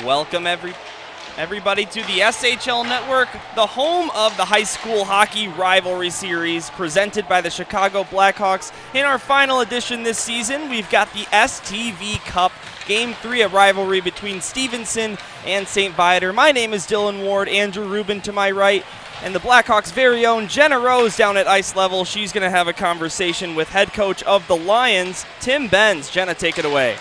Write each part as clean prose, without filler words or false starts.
Welcome everybody to the SHL Network, the home of the high school hockey rivalry series presented by the Chicago Blackhawks. In our final edition this season, we've got the STV Cup, Game 3 of rivalry between Stevenson and St. Viator. My name is Dylan Ward, Andrew Rubin to my right, and the Blackhawks' very own Jenna Rose down at ice level. She's going to have a conversation with head coach of the Lions, Tim Benz. Jenna, take it away.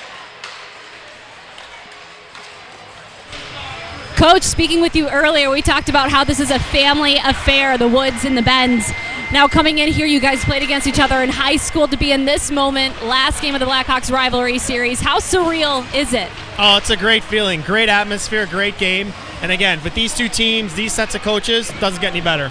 Coach, speaking with you earlier, we talked about how this is a family affair, the Woods and the Bens. Now coming in here, you guys played against each other in high school. To be in this moment, last game of the Blackhawks rivalry series, how surreal is it? Oh, it's a great feeling, great atmosphere, great game. And again, with these two teams, these sets of coaches, it doesn't get any better.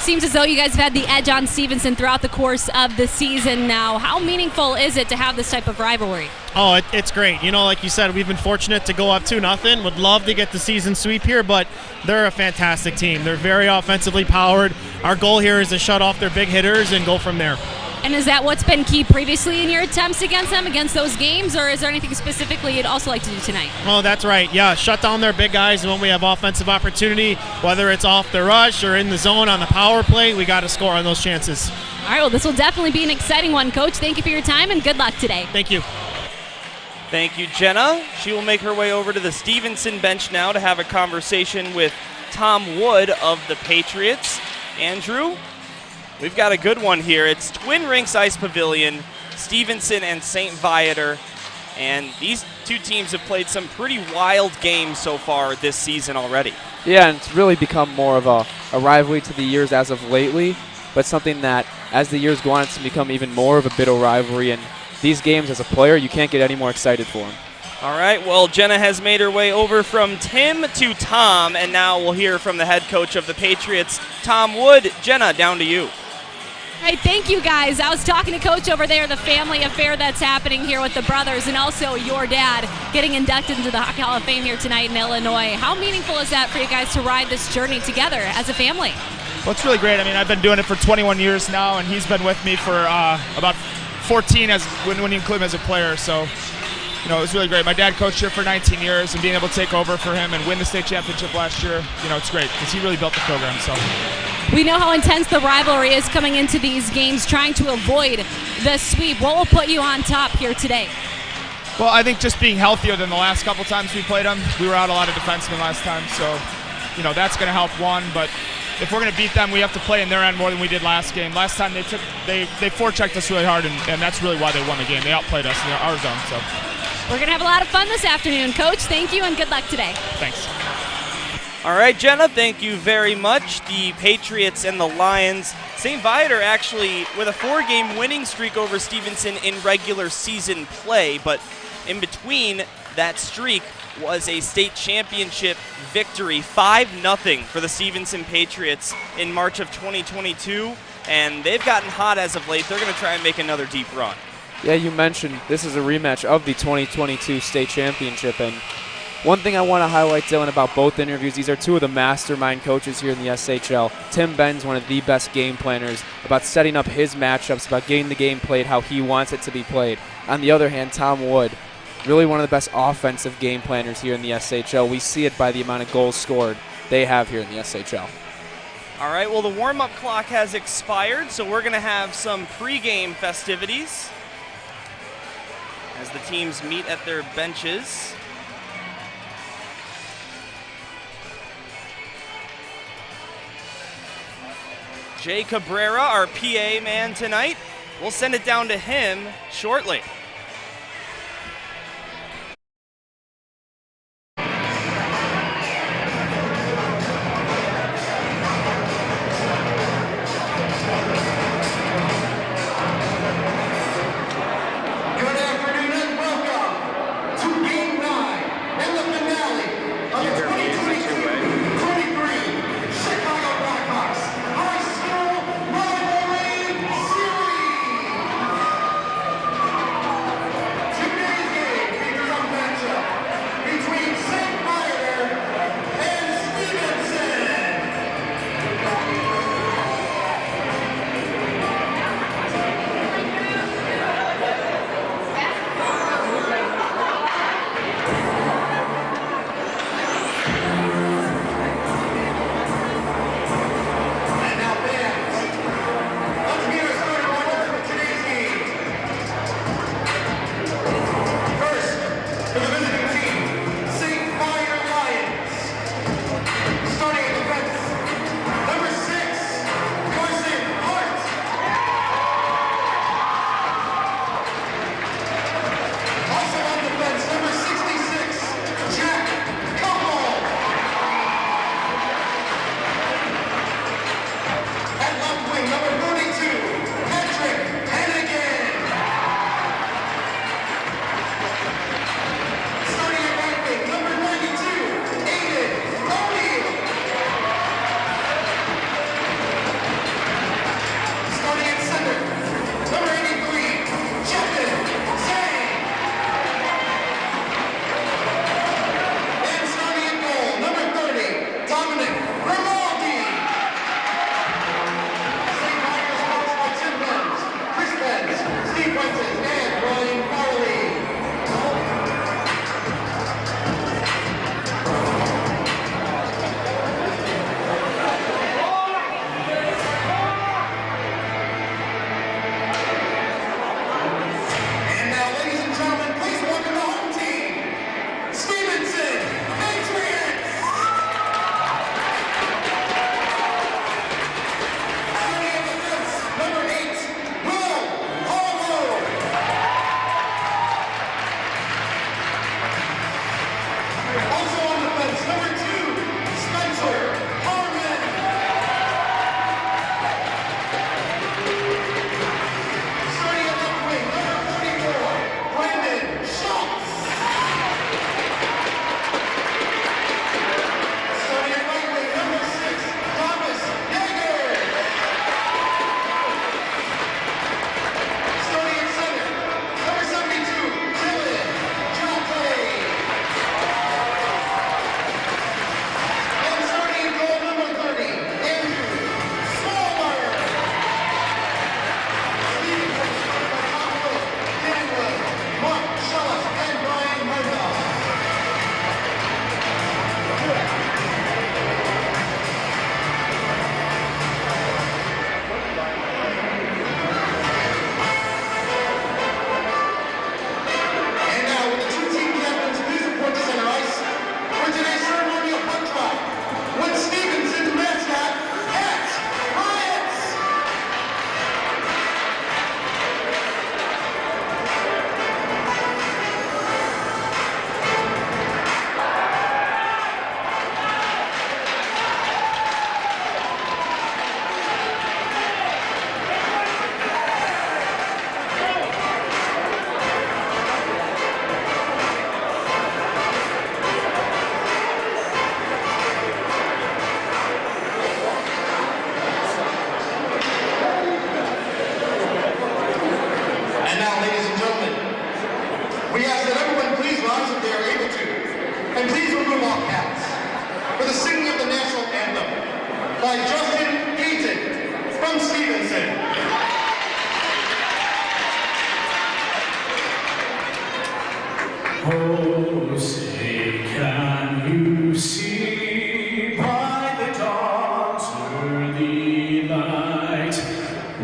Seems as though you guys have had the edge on Stevenson throughout the course of the season now. How meaningful is it to have this type of rivalry? Oh, it's great. You know, like you said, we've been fortunate to go up 2-0. Would love to get the season sweep here, but they're a fantastic team. They're very offensively powered. Our goal here is to shut off their big hitters and go from there. And is that what's been key previously in your attempts against them, against those games, or is there anything specifically you'd also like to do tonight? Oh, that's right. Yeah, shut down their big guys, and when we have offensive opportunity, whether it's off the rush or in the zone on the power play, we got to score on those chances. All right, well, this will definitely be an exciting one, Coach. Thank you for your time, and good luck today. Thank you. Thank you, Jenna. She will make her way over to the Stevenson bench now to have a conversation with Tom Wood of the Patriots. Andrew, we've got a good one here. It's Twin Rinks Ice Pavilion, Stevenson and St. Viator. And these two teams have played some pretty wild games so far this season already. Yeah, and it's really become more of a rivalry to the years as of lately, but something that as the years go on, it's become even more of a bitter rivalry. And these games, as a player, you can't get any more excited for them. All right, well, Jenna has made her way over from Tim to Tom, and now we'll hear from the head coach of the Patriots, Tom Wood. Jenna, down to you. All right, thank you, guys. I was talking to Coach over there, the family affair that's happening here with the brothers, and also your dad getting inducted into the Hockey Hall of Fame here tonight in Illinois. How meaningful is that for you guys to ride this journey together as a family? Well, it's really great. I mean, I've been doing it for 21 years now, and he's been with me for about 14 when you include him as a player. So, you know, it was really great. My dad coached here for 19 years, and being able to take over for him and win the state championship last year, you know, it's great because he really built the program. So. We know how intense the rivalry is coming into these games, trying to avoid the sweep. What will put you on top here today? Well, I think just being healthier than the last couple times we played them. We were out a lot of defensemen last time, so, you know, that's going to help one. But if we're going to beat them, we have to play in their end more than we did last game. Last time they forechecked us really hard, and that's really why they won the game. They outplayed us in our zone. So we're going to have a lot of fun this afternoon. Coach, thank you, and good luck today. Thanks. All right, Jenna, thank you very much. The Patriots and the Lions. St. Viator actually with a 4-game winning streak over Stevenson in regular season play, but in between that streak was a state championship victory, 5-0 for the Stevenson Patriots in March of 2022, and they've gotten hot as of late. They're going to try and make another deep run. Yeah, you mentioned this is a rematch of the 2022 state championship, and one thing I want to highlight, Dylan, about both interviews, these are two of the mastermind coaches here in the SHL. Tim Benz, one of the best game planners, about setting up his matchups, about getting the game played how he wants it to be played. On the other hand, Tom Wood, really one of the best offensive game planners here in the SHL. We see it by the amount of goals scored they have here in the SHL. All right, well, the warm-up clock has expired, so we're going to have some pregame festivities as the teams meet at their benches. Jay Cabrera, our PA man tonight, we'll send it down to him shortly.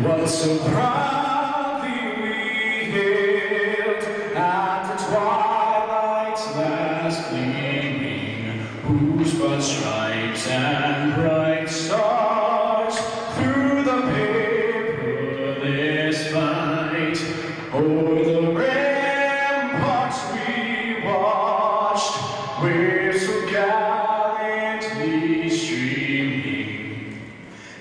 What so proudly we hailed at the twilight's last gleaming, whose broad stripes and bright stars through the paperless fight o'er the ramparts we watched, where so gallantly streaming,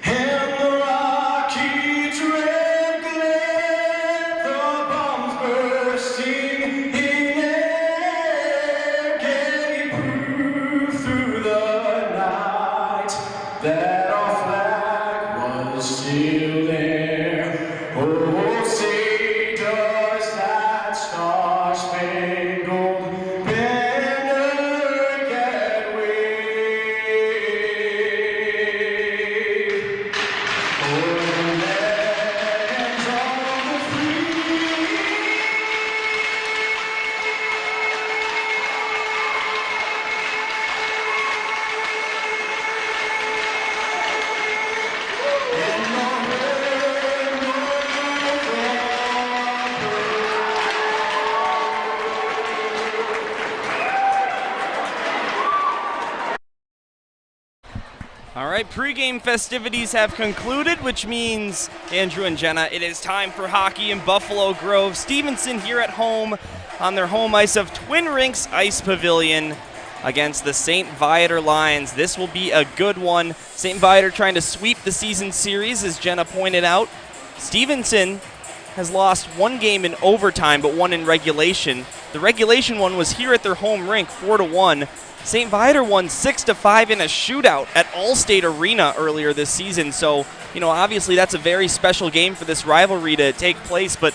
and the rocket's red glare, the bombs bursting in air, gave proof through the night that our flag was still there. Oh, say does that star-spangled banner yet wave o'er the lands of the free? And the red All right, pregame festivities have concluded, which means, Andrew and Jenna, it is time for hockey in Buffalo Grove. Stevenson here at home on their home ice of Twin Rinks Ice Pavilion against the St. Viator Lions. This will be a good one. St. Viator trying to sweep the season series, as Jenna pointed out. Stevenson has lost one game in overtime, but one in regulation. The regulation one was here at their home rink, 4-1. St. Viator won 6-5 in a shootout at Allstate Arena earlier this season. So, obviously that's a very special game for this rivalry to take place. But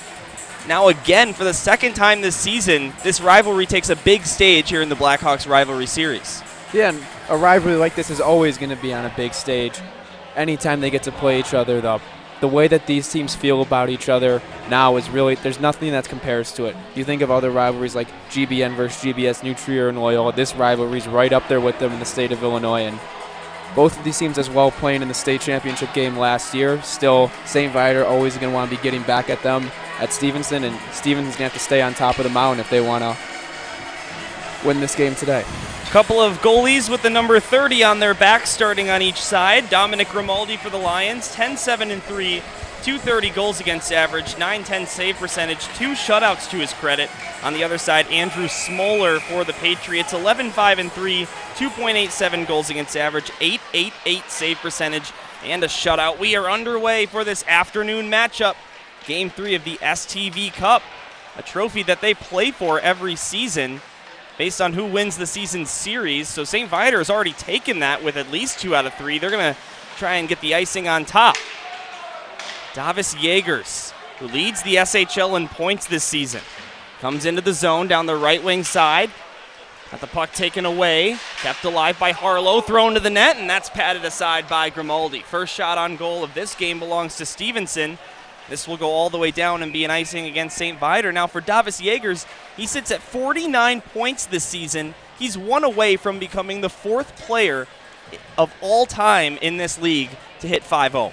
now again, for the second time this season, this rivalry takes a big stage here in the Blackhawks Rivalry Series. Yeah, and a rivalry like this is always going to be on a big stage. Anytime they get to play each other, the way that these teams feel about each other now is really, there's nothing that compares to it. You think of other rivalries like GBN versus GBS, New Trier and Loyola. This rivalry's right up there with them in the state of Illinois. And both of these teams as well playing in the state championship game last year. Still, St. Viator always going to want to be getting back at them at Stevenson, and Stevenson's going to have to stay on top of the mountain if they want to win this game today. Couple of goalies with the number 30 on their back starting on each side. Dominic Grimaldi for the Lions, 10-7-3, 230 goals against average, 910 save percentage, 2 shutouts to his credit. On the other side, Andrew Smoller for the Patriots, 11-5-3, 2.87 goals against average, 888 save percentage, and a shutout. We are underway for this afternoon matchup. Game 3 of the STV Cup, a trophy that they play for every season based on who wins the season series. So St. Viator has already taken that with at least 2 out of 3. They're going to try and get the icing on top. Davis Jaegers, who leads the SHL in points this season, comes into the zone down the right wing side. Got the puck taken away, kept alive by Harlow, thrown to the net, and that's patted aside by Grimaldi. First shot on goal of this game belongs to Stevenson. This will go all the way down and be an icing against St. Viator. Now for Davis Jaegers, he sits at 49 points this season. He's 1 away from becoming the 4th player of all time in this league to hit 5-0.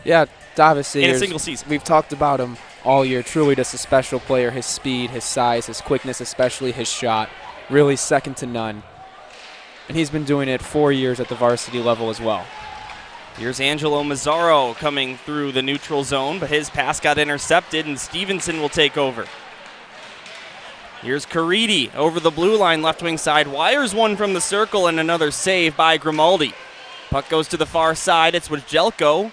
Yeah, Davis Jaegers, in a single season. We've talked about him all year. Truly just a special player. His speed, his size, his quickness, especially his shot. Really second to none. And he's been doing it 4 years at the varsity level as well. Here's Angelo Mazzaro coming through the neutral zone, but his pass got intercepted, and Stevenson will take over. Here's Caridi over the blue line, left wing side. Wires one from the circle, and another save by Grimaldi. Puck goes to the far side. It's with Jelko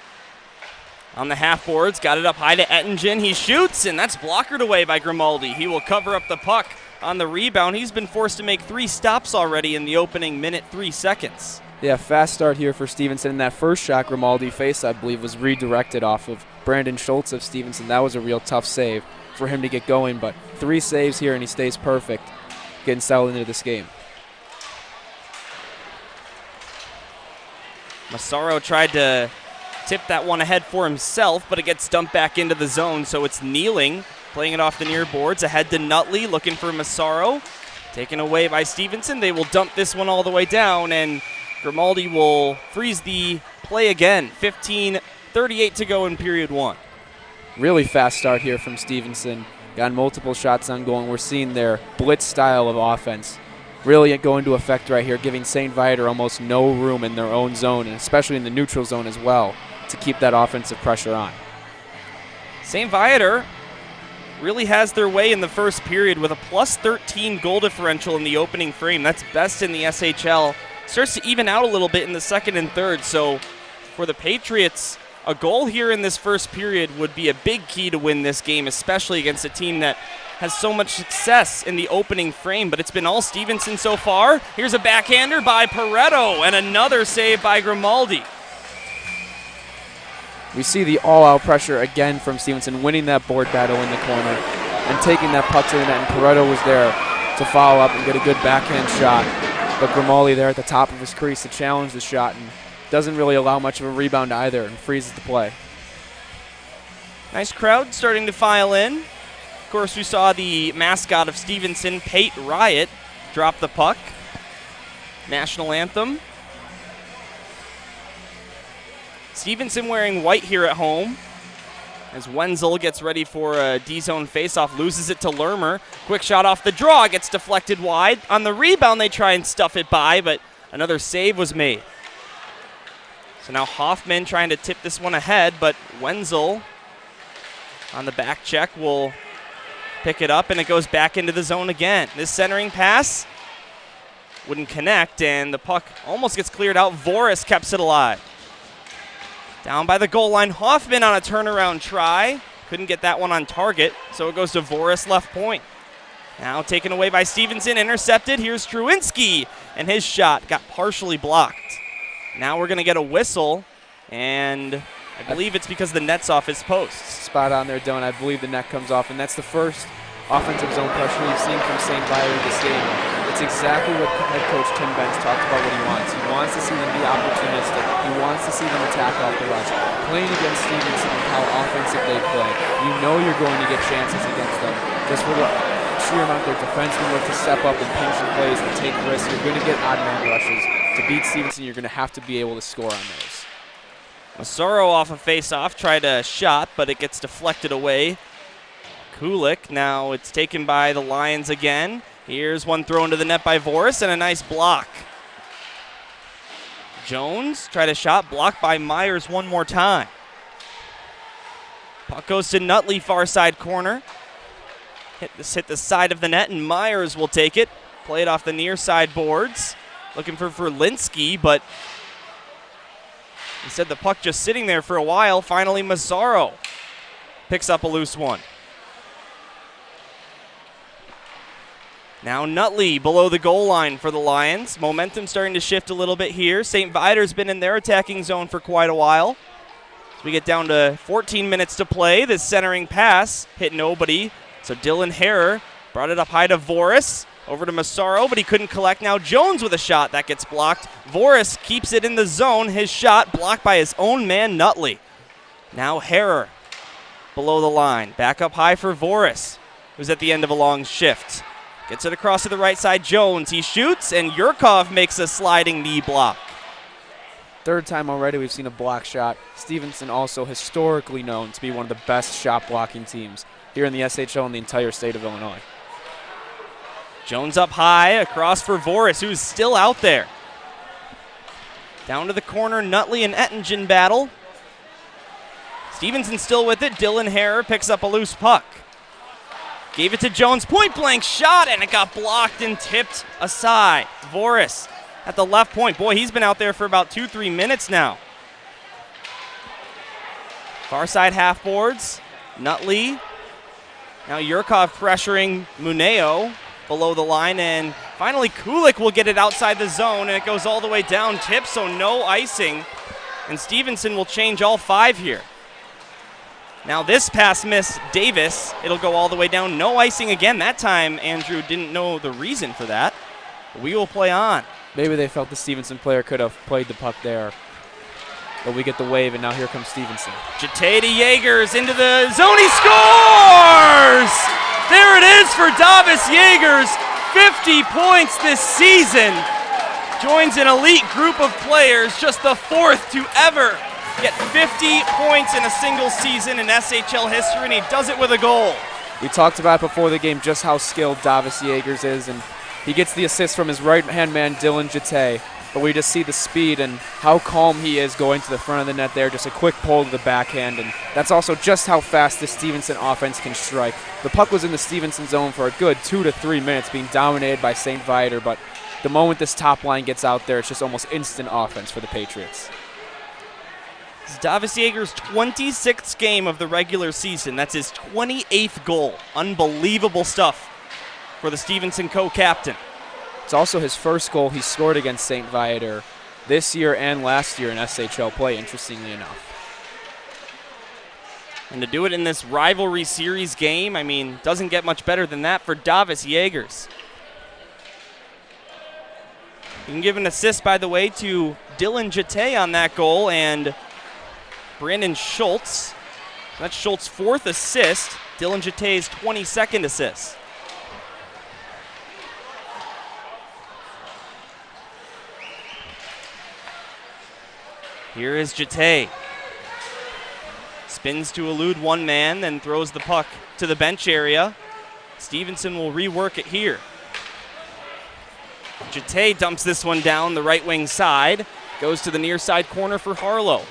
on the half boards. Got it up high to Ettingen. He shoots, and that's blockered away by Grimaldi. He will cover up the puck on the rebound. He's been forced to make 3 stops already in the opening minute, 3 seconds. Yeah, fast start here for Stevenson. And that first shot Grimaldi faced, I believe, was redirected off of Brandon Schultz of Stevenson. That was a real tough save for him to get going, but 3 saves here and he stays perfect, getting settled into this game. Massaro tried to tip that one ahead for himself, but it gets dumped back into the zone, so it's Kneeling playing it off the near boards, ahead to Nutley, looking for Massaro. Taken away by Stevenson. They will dump this one all the way down, and Grimaldi will freeze the play again. 15:38 to go in period 1. Really fast start here from Stevenson. Got multiple shots on goal, and we're seeing their blitz style of offense really go into effect right here, giving St. Viator almost no room in their own zone, and especially in the neutral zone as well, to keep that offensive pressure on. St. Viator really has their way in the first period with a plus 13 goal differential in the opening frame. That's best in the SHL. Starts to even out a little bit in the second and third. So for the Patriots, a goal here in this first period would be a big key to win this game, especially against a team that has so much success in the opening frame. But it's been all Stevenson so far. Here's a backhander by Pareto and another save by Grimaldi. We see the all-out pressure again from Stevenson, winning that board battle in the corner and taking that puck to the net, and Pareto was there to follow up and get a good backhand shot. But Grimaldi there at the top of his crease to challenge the shot and doesn't really allow much of a rebound either and freezes the play. Nice crowd starting to file in. Of course, we saw the mascot of Stevenson, Pate Riot, drop the puck. National anthem. Stevenson wearing white here at home as Wenzel gets ready for a D-zone faceoff, loses it to Lermer. Quick shot off the draw, gets deflected wide. On the rebound, they try and stuff it by, but another save was made. So now Hoffman trying to tip this one ahead, but Wenzel on the back check will pick it up, and it goes back into the zone again. This centering pass wouldn't connect, and the puck almost gets cleared out. Voris keeps it alive. Down by the goal line, Hoffman on a turnaround try. Couldn't get that one on target, so it goes to Voris left point. Now taken away by Stevenson, intercepted. Here's Truinski, and his shot got partially blocked. Now we're going to get a whistle, and I believe it's because the net's off his posts. Spot on there, Dylan. I believe the net comes off, and that's the first offensive zone pressure we've seen from St. Viator this game. It's exactly what head coach Tim Benz talked about what he wants. He wants to see them be opportunistic. He wants to see them attack off the rush. Playing against Stevenson and how offensive they play, you know you're going to get chances against them. Just for the sheer amount their defensemen look to step up and pinch the plays and take risks, you're going to get odd man rushes. To beat Stevenson, you're going to have to be able to score on those. Massaro off a face-off, tried a shot, but it gets deflected away. Kulik, now it's taken by the Lions again. Here's one thrown to the net by Voris, and a nice block. Jones tried a shot, blocked by Myers one more time. Puck goes to Nutley, far side corner. Hit the side of the net, and Myers will take it. Play it off the near side boards. Looking for Verlinski, but instead the puck just sitting there for a while. Finally, Mazzaro picks up a loose one. Now Nutley below the goal line for the Lions. Momentum starting to shift a little bit here. St. Viator's been in their attacking zone for quite a while. As we get down to 14 minutes to play, this centering pass hit nobody. So Dylan Harrer brought it up high to Voris. Over to Massaro, but he couldn't collect. Now Jones with a shot that gets blocked. Voris keeps it in the zone. His shot blocked by his own man, Nutley. Now Harrer below the line. Back up high for Voris, who's at the end of a long shift. Gets it across to the right side, Jones. He shoots, and Yurkov makes a sliding knee block. Third time already we've seen a block shot. Stevenson also historically known to be one of the best shot blocking teams here in the SHL and the entire state of Illinois. Jones up high, across for Voris, who's still out there. Down to the corner, Nutley and Ettingen battle. Stevenson still with it. Dylan Harrer picks up a loose puck. Gave it to Jones, point blank shot, and it got blocked and tipped aside. Voris at the left point. Boy, he's been out there for about 2-3 minutes now. Far side half boards. Nutley. Now Yurkov pressuring Muneo below the line, and finally Kulik will get it outside the zone, and it goes all the way down, tip, so no icing, and Stevenson will change all 5 here. Now this pass missed Davis. It'll go all the way down, no icing again. That time Andrew didn't know the reason for that. We will play on. Maybe they felt the Stevenson player could have played the puck there, but we get the wave, and now here comes Stevenson. Jete to Yagers into the zone, he scores! There it is for Davis Yagers, 50 points this season. Joins an elite group of players, just the 4th to ever get 50 points in a single season in SHL history, and he does it with a goal. We talked about before the game just how skilled Davis Yagers is, and he gets the assist from his right-hand man, Dylan Jate. But we just see the speed and how calm he is going to the front of the net there. Just a quick pull to the backhand, and that's also just how fast the Stevenson offense can strike. The puck was in the Stevenson zone for a good 2 to 3 minutes, being dominated by St. Viator, but the moment this top line gets out there, it's just almost instant offense for the Patriots. This is Davis Yeager's 26th game of the regular season. That's his 28th goal. Unbelievable stuff for the Stevenson co-captain. It's also his first goal he scored against St. Viator this year and last year in SHL play, interestingly enough. And to do it in this rivalry series game, I mean, doesn't get much better than that for Davis Yagers. You can give an assist, by the way, to Dylan Jate on that goal and Brandon Schultz. That's Schultz's 4th assist, Dylan Jate's 22nd assist. Here is Jate. Spins to elude one man, then throws the puck to the bench area. Stevenson will rework it here. Jate dumps this one down the right wing side. Goes to the near side corner for Harlow.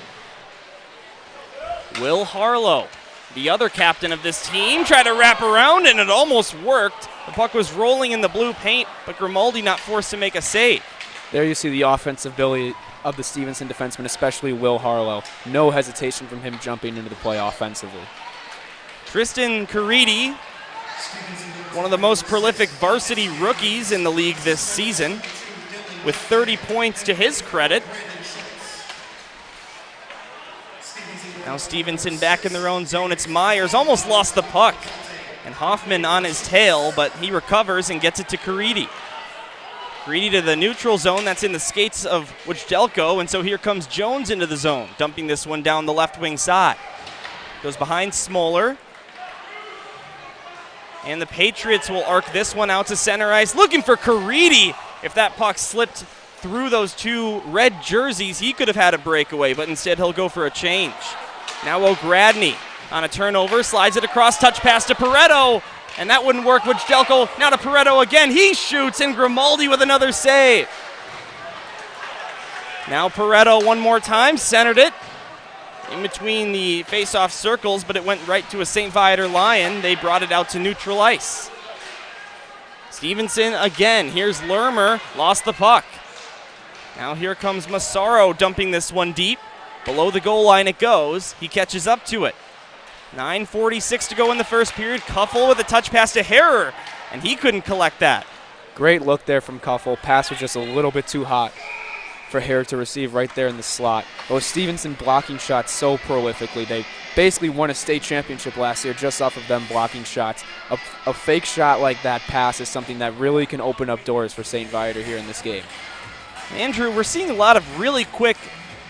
Will Harlow, the other captain of this team, tried to wrap around and it almost worked. The puck was rolling in the blue paint, but Grimaldi not forced to make a save. There you see the offensive ability of the Stevenson defenseman, especially Will Harlow. No hesitation from him jumping into the play offensively. Tristan Caridi, one of the most prolific varsity rookies in the league this season, with 30 points to his credit. Now Stevenson back in their own zone. It's Myers, almost lost the puck. And Hoffman on his tail, but he recovers and gets it to Caridi. Caridi to the neutral zone. That's in the skates of Wojdelko, and so here comes Jones into the zone, dumping this one down the left wing side. Goes behind Smoller. And the Patriots will arc this one out to center ice, looking for Caridi. If that puck slipped through those two red jerseys, he could have had a breakaway, but instead he'll go for a change. Now O'Gradney on a turnover, slides it across, touch pass to Pareto, and that wouldn't work. Wojdelko now to Pareto again. He shoots, and Grimaldi with another save. Now Pareto one more time, centered it in between the face-off circles, but it went right to a St. Viator Lion. They brought it out to neutral ice. Stevenson again. Here's Lermer, lost the puck. Now here comes Massaro dumping this one deep. Below the goal line it goes. He catches up to it. 9:46 to go in the first period. Kuffel with a touch pass to Harrer, and he couldn't collect that. Great look there from Kuffel. Pass was just a little bit too hot for Harrer to receive right there in the slot. Those Stevenson blocking shots so prolifically. They basically won a state championship last year just off of them blocking shots. A fake shot like that pass is something that really can open up doors for St. Viator here in this game. Andrew, we're seeing a lot of really quick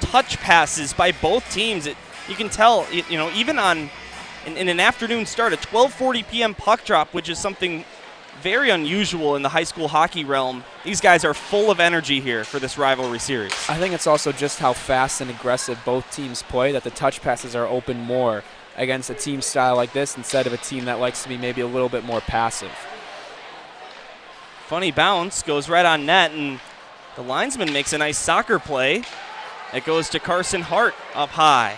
touch passes by both teams. You can tell, even in an afternoon start, a 12:40 p.m. puck drop, which is something very unusual in the high school hockey realm. These guys are full of energy here for this rivalry series. I think it's also just how fast and aggressive both teams play that the touch passes are open more against a team style like this instead of a team that likes to be maybe a little bit more passive. Funny bounce, goes right on net, and the linesman makes a nice soccer play. It goes to Carson Hart up high.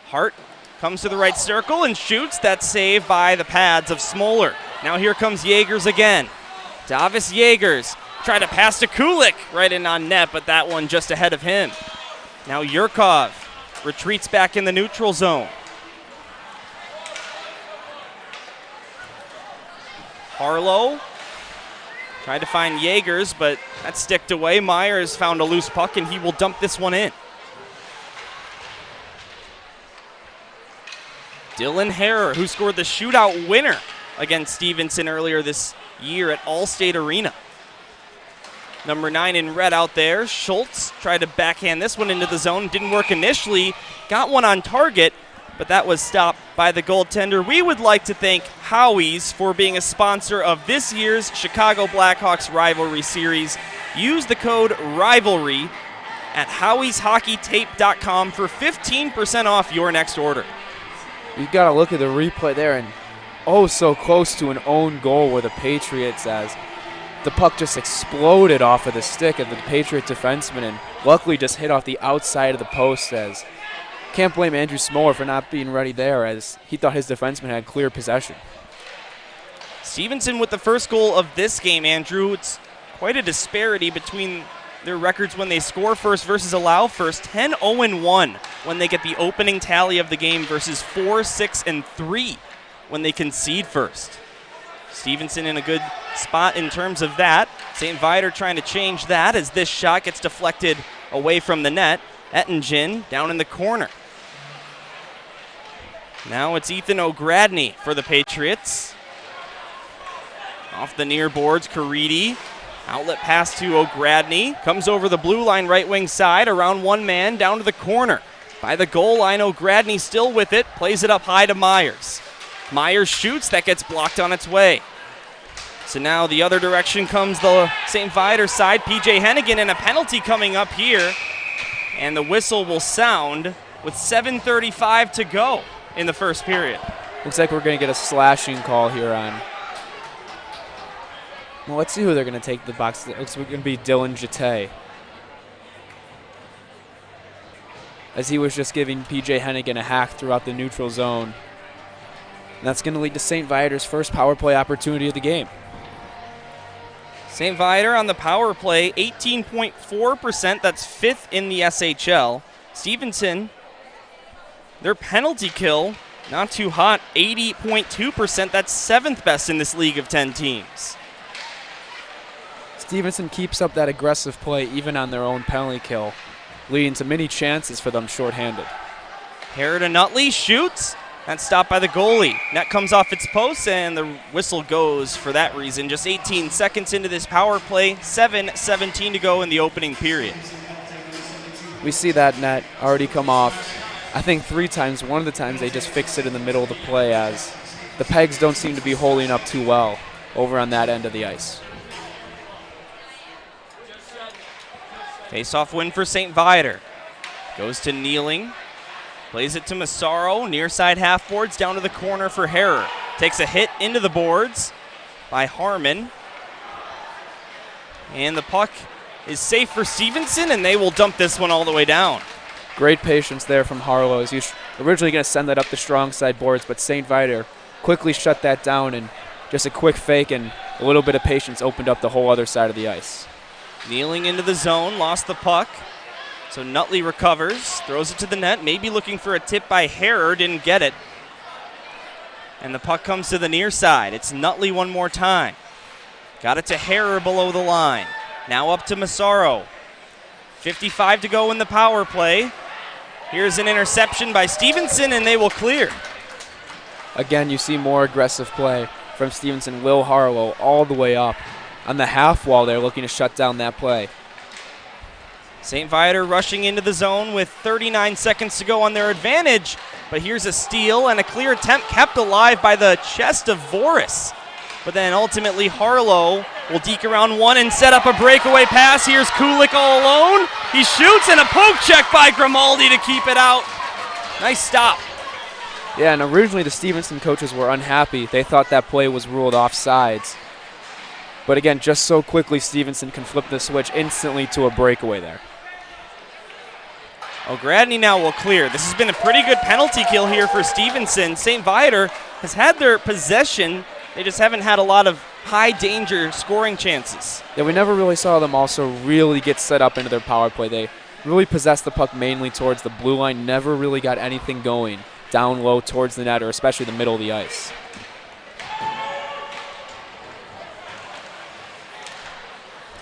Hart comes to the right circle and shoots. That save by the pads of Smoller. Now here comes Yagers again. Davis Yagers tried to pass to Kulik right in on net, but that one just ahead of him. Now Yurkov retreats back in the neutral zone. Harlow tried to find Yagers, but that's sticked away. Myers found a loose puck, and he will dump this one in. Dylan Harrer, who scored the shootout winner against Stevenson earlier this year at Allstate Arena. Number 9 in red out there. Schultz tried to backhand this one into the zone. Didn't work initially. Got one on target, but that was stopped by the goaltender. We would like to thank Howie's for being a sponsor of this year's Chicago Blackhawks Rivalry Series. Use the code RIVALRY at howieshockeytape.com for 15% off your next order. You've got to look at the replay there, and oh, so close to an own goal where the Patriots, as the puck just exploded off of the stick of the Patriot defenseman and luckily just hit off the outside of the post. As can't blame Andrew Smoller for not being ready there, as he thought his defenseman had clear possession. Stevenson with the first goal of this game, Andrew. It's quite a disparity between their records when they score first versus allow first. 10-0-1 when they get the opening tally of the game versus 4-6-3 when they concede first. Stevenson in a good spot in terms of that. St. Viator trying to change that as this shot gets deflected away from the net. Ettingen down in the corner. Now it's Ethan O'Gradney for the Patriots. Off the near boards, Caridi. Outlet pass to O'Gradney. Comes over the blue line right wing side, around one man, down to the corner. By the goal line, O'Gradney still with it. Plays it up high to Myers. Myers shoots, that gets blocked on its way. So now the other direction comes the St. Viator side. P.J. Hennigan, and a penalty coming up here. And the whistle will sound with 7:35 to go in the first period. Looks like we're going to get a slashing call here on. Well, let's see who they're going to take the box. It looks like it's going to be Dylan Jete, as he was just giving P.J. Hennigan a hack throughout the neutral zone. And that's going to lead to St. Viator's first power play opportunity of the game. St. Viator on the power play, 18.4%. That's fifth in the SHL. Stevenson, their penalty kill, not too hot, 80.2%. That's seventh best in this league of 10 teams. Stevenson keeps up that aggressive play even on their own penalty kill, leading to many chances for them shorthanded. Herod and Nutley shoots. That's stopped by the goalie. Net comes off its post, and the whistle goes for that reason. Just 18 seconds into this power play, 7:17 to go in the opening period. We see that net already come off, I think 3 times. One of the times they just fix it in the middle of the play, as the pegs don't seem to be holding up too well over on that end of the ice. Face-off win for St. Viator. Goes to Kneeling. Plays it to Massaro, near side half boards, down to the corner for Herrer. Takes a hit into the boards by Harmon. And the puck is safe for Stevenson, and they will dump this one all the way down. Great patience there from Harlow, as he was originally going to send that up the strong side boards, but St. Viator quickly shut that down, and just a quick fake and a little bit of patience opened up the whole other side of the ice. Kneeling into the zone, lost the puck. So Nutley recovers, throws it to the net, maybe looking for a tip by Herrer, didn't get it. And the puck comes to the near side. It's Nutley one more time. Got it to Herrer below the line. Now up to Massaro. 55 to go in the power play. Here's an interception by Stevenson, and they will clear. Again, you see more aggressive play from Stevenson. Will Harlow all the way up on the half wall there, looking to shut down that play. St. Viator rushing into the zone with 39 seconds to go on their advantage. But here's a steal and a clear attempt kept alive by the chest of Voris. But then ultimately Harlow will deke around one and set up a breakaway pass. Here's Kulik all alone. He shoots, and a poke check by Grimaldi to keep it out. Nice stop. Yeah, and originally the Stevenson coaches were unhappy. They thought that play was ruled offsides. But again, just so quickly Stevenson can flip the switch instantly to a breakaway there. O'Gradney now will clear. This has been a pretty good penalty kill here for Stevenson. St. Viator has had their possession. They just haven't had a lot of high danger scoring chances. Yeah, we never really saw them also really get set up into their power play. They really possessed the puck mainly towards the blue line, never really got anything going down low towards the net or especially the middle of the ice.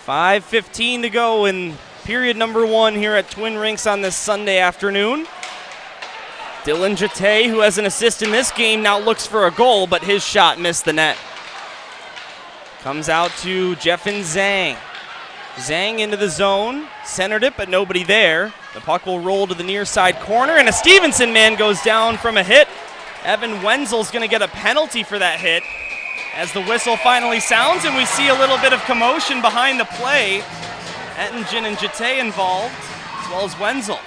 .5:15 to go in period number 1 here at Twin Rinks on this Sunday afternoon. Dylan Jete, who has an assist in this game, now looks for a goal, but his shot missed the net. Comes out to Jeffin Zhang. Zhang into the zone, centered it, but nobody there. The puck will roll to the near side corner, and a Stevenson man goes down from a hit. Evan Wenzel's going to get a penalty for that hit as the whistle finally sounds, and we see a little bit of commotion behind the play. Ettingen and Jete involved. as well as Wenzel.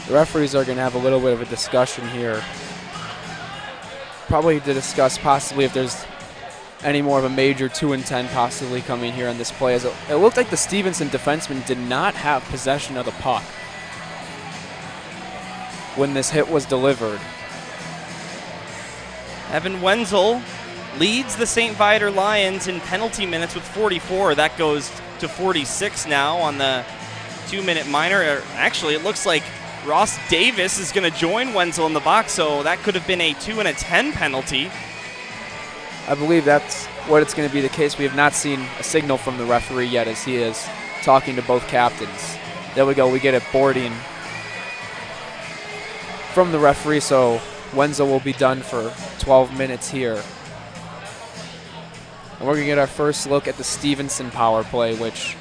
The referees are going to have a little bit of a discussion here. Probably to discuss possibly if there's any more of a major 2 and 10 possibly coming here on this play. As it looked like the Stevenson defenseman did not have possession of the puck when this hit was delivered. Evan Wenzel leads the St. Viator Lions in penalty minutes with 44. That goes to 46 now on the 2-minute minor. Actually, it looks like Ross Davis is going to join Wenzel in the box, so that could have been a 2 and a 10 penalty. I believe that's what it's going to be the case. We have not seen a signal from the referee yet as he is talking to both captains. There we go. We get a boarding from the referee, so Wenzel will be done for 12 minutes here. And we're going to get our first look at the Stevenson power play, which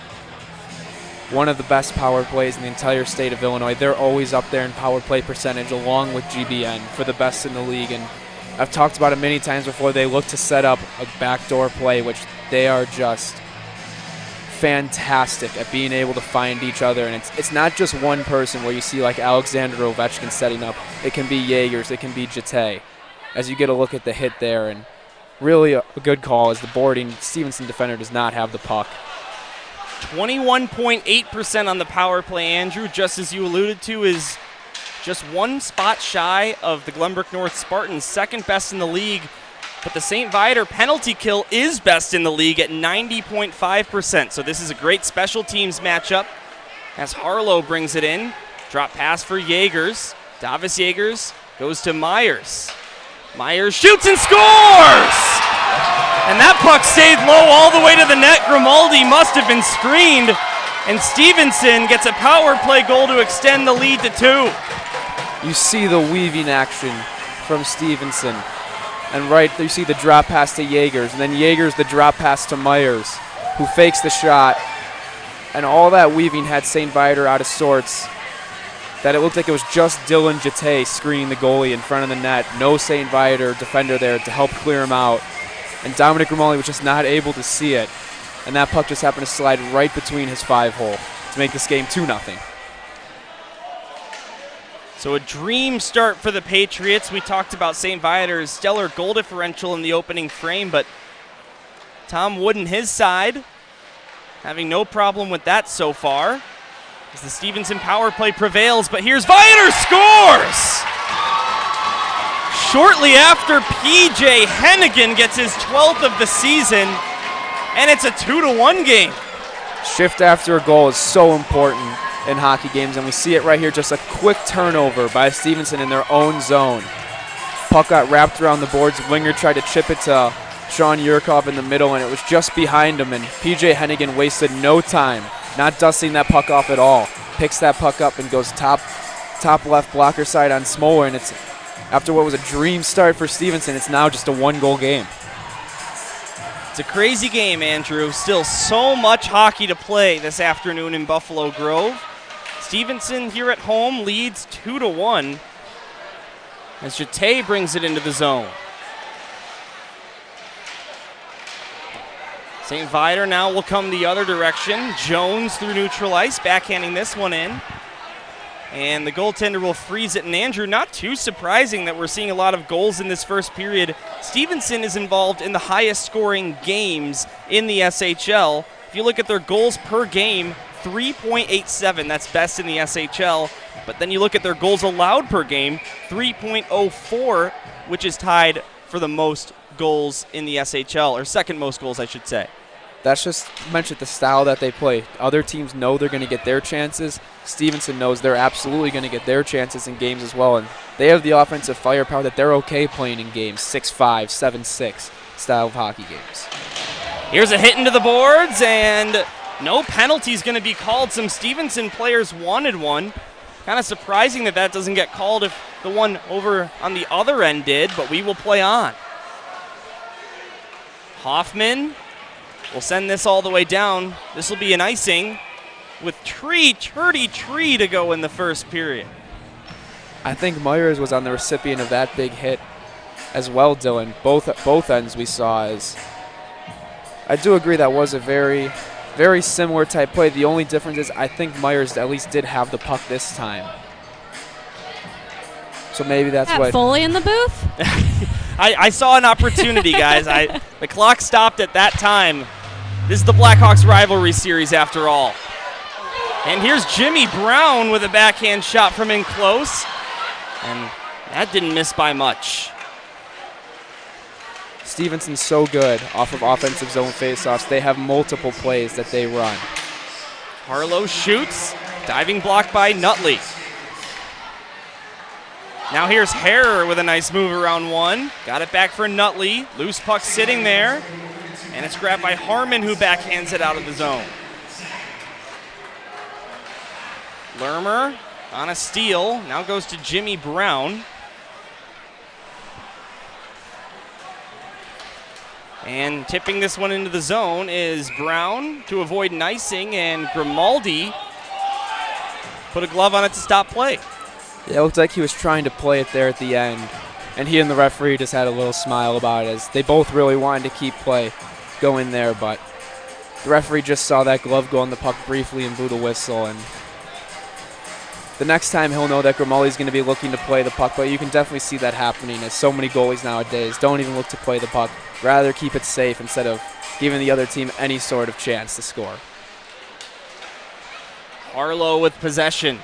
one of the best power plays in the entire state of Illinois. They're always up there in power play percentage along with GBN for the best in the league. And I've talked about it many times before. They look to set up a backdoor play, which they are just fantastic at being able to find each other. And it's not just one person where you see like Alexander Ovechkin setting up. It can be Jaegers, it can be Jete. As you get a look at the hit there, and really a good call as the boarding Stevenson defender does not have the puck. 21.8% on the power play, Andrew, just as you alluded to, is just one spot shy of the Glenbrook North Spartans, second best in the league. But the St. Viator penalty kill is best in the league at 90.5%. So this is a great special teams matchup as Harlow brings it in. Drop pass for Jaegers. Davis Jaegers goes to Myers. Myers shoots and scores! And that puck stayed low all the way to the net. Grimaldi must have been screened. And Stevenson gets a power play goal to extend the lead to 2. You see the weaving action from Stevenson. And right there you see the drop pass to Jaegers. And then Jaegers the drop pass to Myers, who fakes the shot. And all that weaving had St. Viator out of sorts. That it looked like it was just Dylan Jete screening the goalie in front of the net. No St. Viator defender there to help clear him out. And Dominic Grimaldi was just not able to see it. And that puck just happened to slide right between his 5-hole to make this game 2-0. So a dream start for the Patriots. We talked about St. Viator's stellar goal differential in the opening frame, but Tom Wood and his side having no problem with that so far as the Stevenson power play prevails. But here's Viator scores! Shortly after, P.J. Hennigan gets his 12th of the season, and it's a 2-1 game. Shift after a goal is so important in hockey games, and we see it right here, just a quick turnover by Stevenson in their own zone. Puck got wrapped around the boards. Winger tried to chip it to Sean Yurkov in the middle, and it was just behind him, and P.J. Hennigan wasted no time, not dusting that puck off at all. Picks that puck up and goes top left blocker side on Smoller, and it's after what was a dream start for Stevenson, it's now just a 1-goal game. It's a crazy game, Andrew. Still so much hockey to play this afternoon in Buffalo Grove. Stevenson here at home leads 2-1 as Jete brings it into the zone. St. Viator now will come the other direction. Jones through neutral ice, backhanding this one in. And the goaltender will freeze it. And Andrew, not too surprising that we're seeing a lot of goals in this first period. Stevenson is involved in the highest scoring games in the SHL. If you look at their goals per game, 3.87, that's best in the SHL. But then you look at their goals allowed per game, 3.04, which is tied for the most goals in the SHL, or second most goals, I should say. That's just mentioned the style that they play. Other teams know they're going to get their chances. Stevenson knows they're absolutely going to get their chances in games as well. And they have the offensive firepower that they're okay playing in games, 6-5, 7-6 style of hockey games. Here's a hit into the boards, and no penalty's going to be called. Some Stevenson players wanted one. Kind of surprising that that doesn't get called if the one over on the other end did, but we will play on. Hoffman will send this all the way down. This will be an icing with 30 to go in the first period. I think Myers was on the recipient of that big hit as well, Dylan. Both ends we saw as I do agree that was a very Very similar type play. The only difference is I think Myers at least did have the puck this time. So maybe that's what. Foley in the booth? I saw an opportunity, guys. The clock stopped at that time. This is the Blackhawks rivalry series after all. And here's Jimmy Brown with a backhand shot from in close. And that didn't miss by much. Stevenson's so good off of offensive zone faceoffs. They have multiple plays that they run. Harlow shoots. Diving block by Nutley. Now here's Harrer with a nice move around one. Got it back for Nutley. Loose puck sitting there. And it's grabbed by Harmon, who backhands it out of the zone. Lermer on a steal. Now goes to Jimmy Brown. And tipping this one into the zone is Brown to avoid an icing, and Grimaldi put a glove on it to stop play. Yeah, it looked like he was trying to play it there at the end, and he and the referee just had a little smile about it as they both really wanted to keep play going there, but the referee just saw that glove go on the puck briefly and blew the whistle, and the next time he'll know that Grimaldi's going to be looking to play the puck, but you can definitely see that happening as so many goalies nowadays don't even look to play the puck, rather keep it safe instead of giving the other team any sort of chance to score. Harlow with possession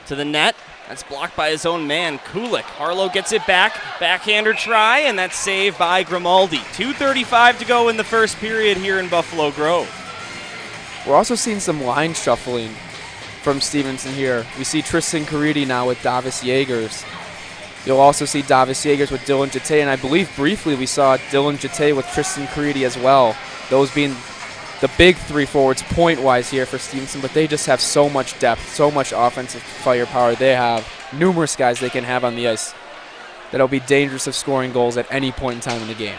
to the net. That's blocked by his own man, Kulik. Harlow gets it back, backhander try, and that's saved by Grimaldi. 2:35 to go in the first period here in Buffalo Grove. We're also seeing some line shuffling from Stevenson here. We see Tristan Caridi now with Davis Yeagers. You'll also see Davis Yeagers with Dylan Jete, and I believe briefly we saw Dylan Jete with Tristan Caridi as well. Those being the big three forwards point-wise here for Stevenson, but they just have so much depth, so much offensive firepower. They have numerous guys they can have on the ice that'll be dangerous of scoring goals at any point in time in the game.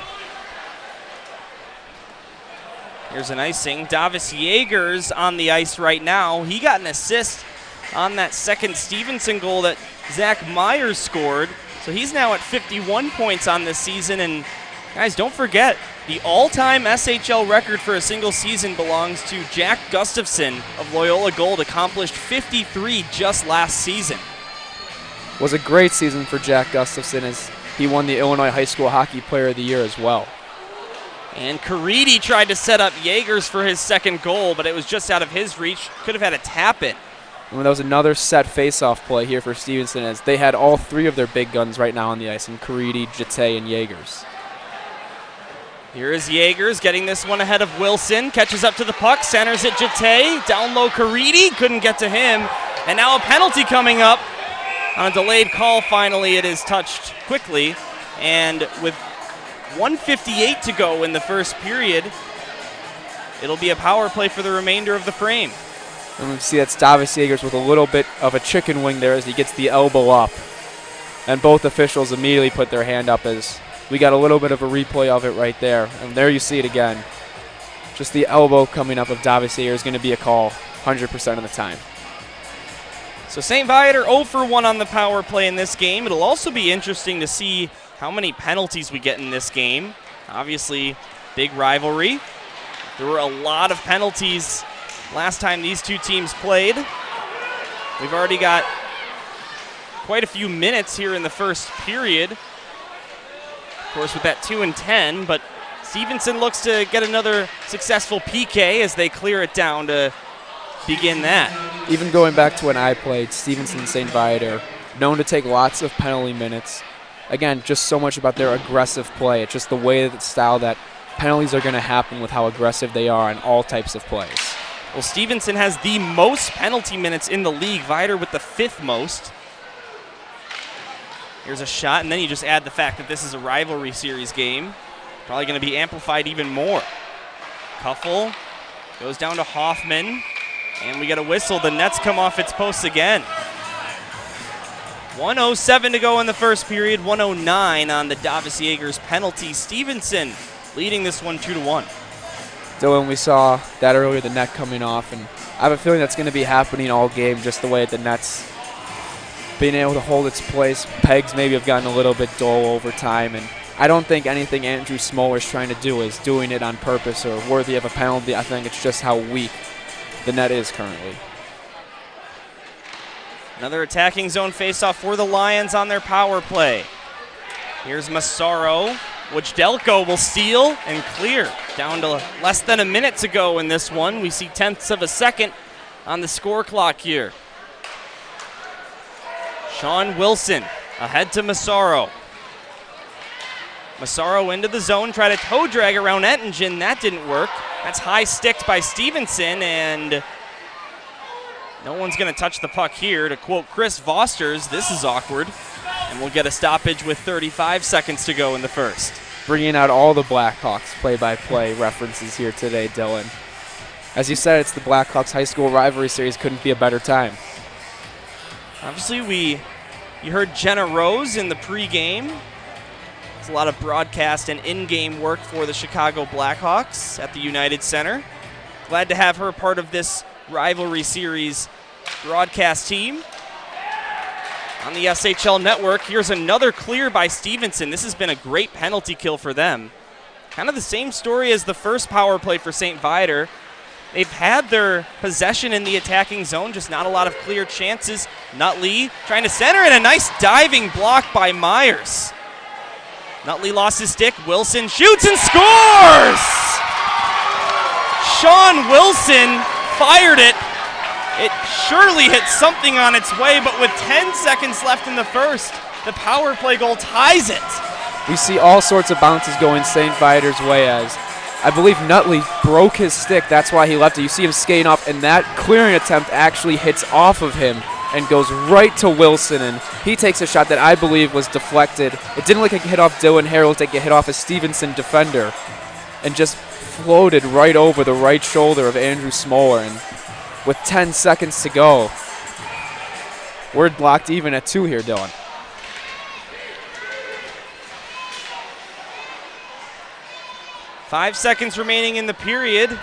Here's an icing. Davis Yeagers on the ice right now. He got an assist on that second Stevenson goal that Zach Myers scored. So he's now at 51 points on this season. And guys, don't forget, the all-time SHL record for a single season belongs to Jack Gustafson of Loyola Gold, accomplished 53 just last season. Was a great season for Jack Gustafson as he won the Illinois High School Hockey Player of the Year as well. And Caridi tried to set up Yeagers for his second goal, but it was just out of his reach. Could have had a tap-in. And that was another set face-off play here for Stevenson as they had all three of their big guns right now on the ice, in Caridi, Jete, and Yeagers. Here is Yeagers getting this one ahead of Wilson. Catches up to the puck, centers it Jete. Down low Caridi, couldn't get to him. And now a penalty coming up. On a delayed call, finally it is touched quickly. And with 1:58 to go in the first period, it'll be a power play for the remainder of the frame. And we see that's Davis Yeagers with a little bit of a chicken wing there as he gets the elbow up. And both officials immediately put their hand up as we got a little bit of a replay of it right there. And there you see it again. Just the elbow coming up of Davis Yeagers is going to be a call 100% of the time. So St. Viator 0 for 1 on the power play in this game. It'll also be interesting to see how many penalties we get in this game. Obviously, big rivalry. There were a lot of penalties last time these two teams played. We've already got quite a few minutes here in the first period. Of course, with that 2 and 10, but Stevenson looks to get another successful PK as they clear it down to begin that. Even going back to when I played, Stevenson and St. Viator, known to take lots of penalty minutes. Again, just so much about their aggressive play. It's just the way, the style that penalties are going to happen with how aggressive they are in all types of plays. Well, Stevenson has the most penalty minutes in the league. Viator with the 5th most. Here's a shot, and then you just add the fact that this is a rivalry series game. Probably going to be amplified even more. Kuffel goes down to Hoffman, and we get a whistle. The nets come off its posts again. 1:07 to go in the first period, 1:09 on the Davis Yeagers penalty. Stevenson leading this one 2-1. Dylan, we saw that earlier, the net coming off, and I have a feeling that's going to be happening all game, just the way the net's being able to hold its place. Pegs maybe have gotten a little bit dull over time, and I don't think anything Andrew Smoller's trying to do is doing it on purpose or worthy of a penalty. I think it's just how weak the net is currently. Another attacking zone faceoff for the Lions on their power play. Here's Massaro, which Delco will steal and clear. Down to less than a minute to go in this one. We see tenths of a second on the score clock here. Sean Wilson ahead to Massaro. Massaro into the zone, try to toe drag around Ettingen. That didn't work. That's high sticked by Stevenson, and no one's going to touch the puck here. To quote Chris Vosters, this is awkward. And we'll get a stoppage with 35 seconds to go in the first. Bringing out all the Blackhawks play-by-play references here today, Dylan. As you said, it's the Blackhawks high school rivalry series. Couldn't be a better time. Obviously, you heard Jenna Rose in the pregame. There's a lot of broadcast and in-game work for the Chicago Blackhawks at the United Center. Glad to have her part of this rivalry series broadcast team. On the SHL network, here's another clear by Stevenson. This has been a great penalty kill for them. Kind of the same story as the first power play for St. Viator. They've had their possession in the attacking zone, just not a lot of clear chances. Nutley trying to center, and a nice diving block by Myers. Nutley lost his stick. Wilson shoots and scores! Sean Wilson fired it. It surely hit something on its way, but with 10 seconds left in the first, the power play goal ties it. We see all sorts of bounces going St. Viator's way, as I believe Nutley broke his stick. That's why he left it. You see him skating up, and that clearing attempt actually hits off of him and goes right to Wilson, and he takes a shot that I believe was deflected. It didn't look like it hit off Dylan Hare. It looked like it hit off a Stevenson defender and just floated right over the right shoulder of Andrew Smoller. And with 10 seconds to go, we're locked even at 2 here, Dylan. Five seconds remaining in the period.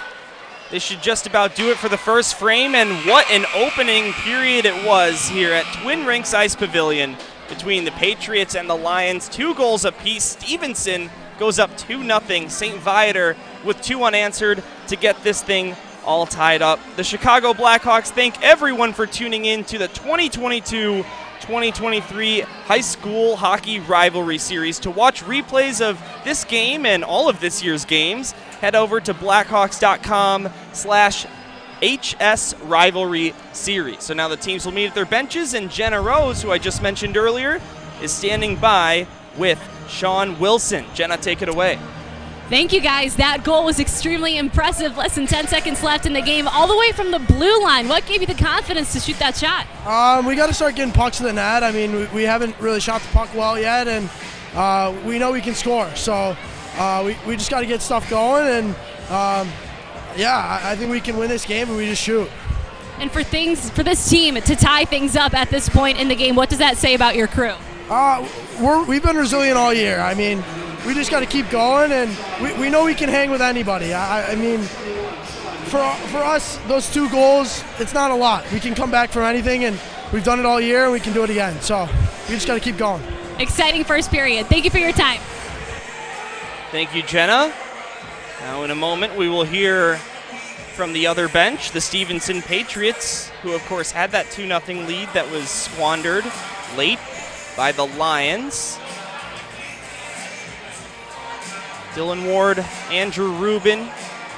This should just about do it for the first frame, and what an opening period it was here at Twin Rinks Ice Pavilion between the Patriots and the Lions. 2 goals apiece. Stevenson goes up 2-0. St. Viator with 2 unanswered to get this thing all tied up. The Chicago Blackhawks thank everyone for tuning in to the 2022-2023 High School Hockey Rivalry Series. To watch replays of this game and all of this year's games, head over to blackhawks.com/HS Rivalry Series. So now the teams will meet at their benches, and Jenna Rose, who I just mentioned earlier, is standing by with Sean Wilson. Jenna, take it away. Thank you, guys. That goal was extremely impressive. Less than 10 seconds left in the game, all the way from the blue line. What gave you the confidence to shoot that shot? We got to start getting pucks to the net. I mean, we haven't really shot the puck well yet, and we know we can score. So we just got to get stuff going, and I think we can win this game, and we just shoot. And for this team to tie things up at this point in the game, what does that say about your crew? We've been resilient all year. I mean, we just got to keep going, and we know we can hang with anybody. I mean, for us, those 2 goals, it's not a lot. We can come back from anything, and we've done it all year, and we can do it again. So we just got to keep going. Exciting first period. Thank you for your time. Thank you, Jenna. Now in a moment we will hear from the other bench, the Stevenson Patriots, who of course had that 2-0 lead that was squandered late by the Lions. Dylan Ward, Andrew Rubin,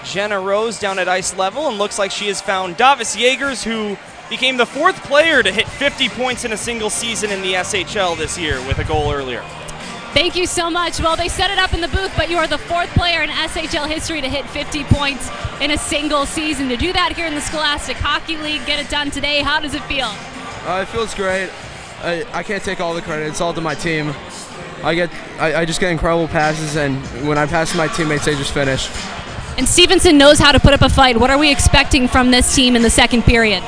Jenna Rose down at ice level, and looks like she has found Davis Yeagers, who became the 4th player to hit 50 points in a single season in the SHL this year with a goal earlier. Thank you so much. Well, they set it up in the booth, but you are the 4th player in SHL history to hit 50 points in a single season. To do that here in the Scholastic Hockey League, get it done today, how does it feel? It feels great. I can't take all the credit. It's all to my team. I just get incredible passes, and when I pass to my teammates, they just finish. And Stevenson knows how to put up a fight. What are we expecting from this team in the second period?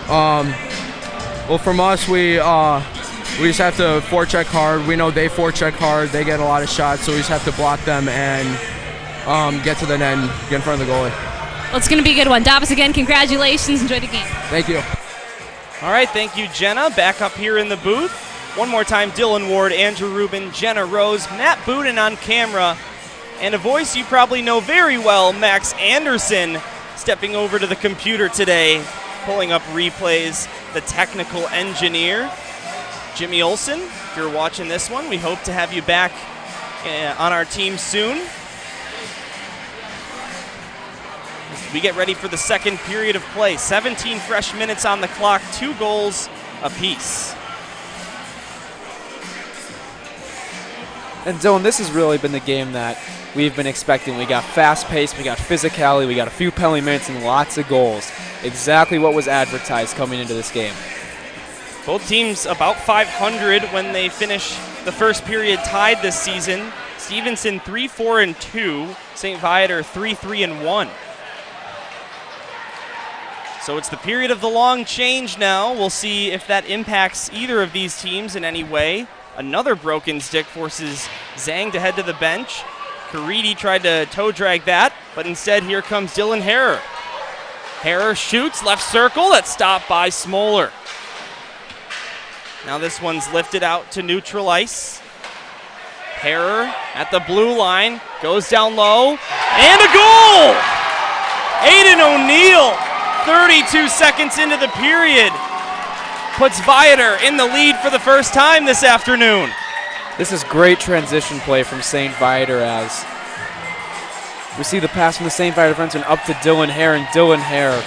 Well, from us, we just have to forecheck hard. We know they forecheck hard. They get a lot of shots, so we just have to block them and get to the net and get in front of the goalie. Well, it's going to be a good one. Davis, again, congratulations. Enjoy the game. Thank you. All right, thank you, Jenna. Back up here in the booth One more time, Dylan Ward, Andrew Rubin, Jenna Rose, Matt Budin on camera, and a voice you probably know very well, Max Anderson, stepping over to the computer today, pulling up replays, the technical engineer. Jimmy Olsen, if you're watching this one, we hope to have you back on our team soon. As we get ready for the second period of play. 17 fresh minutes on the clock, 2 goals apiece. And Dylan, this has really been the game that we've been expecting. We got fast pace, we got physicality, we got a few penalty minutes and lots of goals. Exactly what was advertised coming into this game. Both teams about 500 when they finish the first period tied this season. Stevenson 3-4-2, St. Viator 3-3-1. So it's the period of the long change now. We'll see if that impacts either of these teams in any way. Another broken stick forces Zhang to head to the bench. Caridi tried to toe drag that, but instead here comes Dylan Harrer. Harrer shoots, left circle, that's stopped by Smoller. Now this one's lifted out to neutral ice. Harrer at the blue line, goes down low, and a goal! Aiden O'Neill, 32 seconds into the period, puts Viator in the lead for the first time this afternoon. This is great transition play from St. Viator as we see the pass from the St. Viator defenseman up to Dylan Hare, and Dylan Hare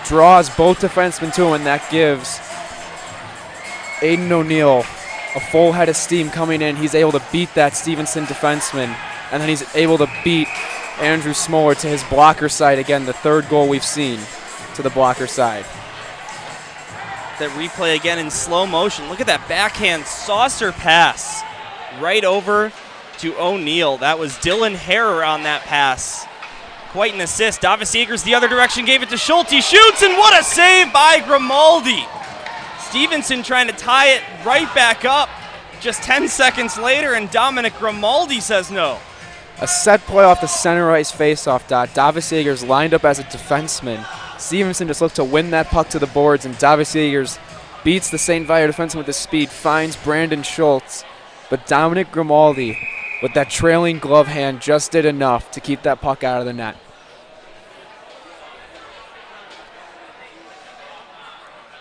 draws both defensemen to him, and that gives Aiden O'Neill a full head of steam coming in. He's able to beat that Stevenson defenseman, and then he's able to beat Andrew Smoller to his blocker side. Again, the third goal we've seen to the blocker side. That replay again in slow motion. Look at that backhand saucer pass right over to O'Neill. That was Dylan Harrer on that pass. Quite an assist. Davis Eagers the other direction, gave it to Schulte. He shoots, and what a save by Grimaldi. Stevenson trying to tie it right back up just 10 seconds later, and Dominic Grimaldi says no. A set play off the center ice faceoff dot. Davis Eagers lined up as a defenseman. Stevenson just looked to win that puck to the boards, and Davis Eagers beats the St. Viator defenseman with the speed, finds Brandon Schultz. But Dominic Grimaldi, with that trailing glove hand, just did enough to keep that puck out of the net.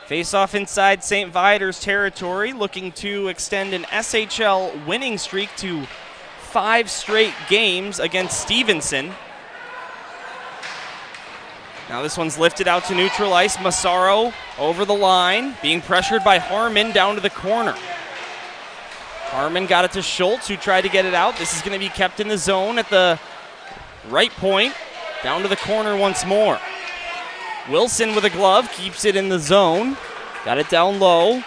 Face-off inside St. Viator's territory, looking to extend an SHL winning streak to 5 straight games against Stevenson. Now this one's lifted out to neutral ice. Massaro over the line, being pressured by Harmon down to the corner. Harmon got it to Schultz, who tried to get it out. This is going to be kept in the zone at the right point, down to the corner once more. Wilson with a glove, keeps it in the zone. Got it down low.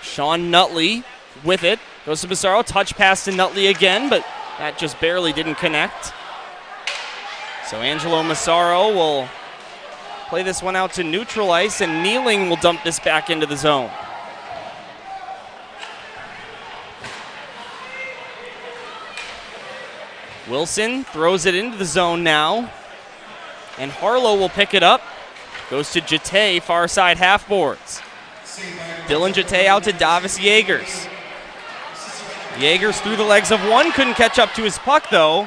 Sean Nutley with it. Goes to Massaro, touch pass to Nutley again, but that just barely didn't connect. So Angelo Massaro will play this one out to neutral ice, and Kneeling will dump this back into the zone. Wilson throws it into the zone now, and Harlow will pick it up. Goes to Jete, far side half boards. Dylan Jete out to Davis Yeagers. Yeagers through the legs of one, couldn't catch up to his puck though.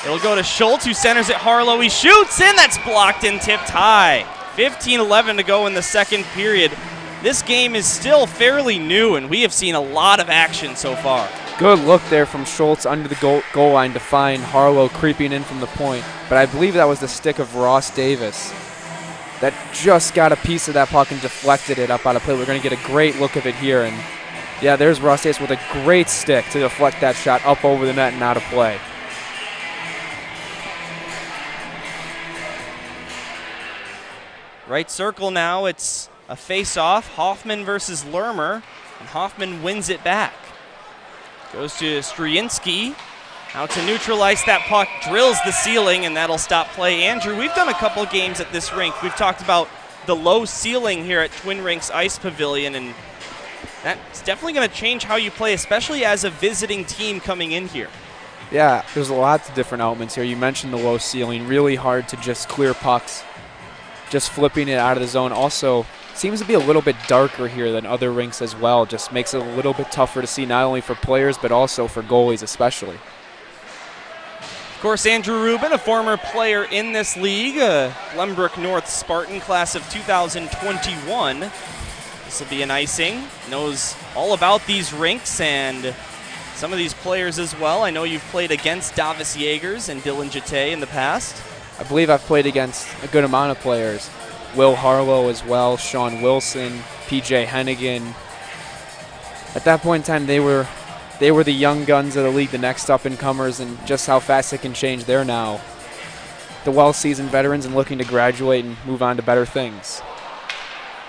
It'll go to Schultz, who centers it. Harlow, he shoots, and that's blocked and tipped high. 15-11 to go in the second period. This game is still fairly new, and we have seen a lot of action so far. Good look there from Schultz under the goal line to find Harlow creeping in from the point. But I believe that was the stick of Ross Davis that just got a piece of that puck and deflected it up out of play. We're going to get a great look of it here. And yeah, there's Ross Davis with a great stick to deflect that shot up over the net and out of play. Right circle now, it's a face-off. Hoffman versus Lermer, and Hoffman wins it back. Goes to Struyinski, out to neutral ice. That puck drills the ceiling, and that'll stop play. Andrew, we've done a couple games at this rink. We've talked about the low ceiling here at Twin Rinks Ice Pavilion, and that's definitely going to change how you play, especially as a visiting team coming in here. Yeah, there's lots of different elements here. You mentioned the low ceiling, really hard to just clear pucks, just flipping it out of the zone. Also, seems to be a little bit darker here than other rinks as well. Just makes it a little bit tougher to see, not only for players but also for goalies especially. Of course, Andrew Rubin, a former player in this league, a Glenbrook North Spartan class of 2021. This will be an icing. Knows all about these rinks and some of these players as well. I know you've played against Davis Jaegers and Dylan Jete in the past. I believe I've played against a good amount of players. Will Harlow as well, Sean Wilson, PJ Hennigan. At that point in time, they were the young guns of the league, the next up-and-comers, and just how fast it can change. They're now the well-seasoned veterans and looking to graduate and move on to better things.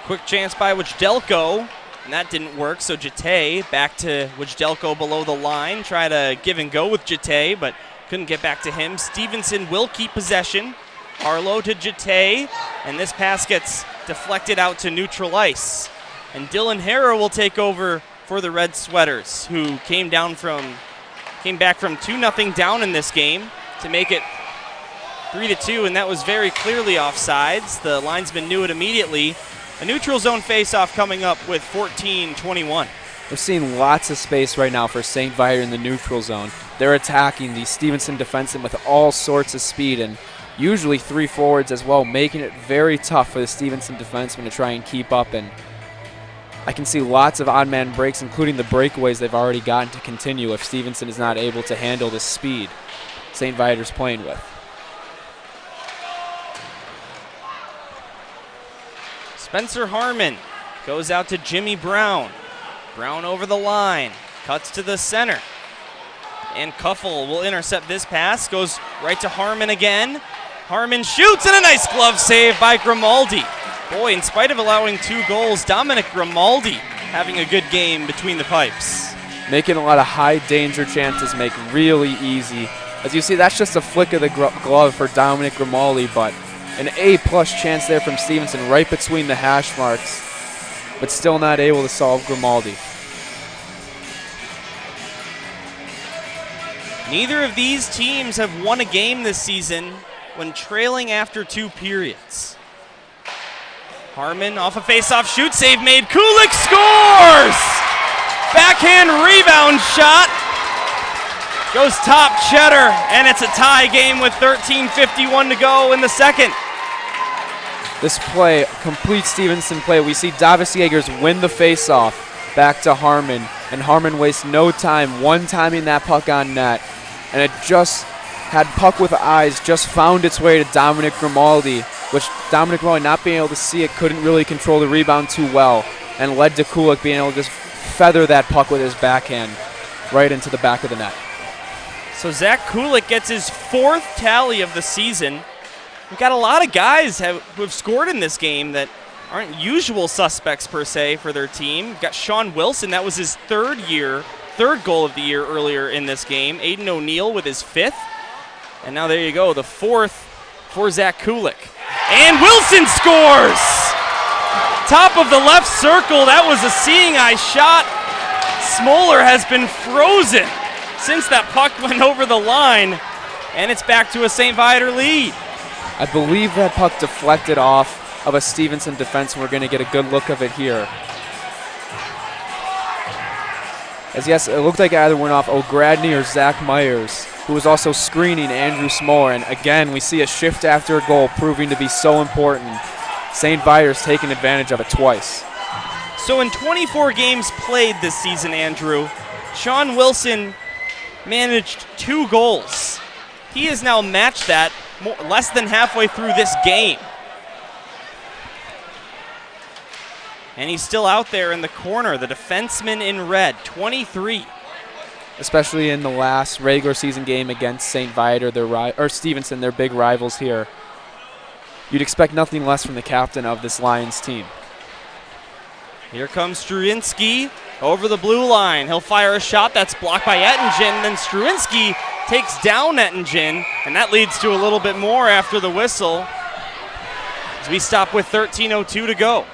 Quick chance by Wojdelko, and that didn't work, so Jete back to Wojdelko below the line. Try to give and go with Jete, but couldn't get back to him. Stevenson will keep possession. Harlow to Jete, and this pass gets deflected out to neutral ice. And Dylan Harrow will take over for the Red Sweaters, who came back from 2-0 down in this game to make it 3-2, and that was very clearly offsides. The linesman knew it immediately. A neutral zone faceoff coming up with 14:21. We're seeing lots of space right now for St. Viator in the neutral zone. They're attacking the Stevenson defenseman with all sorts of speed, and usually 3 forwards as well, making it very tough for the Stevenson defenseman to try and keep up. And I can see lots of odd-man breaks, including the breakaways they've already gotten to continue if Stevenson is not able to handle the speed St. Viator's playing with. Spencer Harmon goes out to Jimmy Brown. Brown over the line, cuts to the center. And Kuffel will intercept this pass, goes right to Harmon again. Harmon shoots, and a nice glove save by Grimaldi. Boy, in spite of allowing 2 goals, Dominic Grimaldi having a good game between the pipes. Making a lot of high danger chances make really easy. As you see, that's just a flick of the glove for Dominic Grimaldi, but an A-plus chance there from Stevenson right between the hash marks, but still not able to solve Grimaldi. Neither of these teams have won a game this season when trailing after 2 periods. Harmon off a face-off shoot, save made. Kulik scores! Backhand rebound shot. Goes top Cheddar, and it's a tie game with 13:51 to go in the second. This play, complete Stevenson play. We see Davis Jaegers win the face-off back to Harmon, and Harmon wastes no time one-timing that puck on net, and it just had puck with eyes, just found its way to Dominic Grimaldi, which Dominic Grimaldi, not being able to see it, couldn't really control the rebound too well, and led to Kulik being able to just feather that puck with his backhand right into the back of the net. So Zach Kulik gets his 4th tally of the season. We've got a lot of guys who have scored in this game that aren't usual suspects per se for their team. We've got Sean Wilson, that was his 3rd goal of the year earlier in this game. Aiden O'Neill with his 5th. And now there you go, the 4th for Zach Kulik. And Wilson scores! Top of the left circle, that was a seeing eye shot. Smoller has been frozen since that puck went over the line, and it's back to a St. Viator lead. I believe that puck deflected off of a Stevenson defense, and we're going to get a good look of it here. As yes, it looked like it either went off O'Gradney or Zach Myers, who was also screening Andrew Smoller. And again, we see a shift after a goal proving to be so important. St. Viator's taking advantage of it twice. So in 24 games played this season, Andrew, Sean Wilson managed 2 goals. He has now matched that less than halfway through this game. And he's still out there in the corner, the defenseman in red, 23. Especially in the last regular season game against St. Viator, or Stevenson, their big rivals here. You'd expect nothing less from the captain of this Lions team. Here comes Struinski over the blue line. He'll fire a shot that's blocked by Ettingen. Then Struinski takes down Ettingen, and that leads to a little bit more after the whistle as we stop with 13:02 to go.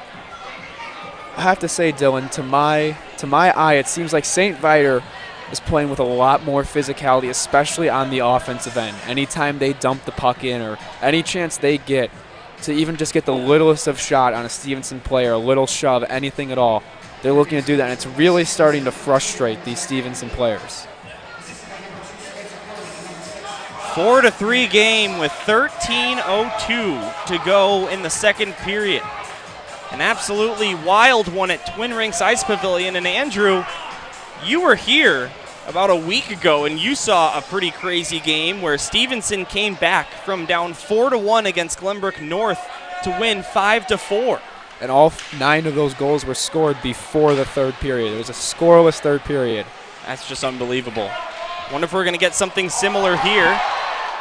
I have to say, Dylan, to my eye, it seems like St. Viator is playing with a lot more physicality, especially on the offensive end. Anytime they dump the puck in or any chance they get, to even just get the littlest of shot on a Stevenson player, a little shove, anything at all. They're looking to do that, and it's really starting to frustrate these Stevenson players. 4-3 game with 13:02 to go in the second period. An absolutely wild one at Twin Rinks Ice Pavilion. And Andrew, you were here about a week ago, and you saw a pretty crazy game where Stevenson came back from down 4-1 against Glenbrook North to win 5-4. And all 9 of those goals were scored before the third period. It was a scoreless third period. That's just unbelievable. Wonder if we're going to get something similar here.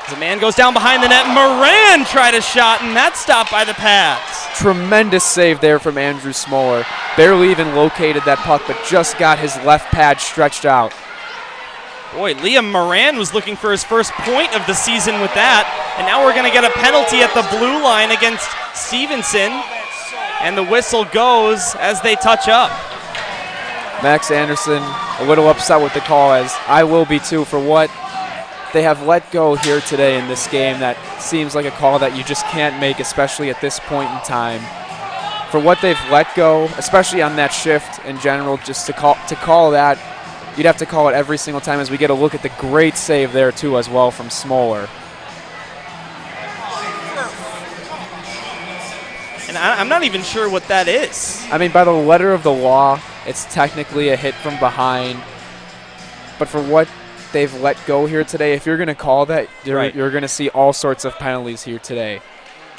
As a man goes down behind the net, Moran tried a shot, and that's stopped by the pads. Tremendous save there from Andrew Smoller. Barely even located that puck, but just got his left pad stretched out. Boy, Liam Moran was looking for his first point of the season with that, and now we're going to get a penalty at the blue line against Stevenson, and the whistle goes as they touch up. Max Anderson a little upset with the call, as I will be too, for what they have let go here today in this game. That seems like a call that you just can't make, especially at this point in time. For what they've let go, especially on that shift in general, just to call that, you'd have to call it every single time, as we get a look at the great save there too as well from Smoller. And I'm not even sure what that is. I mean, by the letter of the law, it's technically a hit from behind. But for what they've let go here today, if you're going to call that, you're going to see all sorts of penalties here today,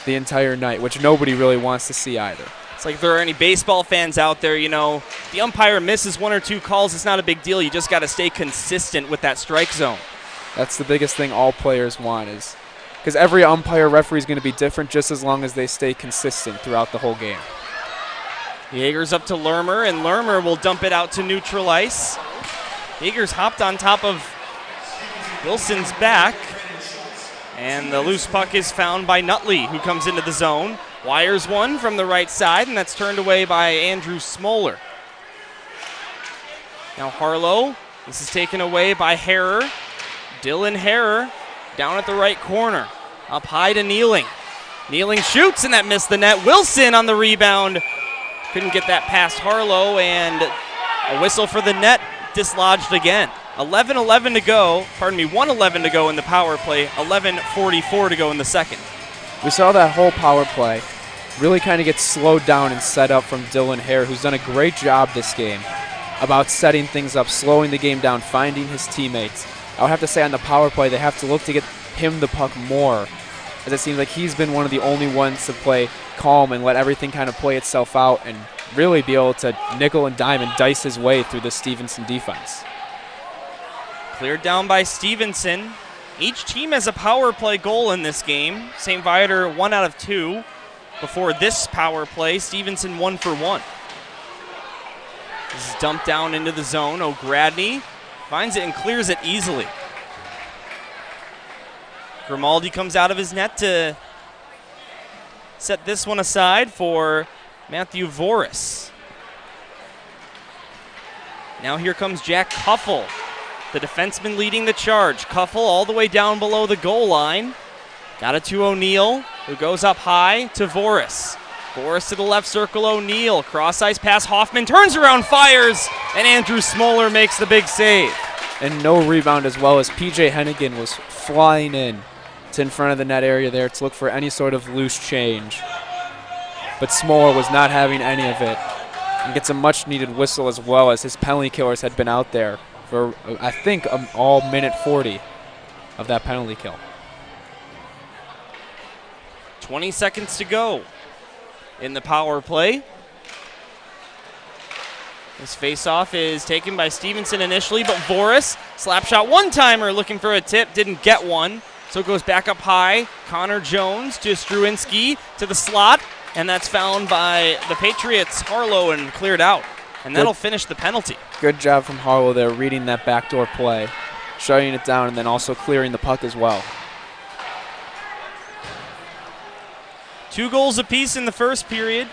the entire night, which nobody really wants to see either. It's like if there are any baseball fans out there, you know, the umpire misses 1 or 2 calls, it's not a big deal. You just got to stay consistent with that strike zone. That's the biggest thing all players want, is because every umpire referee is going to be different, just as long as they stay consistent throughout the whole game. Yeager's up to Lermer, and Lermer will dump it out to neutral ice. Yeager's hopped on top of Wilson's back, and the loose puck is found by Nutley, who comes into the zone. Wires one from the right side, and that's turned away by Andrew Smoller. Now Harlow, this is taken away by Harrer. Dylan Harrer down at the right corner, up high to Kneeling. Kneeling shoots, and that missed the net. Wilson on the rebound. Couldn't get that past Harlow, and a whistle for the net, dislodged again. 1:11 to go, 1:11 to go in the power play, 11:44 to go in the second. We saw that whole power play really kind of get slowed down and set up from Dylan Hare, who's done a great job this game about setting things up, slowing the game down, finding his teammates. I would have to say on the power play, they have to look to get him the puck more, as it seems like he's been one of the only ones to play calm and let everything kind of play itself out and really be able to nickel and dime and dice his way through the Stevenson defense. Cleared down by Stevenson. Each team has a power play goal in this game. St. Viator 1 out of 2. Before this power play, Stevenson 1 for 1. This is dumped down into the zone. O'Gradney finds it and clears it easily. Grimaldi comes out of his net to set this one aside for Matthew Voris. Now here comes Jack Kuffel, the defenseman leading the charge. Kuffel all the way down below the goal line. Got it to O'Neill, who goes up high to Voris. Voris to the left circle, O'Neill. Cross ice pass, Hoffman turns around, fires, and Andrew Smoller makes the big save. And no rebound, as well as P.J. Hennigan was flying in to in front of the net area there to look for any sort of loose change. But Smoller was not having any of it, and gets a much-needed whistle, as well as his penalty killers had been out there for, I think, all minute 40 of that penalty kill. 20 seconds to go in the power play. This faceoff is taken by Stevenson initially, but Voris, slap shot one-timer, looking for a tip, didn't get one. So it goes back up high. Connor Jones to Struinski to the slot, and that's found by the Patriots, Harlow, and cleared out. And that'll finish the penalty. Good job from Harlow there, reading that backdoor play, shutting it down, and then also clearing the puck as well. 2 goals apiece in the first period.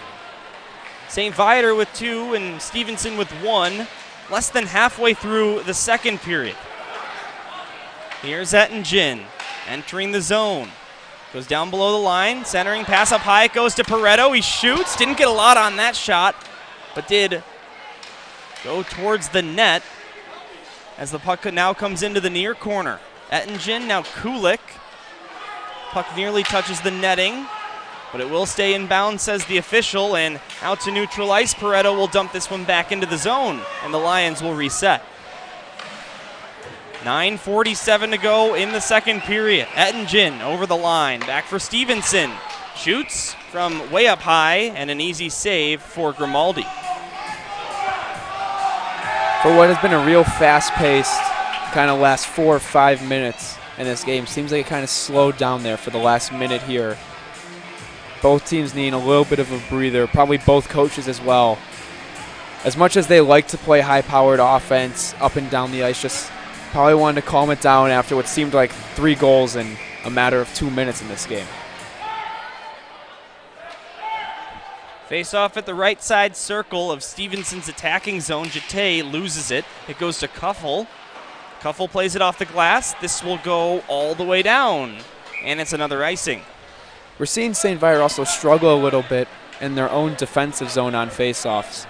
St. Viator with 2 and Stevenson with 1. Less than halfway through the second period. Here's Ettingen entering the zone. Goes down below the line, centering pass up high. It goes to Pareto. He shoots. Didn't get a lot on that shot, but did go towards the net as the puck now comes into the near corner. Ettingen, now Kulik. Puck nearly touches the netting, but it will stay in bounds, says the official, and out to neutral ice. Pareto will dump this one back into the zone, and the Lions will reset. 9:47 to go in the second period. Ettingen over the line, back for Stevenson. Shoots from way up high, and an easy save for Grimaldi. For what has been a real fast-paced kind of last 4 or 5 minutes in this game, seems like it kind of slowed down there for the last minute here. Both teams needing a little bit of a breather, probably both coaches as well. As much as they like to play high-powered offense up and down the ice, just probably wanted to calm it down after what seemed like 3 goals in a matter of 2 minutes in this game. Face off at the right side circle of Stevenson's attacking zone. Jete loses it. It goes to Kuffel. Kuffel plays it off the glass. This will go all the way down, and it's another icing. We're seeing St. Viator also struggle a little bit in their own defensive zone on faceoffs.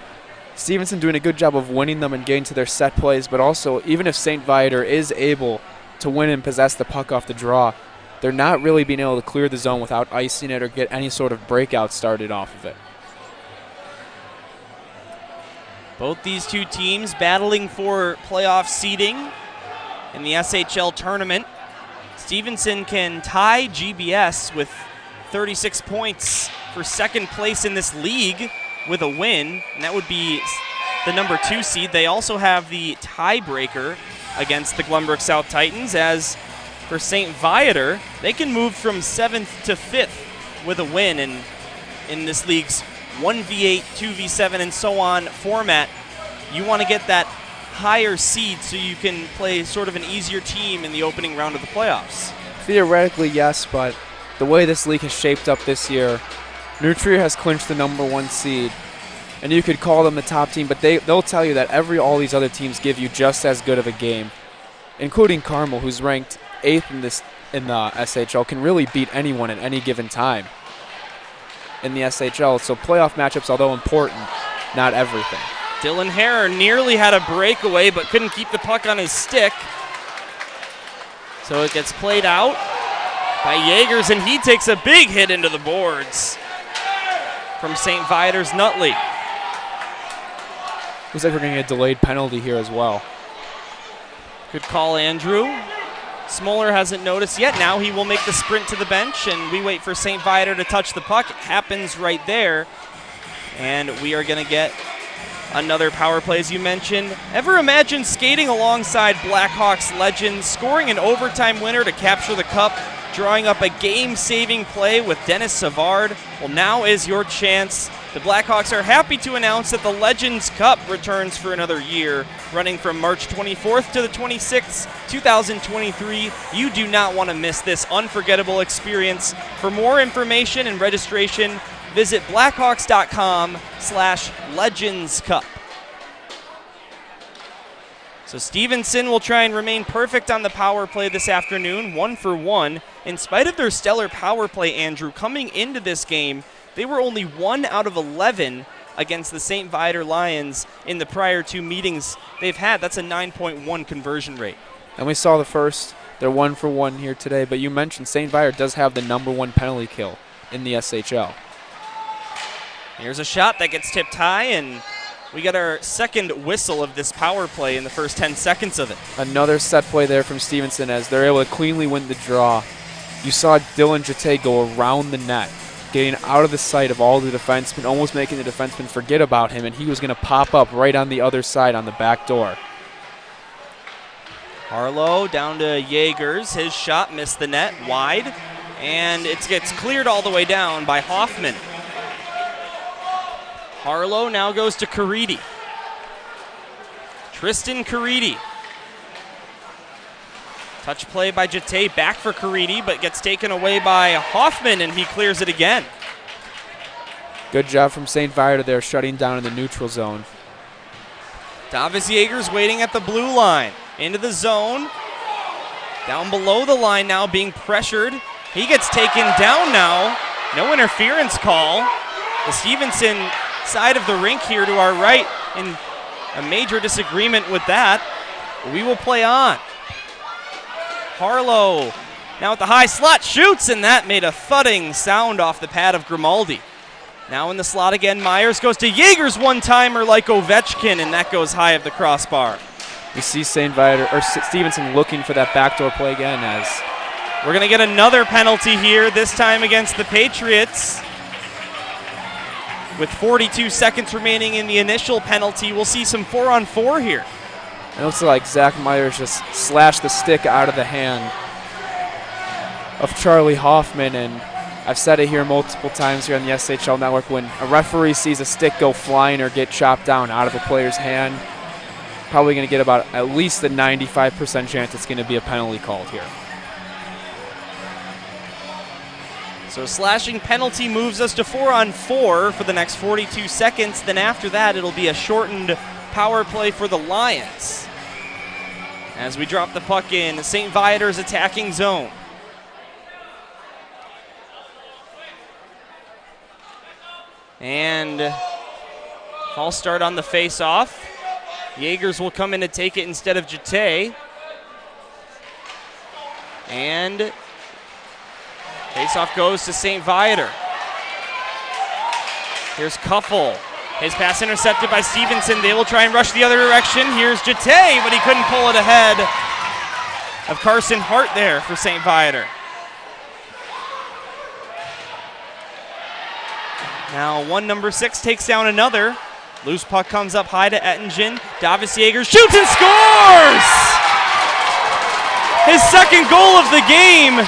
Stevenson doing a good job of winning them and getting to their set plays, but also even if St. Viator is able to win and possess the puck off the draw, they're not really being able to clear the zone without icing it or get any sort of breakout started off of it. Both these two teams battling for playoff seeding in the SHL tournament. Stevenson can tie GBS with 36 points for second place in this league with a win, and that would be the number 2 seed. They also have the tiebreaker against the Glenbrook South Titans, as for St. Viator, they can move from 7th to 5th with a win, and in this league's 1v8, 2v7, and so on format, you want to get that higher seed so you can play sort of an easier team in the opening round of the playoffs. Theoretically, yes, but the way this league has shaped up this year, New Trier has clinched the number 1 seed, and you could call them the top team, but they'll tell you that all these other teams give you just as good of a game, including Carmel, who's ranked 8th in the SHL, can really beat anyone at any given time in the SHL. So playoff matchups, although important, not everything. Dylan Harrer nearly had a breakaway but couldn't keep the puck on his stick. So it gets played out by Jaegers, and he takes a big hit into the boards from St. Viator's Nutley. Looks like we're going to get a delayed penalty here as well. Good call, Andrew. Smoller hasn't noticed yet. Now he will make the sprint to the bench, and we wait for St. Viator to touch the puck. It happens right there, and we are going to get another power play, as you mentioned. Ever imagine skating alongside Blackhawks legends, scoring an overtime winner to capture the cup, drawing up a game-saving play with Dennis Savard? Well, now is your chance. The Blackhawks are happy to announce that the Legends Cup returns for another year, running from March 24th to the 26th, 2023. You do not want to miss this unforgettable experience. For more information and registration, visit blackhawks.com/legendscup. So Stevenson will try and remain perfect on the power play this afternoon, 1 for 1. In spite of their stellar power play, Andrew, coming into this game, they were only 1 out of 11 against the St. Viator Lions in the prior 2 meetings they've had. That's a 9.1 conversion rate. And we saw the first. They're 1 for 1 here today, but you mentioned St. Viator does have the number 1 penalty kill in the SHL. Here's a shot that gets tipped high, and we got our second whistle of this power play in the first 10 seconds of it. Another set play there from Stevenson as they're able to cleanly win the draw. You saw Dylan Jete go around the net, getting out of the sight of all the defensemen, almost making the defensemen forget about him, and he was going to pop up right on the other side on the back door. Harlow down to Jaegers. His shot missed the net wide, and it gets cleared all the way down by Hoffman. Harlow now goes to Caridi. Tristan Caridi. Touch play by Jete, back for Caridi, but gets taken away by Hoffman, and he clears it again. Good job from St. Viator there, shutting down in the neutral zone. Davis Jaegers waiting at the blue line. Into the zone. Down below the line now, being pressured He gets taken down now. No interference call. The Stevenson side of the rink here to our right in a major disagreement with that. We will play on. Harlow now at the high slot, shoots, and that made a thudding sound off the pad of Grimaldi. Now in the slot again, Myers goes to Jaeger's one-timer like Ovechkin, and that goes high of the crossbar. We see Stevenson looking for that backdoor play again as we're going to get another penalty here, this time against the Patriots. With 42 seconds remaining in the initial penalty, we'll see some 4-on-4 here. it looks like Zach Myers just slashed the stick out of the hand of Charlie Hoffman, and I've said it here multiple times here on the SHL Network, when a referee sees a stick go flying or get chopped down out of a player's hand, probably going to get about at least a 95% chance it's going to be a penalty called here. So slashing penalty moves us to 4-on-4 for the next 42 seconds. Then after that, it'll be a shortened power play for the Lions. As we drop the puck in St. Viator's attacking zone. And false start on the face-off. Jaegers will come in to take it instead of Jete. And face-off goes to St. Viator. Here's Kuffel. His pass intercepted by Stevenson. They will try and rush the other direction. Here's Jete, but he couldn't pull it ahead of Carson Hart there for St. Viator. Now number 6 takes down another. Loose puck comes up high to Ettingen. Davis Jaeger shoots and scores! His second goal of the game,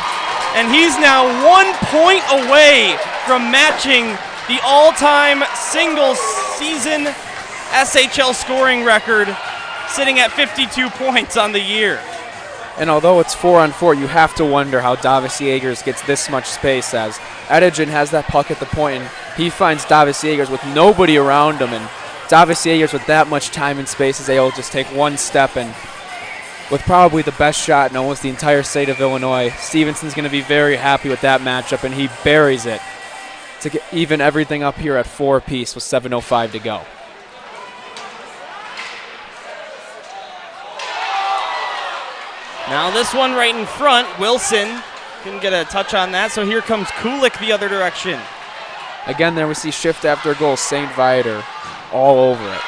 and he's now 1 point away from matching the all-time single-season SHL scoring record, sitting at 52 points on the year. And although it's 4-on-4, you have to wonder how Davis Jaegers gets this much space, as Ettingen has that puck at the point, and he finds Davis Jaegers with nobody around him, and Davis Jaegers with that much time and space is able to just take one step, and with probably the best shot in almost the entire state of Illinois, Stevenson's going to be very happy with that matchup, and he buries it to get even everything up here at 4 apiece with 7:05 to go. Now this one right in front, Wilson couldn't get a touch on that, so here comes Kulik the other direction. Again, there we see shift after goal, St. Viator all over it.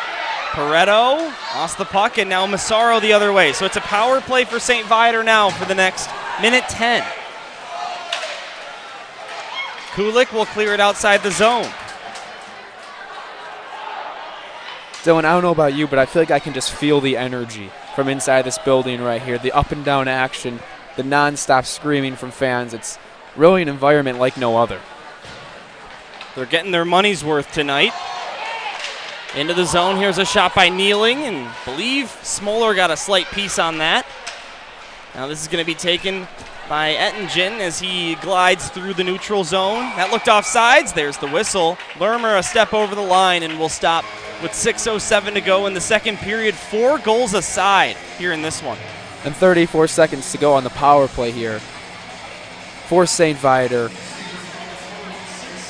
Pareto lost the puck, and now Massaro the other way. So it's a power play for St. Viator now for the next minute 10. Kulik will clear it outside the zone. Dylan, I don't know about you, but I feel like I can just feel the energy from inside this building right here. The up and down action, the nonstop screaming from fans. It's really an environment like no other. They're getting their money's worth tonight. Into the zone, here's a shot by Kneeling, and I believe Smoller got a slight piece on that. Now this is going to be taken by Ettingen as he glides through the neutral zone. That looked offsides. There's the whistle. Lermer a step over the line, and we'll stop with 6:07 to go in the second period. 4 goals aside here in this one. And 34 seconds to go on the power play here for St. Viator.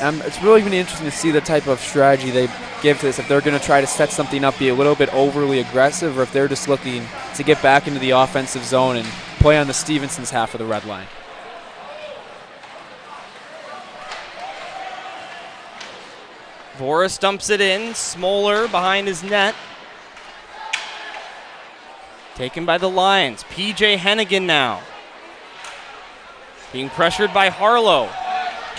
It's really going to be interesting to see the type of strategy they give to this, if they're going to try to set something up, be a little bit overly aggressive, or if they're just looking to get back into the offensive zone and play on the Stevenson's half of the red line. Voris dumps it in. Smoller behind his net. Taken by the Lions. P.J. Hennigan now. Being pressured by Harlow.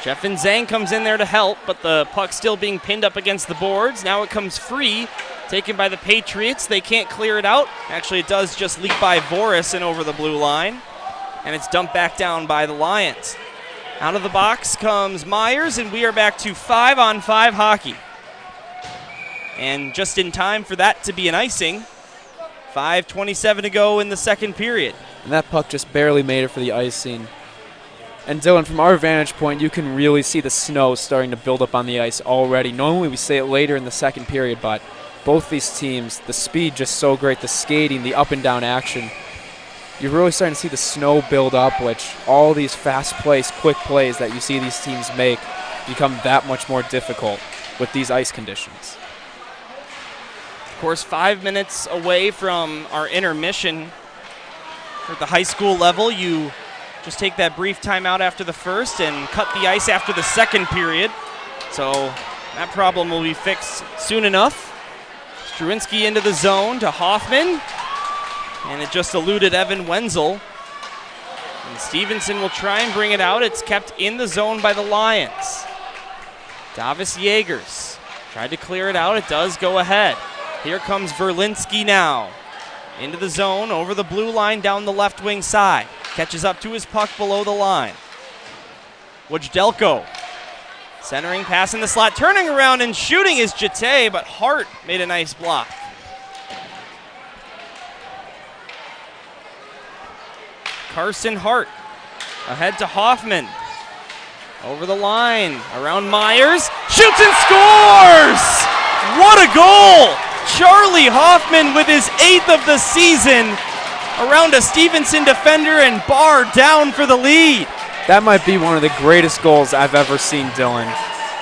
Jeff and Zhang comes in there to help, but the puck still being pinned up against the boards. Now it comes free, taken by the Patriots. They can't clear it out. Actually, it does just leak by Voris and over the blue line, and it's dumped back down by the Lions. Out of the box comes Myers, and we are back to 5-on-5 hockey. And just in time for that to be an icing. 5:27 to go in the second period. And that puck just barely made it for the icing. And Dylan, from our vantage point, you can really see the snow starting to build up on the ice already. Normally we say it later in the second period, but both these teams, the speed just so great, the skating, the up and down action. you're really starting to see the snow build up, which all these fast-paced, quick plays that you see these teams make become that much more difficult with these ice conditions. Of course, 5 minutes away from our intermission. For the high school level, you just take that brief timeout after the first and cut the ice after the second period. So that problem will be fixed soon enough. Struwinski into the zone to Hoffman. And it just eluded Evan Wenzel. And Stevenson will try and bring it out. It's kept in the zone by the Lions. Davis Jaegers tried to clear it out. It does go ahead. Here comes Verlinski now. Into the zone, over the blue line, down the left wing side. Catches up to his puck below the line. Wojdelko centering, pass in the slot, turning around and shooting is Jete, but Hart made a nice block. Carson Hart ahead to Hoffman. Over the line, around Myers, shoots and scores! What a goal! Charlie Hoffman with his 8th of the season around a Stevenson defender and bar down for the lead. That might be one of the greatest goals I've ever seen, Dylan.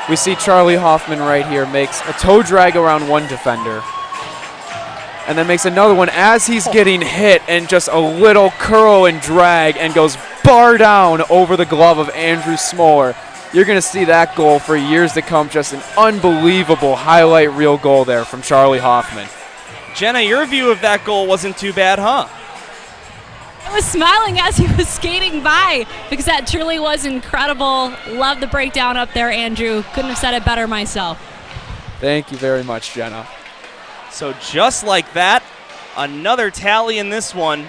We see Charlie Hoffman right here makes a toe drag around one defender and then makes another one as he's getting hit and just a little curl and drag and goes bar down over the glove of Andrew Smoller. You're going to see that goal for years to come. Just an unbelievable highlight reel goal there from Charlie Hoffman. Jenna, your view of that goal wasn't too bad, huh? I was smiling as he was skating by because that truly was incredible. Love the breakdown up there, Andrew. Couldn't have said it better myself. Thank you very much, Jenna. So just like that, another tally in this one.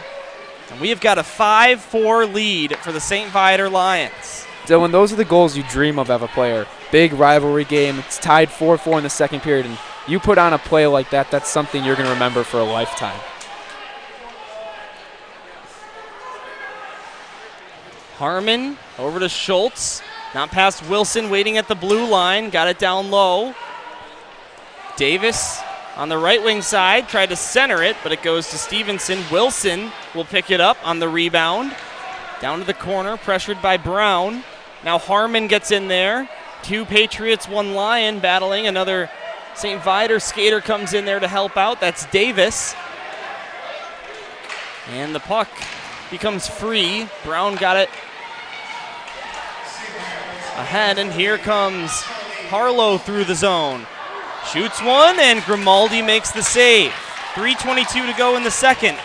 And we have got a 5-4 lead for the St. Viator Lions. Dylan, those are the goals you dream of as a player. Big rivalry game. It's tied 4-4 in the second period. And you put on a play like that, that's something you're going to remember for a lifetime. Harmon over to Schultz. Not past Wilson, waiting at the blue line. Got it down low. Davis on the right wing side. Tried to center it, but it goes to Stevenson. Wilson will pick it up on the rebound. Down to the corner, pressured by Brown. Now Harmon gets in there. 2 Patriots, 1 Lion battling. Another St. Viator skater comes in there to help out. That's Davis. And the puck becomes free. Brown got it ahead, and here comes Harlow through the zone. Shoots one, and Grimaldi makes the save. 3:22 to go in the second.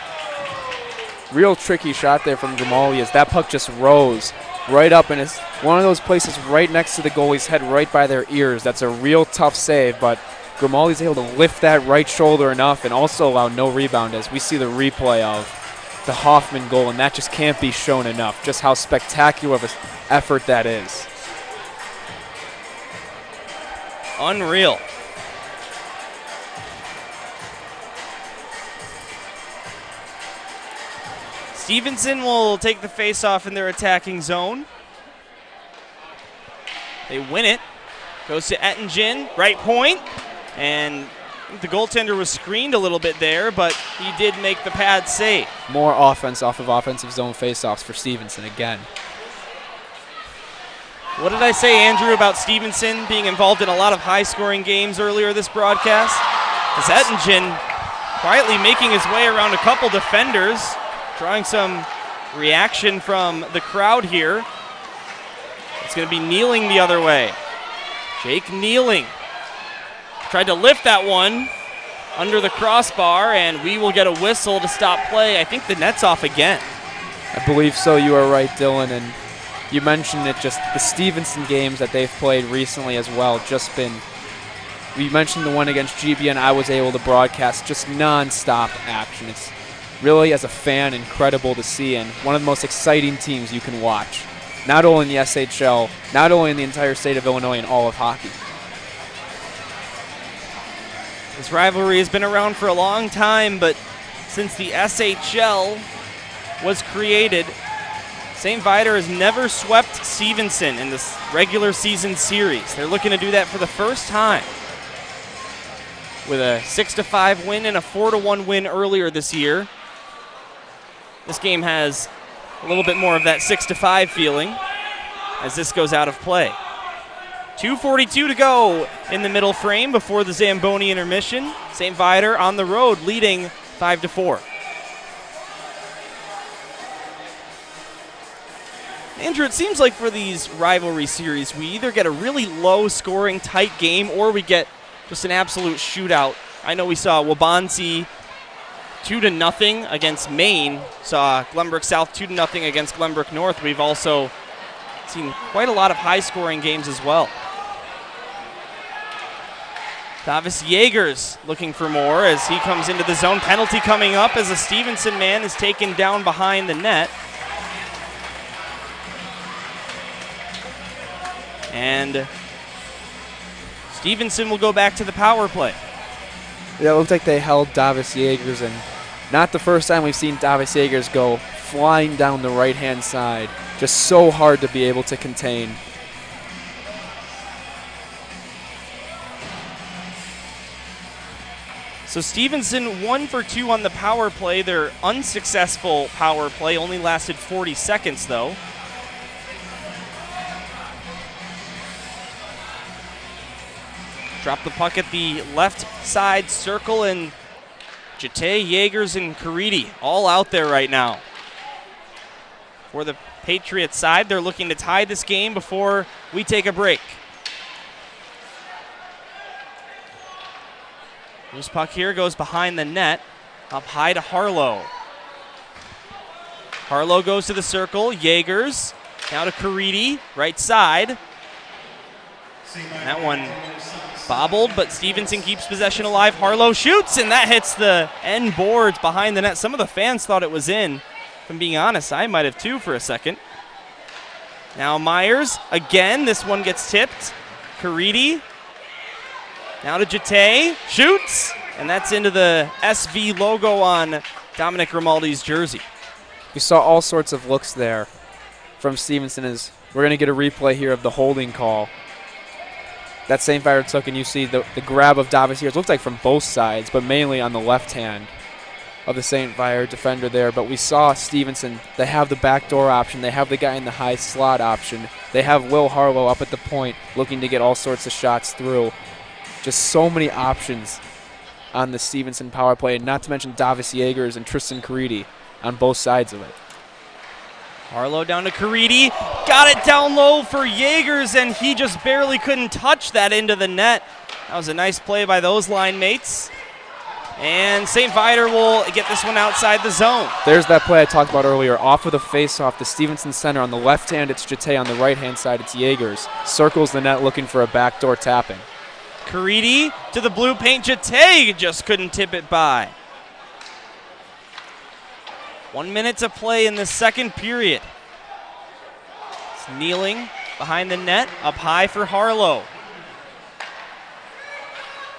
Real tricky shot there from Grimaldi as that puck just rose right up, and it's one of those places right next to the goalie's head, right by their ears. That's a real tough save, but Grimaldi's able to lift that right shoulder enough and also allow no rebound as we see the replay of the Hoffman goal, and that just can't be shown enough, just how spectacular of an effort that is. Unreal. Stevenson will take the face-off in their attacking zone. They win it. Goes to Ettingen, right point. And the goaltender was screened a little bit there, but he did make the pad save. More offense off of offensive zone face-offs for Stevenson again. What did I say, Andrew, about Stevenson being involved in a lot of high-scoring games earlier this broadcast? As Ettingen quietly making his way around a couple defenders, drawing some reaction from the crowd here. It's going to be Kneeling the other way. Jake Kneeling tried to lift that one under the crossbar, and we will get a whistle to stop play. I think the net's off again. I believe so. You are right, Dylan. And you mentioned it, just the Stevenson games that they've played recently as well. Just been, we mentioned the one against GBN I was able to broadcast, just non-stop action. It's really, as a fan, incredible to see, and one of the most exciting teams you can watch. Not only in the SHL, not only in the entire state of Illinois, and all of hockey. This rivalry has been around for a long time, but since the SHL was created, St. Viator has never swept Stevenson in this regular season series. They're looking to do that for the first time, with a 6-5 win and a 4-1 win earlier this year. This game has a little bit more of that 6-5 feeling as this goes out of play. 2:42 to go in the middle frame before the Zamboni intermission. St. Viator on the road leading 5-4. Andrew, it seems like for these rivalry series, we either get a really low-scoring, tight game, or we get just an absolute shootout. I know we saw Wabansie 2-0 against Maine. Saw Glenbrook South 2-0 against Glenbrook North. We've also seen quite a lot of high-scoring games as well. Davis Yeagers looking for more as he comes into the zone. Penalty coming up as a Stevenson man is taken down behind the net. And Stevenson will go back to the power play. Yeah, it looked like they held Davis Yeagers, and not the first time we've seen Davis Yeagers go flying down the right-hand side. Just so hard to be able to contain. So Stevenson 1 for 2 on the power play. Their unsuccessful power play only lasted 40 seconds, though. Drop the puck at the left side circle, and Jate, Yeagers, and Caridi all out there right now. For the Patriots side, they're looking to tie this game before we take a break. Loose puck here goes behind the net, up high to Harlow. Harlow goes to the circle, Yeagers, now to Caridi, right side. That one bobbled, but Stevenson keeps possession alive. Harlow shoots, and that hits the end boards behind the net. Some of the fans thought it was in. If I'm being honest, I might have too for a second. Now Myers, again, this one gets tipped. Caridi, now to Jate, shoots, and that's into the SV logo on Dominic Grimaldi's jersey. We saw all sorts of looks there from Stevenson as we're going to get a replay here of the holding call that St. Viator took, and you see the grab of Davis here. It looked like from both sides, but mainly on the left hand of the St. Viator defender there. But we saw Stevenson, they have the backdoor option. They have the guy in the high slot option. They have Will Harlow up at the point looking to get all sorts of shots through. Just so many options on the Stevenson power play, and not to mention Davis Yeagers and Tristan Caridi on both sides of it. Harlow down to Caridi, got it down low for Yeagers, and he just barely couldn't touch that into the net. That was a nice play by those line mates. And St. Viator will get this one outside the zone. There's that play I talked about earlier. Off of the face-off, the Stevenson center on the left hand, it's Jate. On the right-hand side, it's Yeagers. Circles the net looking for a backdoor tapping. Caridi to the blue paint. Jate just couldn't tip it by. 1 minute to play in the second period. It's kneeling behind the net, up high for Harlow.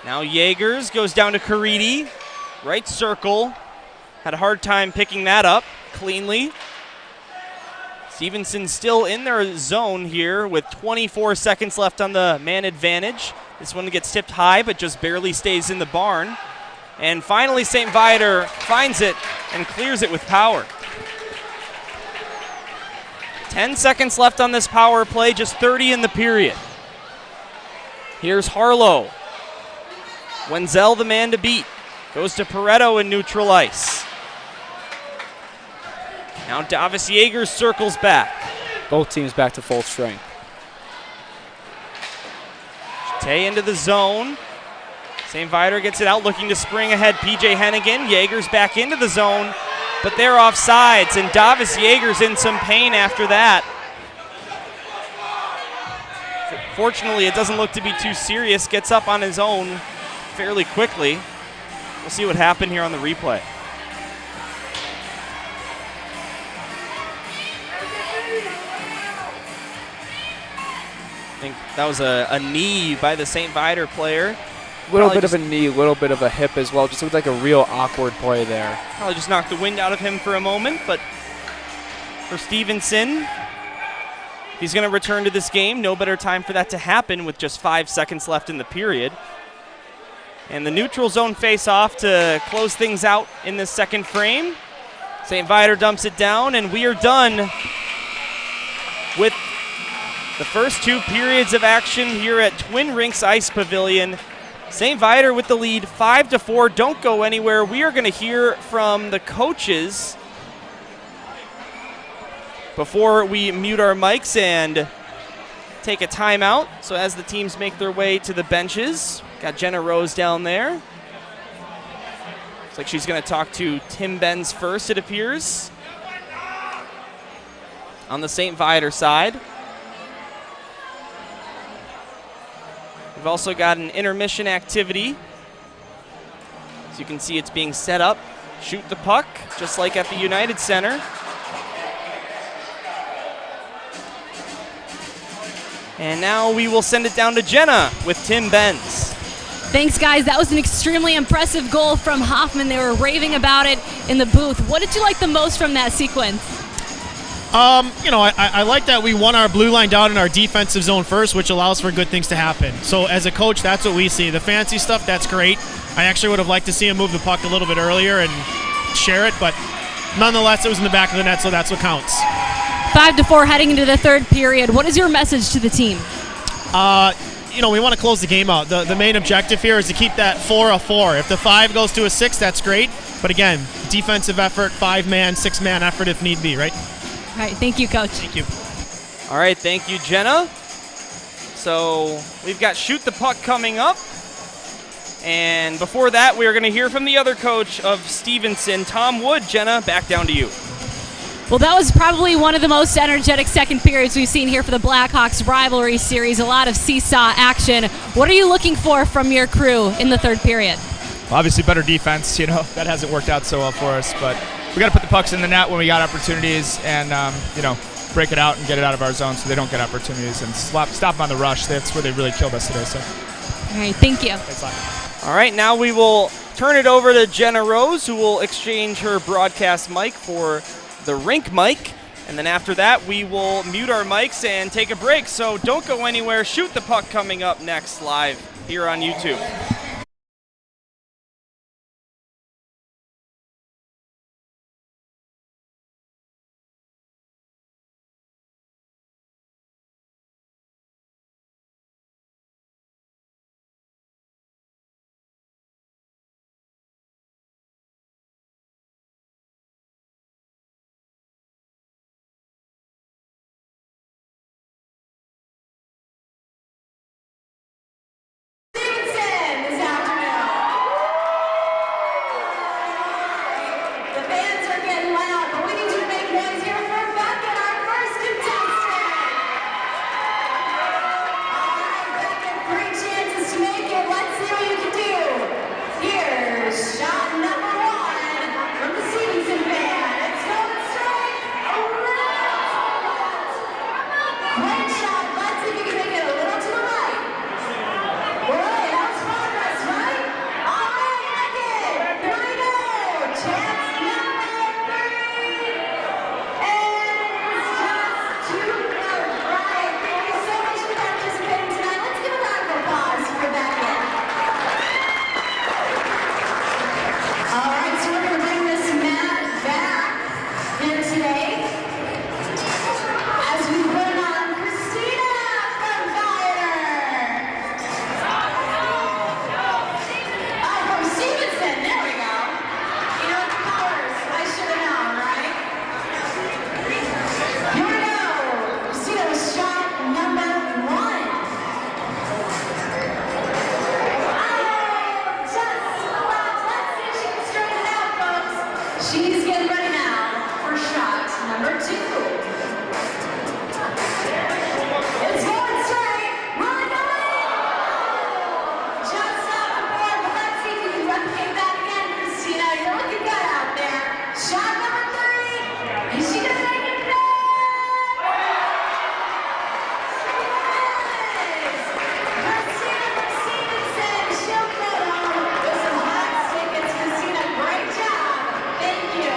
Now Yeagers goes down to Caridi, right circle. Had a hard time picking that up cleanly. Stevenson still in their zone here with 24 seconds left on the man advantage. This one gets tipped high, but just barely stays in the barn. And finally, St. Viator finds it and clears it with power. 10 seconds left on this power play, just 30 in the period. Here's Harlow. Wenzel, the man to beat. Goes to Pareto in neutral ice. Now Davis Yeagers circles back. Both teams back to full strength. Tay into the zone. St. Viator gets it out, looking to spring ahead. PJ Hennigan. Yeagers back into the zone, but they're off sides, and Davis Yeagers in some pain after that. Fortunately, it doesn't look to be too serious. Gets up on his own fairly quickly. We'll see what happened here on the replay. I think that was a knee by the St. Viator player. Little bit of a knee, little bit of a hip as well. Just looked like a real awkward play there. Probably just knocked the wind out of him for a moment, but for Stevenson, he's going to return to this game. No better time for that to happen with just 5 seconds left in the period. And the neutral zone face-off to close things out in this second frame. St. Viator dumps it down, and we are done with the first 2 periods of action here at Twin Rinks Ice Pavilion. St. Viator with the lead, 5-4. Don't go anywhere. We are going to hear from the coaches before we mute our mics and take a timeout. So as the teams make their way to the benches, got Jenna Rose down there. Looks like she's going to talk to Tim Benz first, it appears, on the St. Viator side. We've also got an intermission activity. As you can see, it's being set up. Shoot the puck, just like at the United Center. And now we will send it down to Jenna with Tim Benz. Thanks, guys. That was an extremely impressive goal from Hoffman. They were raving about it in the booth. What did you like the most from that sequence? I like that we won our blue line down in our defensive zone first, which allows for good things to happen. So as a coach, that's what we see. The fancy stuff, that's great. I actually would have liked to see him move the puck a little bit earlier and share it, but nonetheless, it was in the back of the net, so that's what counts. 5-4 heading into the third period. What is your message to the team? We want to close the game out. The main objective here is to keep that 4-4. If the 5 goes to a 6, that's great. But again, defensive effort, 5-man, 6-man effort if need be, right? All right, thank you, Coach. Thank you. All right, thank you, Jenna. So we've got Shoot the Puck coming up. And before that, we are going to hear from the other coach of Stevenson, Tom Wood. Jenna, back down to you. Well, that was probably one of the most energetic second periods we've seen here for the Blackhawks Rivalry Series. A lot of seesaw action. What are you looking for from your crew in the third period? Well, obviously better defense. That hasn't worked out so well for us, but we got to put the pucks in the net when we got opportunities and, break it out and get it out of our zone so they don't get opportunities and stop them on the rush. That's where they really killed us today. So. All right, thank you. Thanks a lot. All right, now we will turn it over to Jenna Rose, who will exchange her broadcast mic for the rink mic. And then after that, we will mute our mics and take a break. So don't go anywhere. Shoot the Puck coming up next live here on YouTube. She's getting ready now for shot number 2. It's going straight. Rolling away. Just off the board, but let's see if you can replicate that again, Christina. You're looking good out there. Shot number 3. Is she going to make it back? Christina from Stevenson. She'll go home with some hot tickets. Christina, great job. Thank you.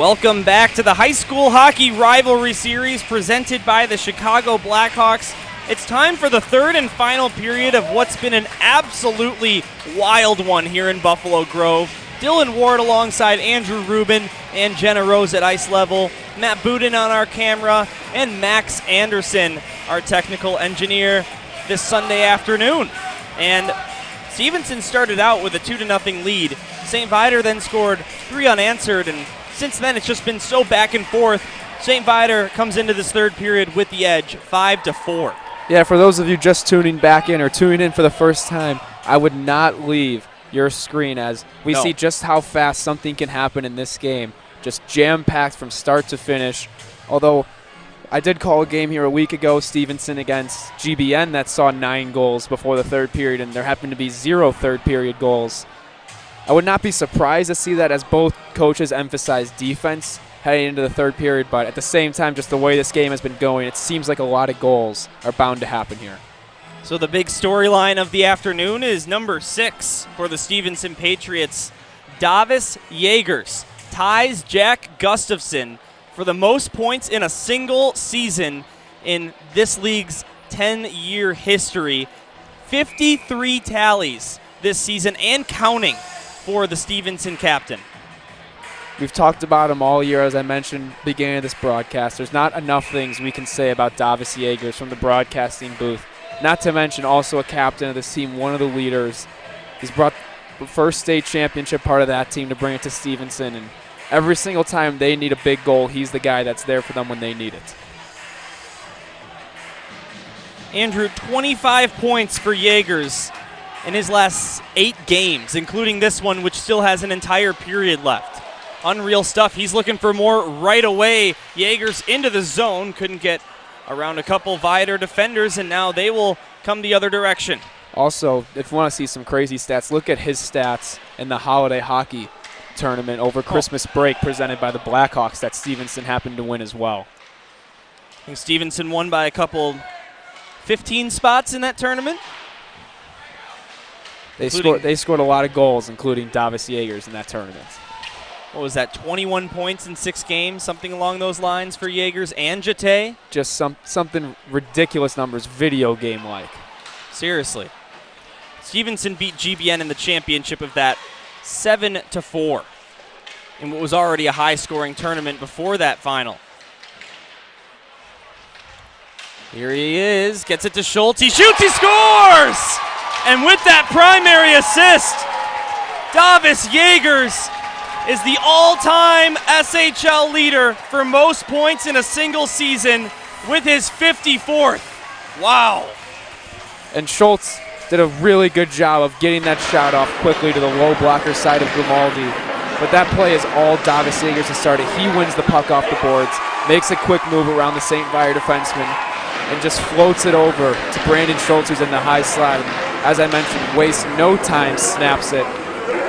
Welcome back to the high school hockey rivalry series presented by the Chicago Blackhawks. It's time for the third and final period of what's been an absolutely wild one here in Buffalo Grove. Dylan Ward alongside Andrew Rubin and Jenna Rose at ice level, Matt Budin on our camera, and Max Anderson, our technical engineer, this Sunday afternoon. And Stevenson started out with a 2-0 lead. St. Viator then scored 3 unanswered, and since then it's just been so back and forth. St. Viator comes into this third period with the edge, 5-4. Yeah, for those of you just tuning back in or tuning in for the first time, I would not leave your screen as we see just how fast something can happen in this game. Just jam-packed from start to finish. Although I did call a game here a week ago, Stevenson against GBN, that saw 9 goals before the third period, and there happened to be 0 third period goals. I would not be surprised to see that as both coaches emphasize defense heading into the third period, but at the same time, just the way this game has been going, it seems like a lot of goals are bound to happen here. So the big storyline of the afternoon is number 6 for the Stevenson Patriots. Davis Yeagers ties Jack Gustafson for the most points in a single season in this league's 10-year history. 53 tallies this season and counting for the Stevenson captain. We've talked about him all year, as I mentioned at the beginning of this broadcast. There's not enough things we can say about Davis Yeagers from the broadcasting booth. Not to mention also a captain of this team, one of the leaders. He's brought the first state championship part of that team to bring it to Stevenson, and every single time they need a big goal, he's the guy that's there for them when they need it. Andrew, 25 points for Yeagers in his last 8 games, including this one, which still has an entire period left. Unreal stuff. He's looking for more right away. Yeagers into the zone. Couldn't get around a couple Viator defenders, and now they will come the other direction. Also, if you want to see some crazy stats, look at his stats in the holiday hockey tournament over Christmas break presented by the Blackhawks that Stevenson happened to win as well. I think Stevenson won by a couple 15 spots in that tournament. They scored a lot of goals, including Davis Yeagers in that tournament. What was that, 21 points in 6 games, something along those lines for Yeagers and Jate? Just something ridiculous numbers, video game-like. Seriously. Stevenson beat GBN in the championship of that 7-4 in what was already a high-scoring tournament before that final. Here he is, gets it to Schultz, he shoots, he scores! And with that primary assist, Davis Yeagers is the all-time SHL leader for most points in a single season with his 54th. Wow. And Schultz did a really good job of getting that shot off quickly to the low blocker side of Grimaldi. But that play is all Davis Yeagers to start it. He wins the puck off the boards, makes a quick move around the St. Viator defenseman, and just floats it over to Brandon Schultz, who's in the high slot. As I mentioned, wastes no time, snaps it.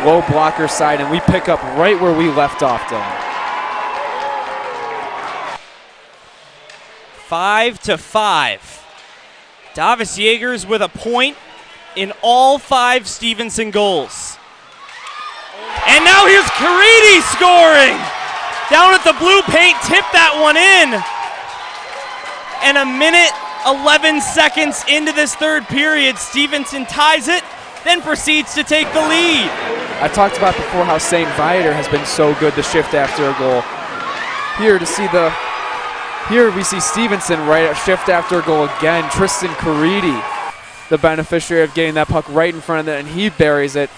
Low blocker side, and we pick up right where we left off, Dylan. 5-5. Davis Yeagers with a point in all 5 Stevenson goals. And now here's Caridi scoring! Down at the blue paint, tipped that one in. And a minute, 11 seconds into this third period, Stevenson ties it, then proceeds to take the lead. I talked about before how St. Viator has been so good to shift after a goal. Here we see Stevenson right at shift after a goal again. Tristan Caridi, the beneficiary of getting that puck right in front of it, and he buries it.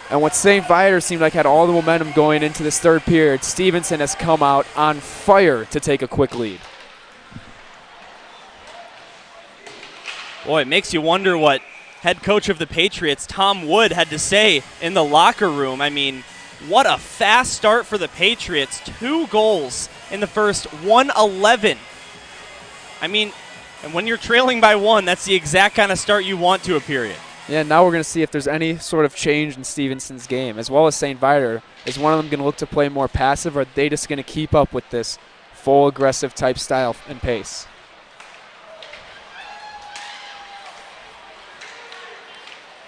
And what St. Viator seemed like had all the momentum going into this third period, Stevenson has come out on fire to take a quick lead. Boy, it makes you wonder what head coach of the Patriots, Tom Wood, had to say in the locker room. I mean, what a fast start for the Patriots. 2 goals in the first 1:11. I mean, and when you're trailing by 1, that's the exact kind of start you want to a period. Yeah, now we're going to see if there's any sort of change in Stevenson's game, as well as St. Viator. Is one of them going to look to play more passive, or are they just going to keep up with this full aggressive type style and pace?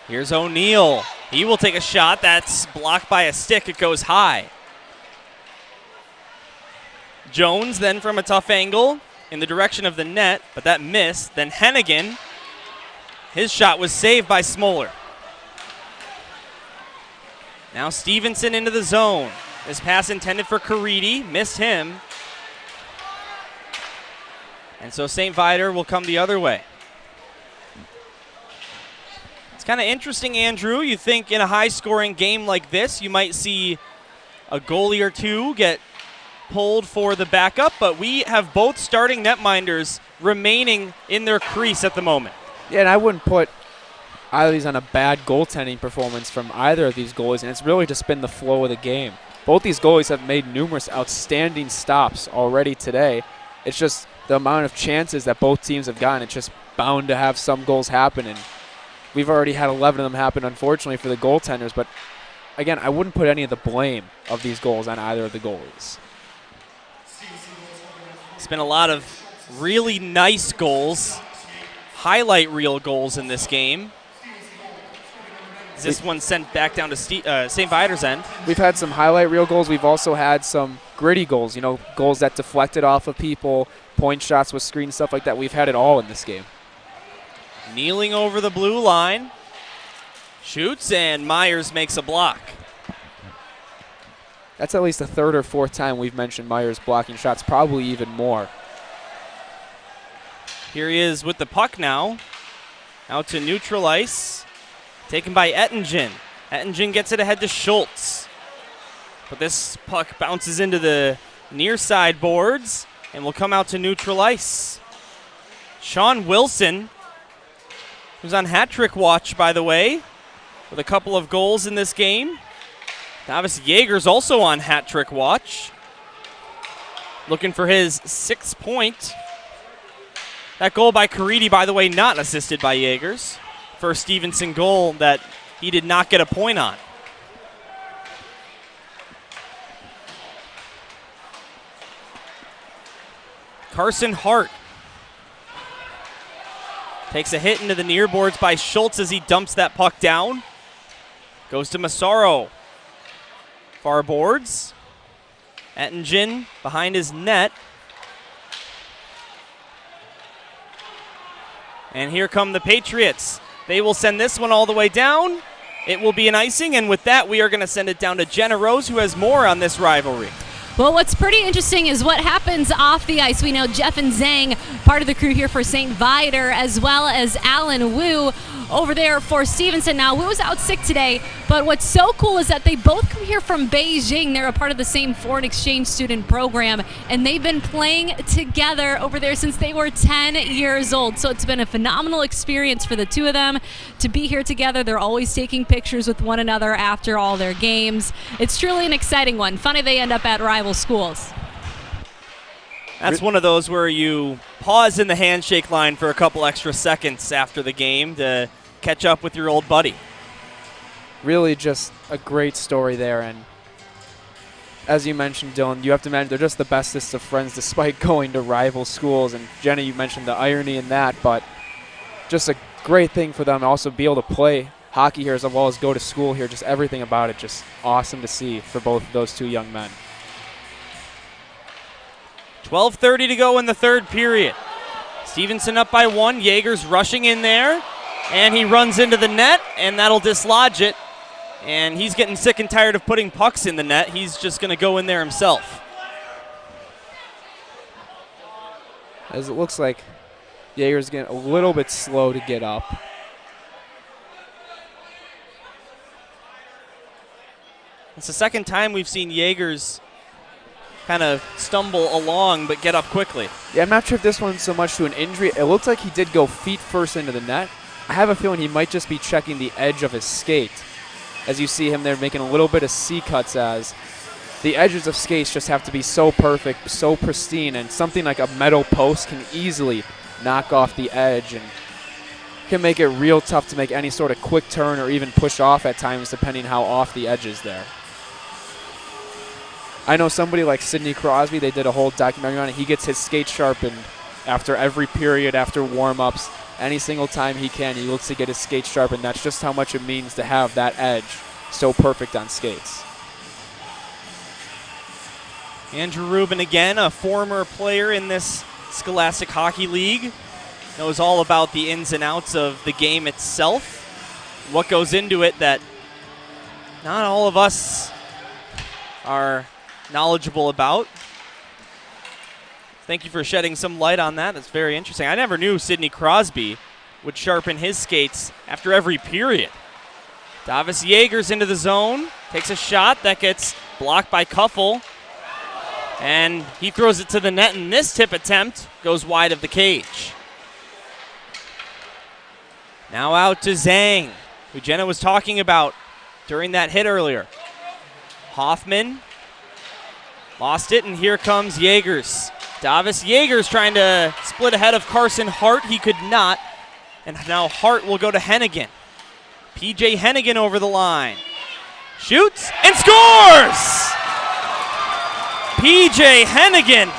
Here's O'Neal. He will take a shot. That's blocked by a stick. It goes high. Jones then from a tough angle in the direction of the net, but that missed. Then Hennigan, his shot was saved by Smoller. Now Stevenson into the zone. This pass intended for Caridi, missed him. And so St. Viator will come the other way. It's kind of interesting, Andrew. You think in a high-scoring game like this, you might see a goalie or two get pulled for the backup, but we have both starting netminders remaining in their crease at the moment. Yeah, and I wouldn't put either of these on a bad goaltending performance from either of these goalies, and it's really just been the flow of the game. Both these goalies have made numerous outstanding stops already today. It's just the amount of chances that both teams have gotten. It's just bound to have some goals happen, and we've already had 11 of them happen, unfortunately, for the goaltenders. But, again, I wouldn't put any of the blame of these goals on either of the goalies. It's been a lot of really nice goals, highlight reel goals in this game. Is this one sent back down to St. Viator's end? We've had some highlight reel goals. We've also had some gritty goals, you know, goals that deflected off of people, point shots with screen, stuff like that. We've had it all in this game. Kneeling over the blue line. Shoots, and Myers makes a block. That's at least the third or fourth time we've mentioned Myers blocking shots, probably even more. Here he is with the puck now. Out to neutral ice. Taken by Ettingen. Ettingen gets it ahead to Schultz. But this puck bounces into the near side boards and will come out to neutral ice. Sean Wilson, who's on hat trick watch, by the way, with a couple of goals in this game. Davis Yeager's also on hat trick watch, looking for his 6th point. That goal by Caridi, by the way, not assisted by Yeager's. First Stevenson goal that he did not get a point on. Carson Hart takes a hit into the near boards by Schultz as he dumps that puck down. Goes to Massaro. Far boards. Ettingen behind his net. And here come the Patriots. They will send this one all the way down. It will be an icing, and with that, we are going to send it down to Jenna Rose, who has more on this rivalry. Well, what's pretty interesting is what happens off the ice. We know Jeff and Zhang, part of the crew here for St. Viator, as well as Alan Wu over there for Stevenson. Now, Wu's out sick today, but what's so cool is that they both come here from Beijing. They're a part of the same foreign exchange student program, and they've been playing together over there since they were 10 years old. So it's been a phenomenal experience for the two of them to be here together. They're always taking pictures with one another after all their games. It's truly an exciting one. Funny they end up at rival schools. That's one of those where you pause in the handshake line for a couple extra seconds after the game to catch up with your old buddy. Really just a great story there, and as you mentioned, Dylan, you have to imagine they're just the bestest of friends despite going to rival schools. And Jenny, you mentioned the irony in that, but just a great thing for them to also be able to play hockey here as well as go to school here. Just everything about it, just awesome to see for both of those two young men. 12:30 to go in the third period. Stevenson up by 1. Yeager's rushing in there, and he runs into the net, and that'll dislodge it. And he's getting sick and tired of putting pucks in the net. He's just going to go in there himself. As it looks like Yeager's getting a little bit slow to get up. It's the second time we've seen Yeager's kind of stumble along but get up quickly. Yeah, I'm not sure if this one's so much to an injury. It looks like he did go feet first into the net. I have a feeling he might just be checking the edge of his skate. As you see him there making a little bit of C-cuts, as the edges of skates just have to be so perfect, so pristine, and something like a metal post can easily knock off the edge and can make it real tough to make any sort of quick turn or even push off at times depending how off the edge is there. I know somebody like Sidney Crosby, they did a whole documentary on it. He gets his skate sharpened after every period, after warm-ups. Any single time he can, he looks to get his skate sharpened. That's just how much it means to have that edge so perfect on skates. Andrew Rubin again, a former player in this Scholastic Hockey League, knows all about the ins and outs of the game itself, what goes into it that not all of us are knowledgeable about. Thank you for shedding some light on that. That's very interesting. I never knew Sidney Crosby would sharpen his skates after every period. Davis Yeagers into the zone, takes a shot that gets blocked by Kuffel, and he throws it to the net, and this tip attempt goes wide of the cage. Now out to Zhang, who Jenna was talking about during that hit earlier. Hoffman lost it, and here comes Yeagers. Davis Yeagers trying to split ahead of Carson Hart. He could not, and now Hart will go to Hennigan. PJ Hennigan over the line. Shoots and scores! PJ Hennigan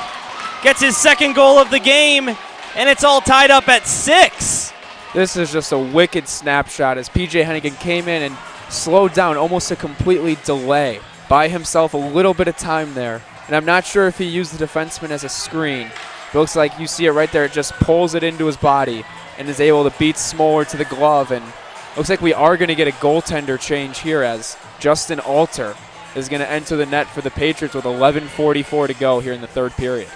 gets his second goal of the game, and it's all tied up at 6. This is just a wicked snapshot as PJ Hennigan came in and slowed down almost a completely delay. Buy himself a little bit of time there. And I'm not sure if he used the defenseman as a screen. It looks like you see it right there. It just pulls it into his body and is able to beat Smoller to the glove. And looks like we are going to get a goaltender change here as Justin Alter is going to enter the net for the Patriots with 11:44 to go here in the third period.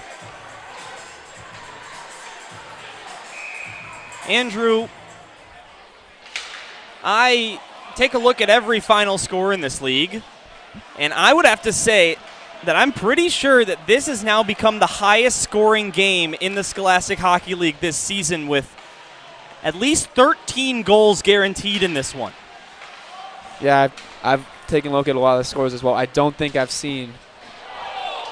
Andrew, I take a look at every final score in this league, and I would have to say that I'm pretty sure that this has now become the highest scoring game in the Scholastic Hockey League this season, with at least 13 goals guaranteed in this one. Yeah, I've taken a look at a lot of the scores as well. I don't think I've seen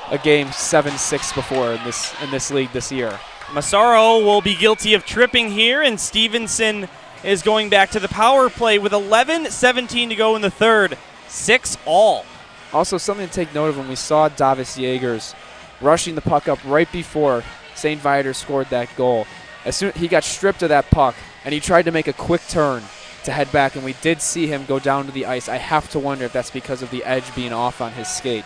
a game 7-6 before in this league this year. Massaro will be guilty of tripping here, and Stevenson is going back to the power play with 11:17 to go in the third. 6-all. Also, something to take note of when we saw Davis Yeagers rushing the puck up right before St. Viator scored that goal. As soon he got stripped of that puck, and he tried to make a quick turn to head back, and we did see him go down to the ice. I have to wonder if that's because of the edge being off on his skate.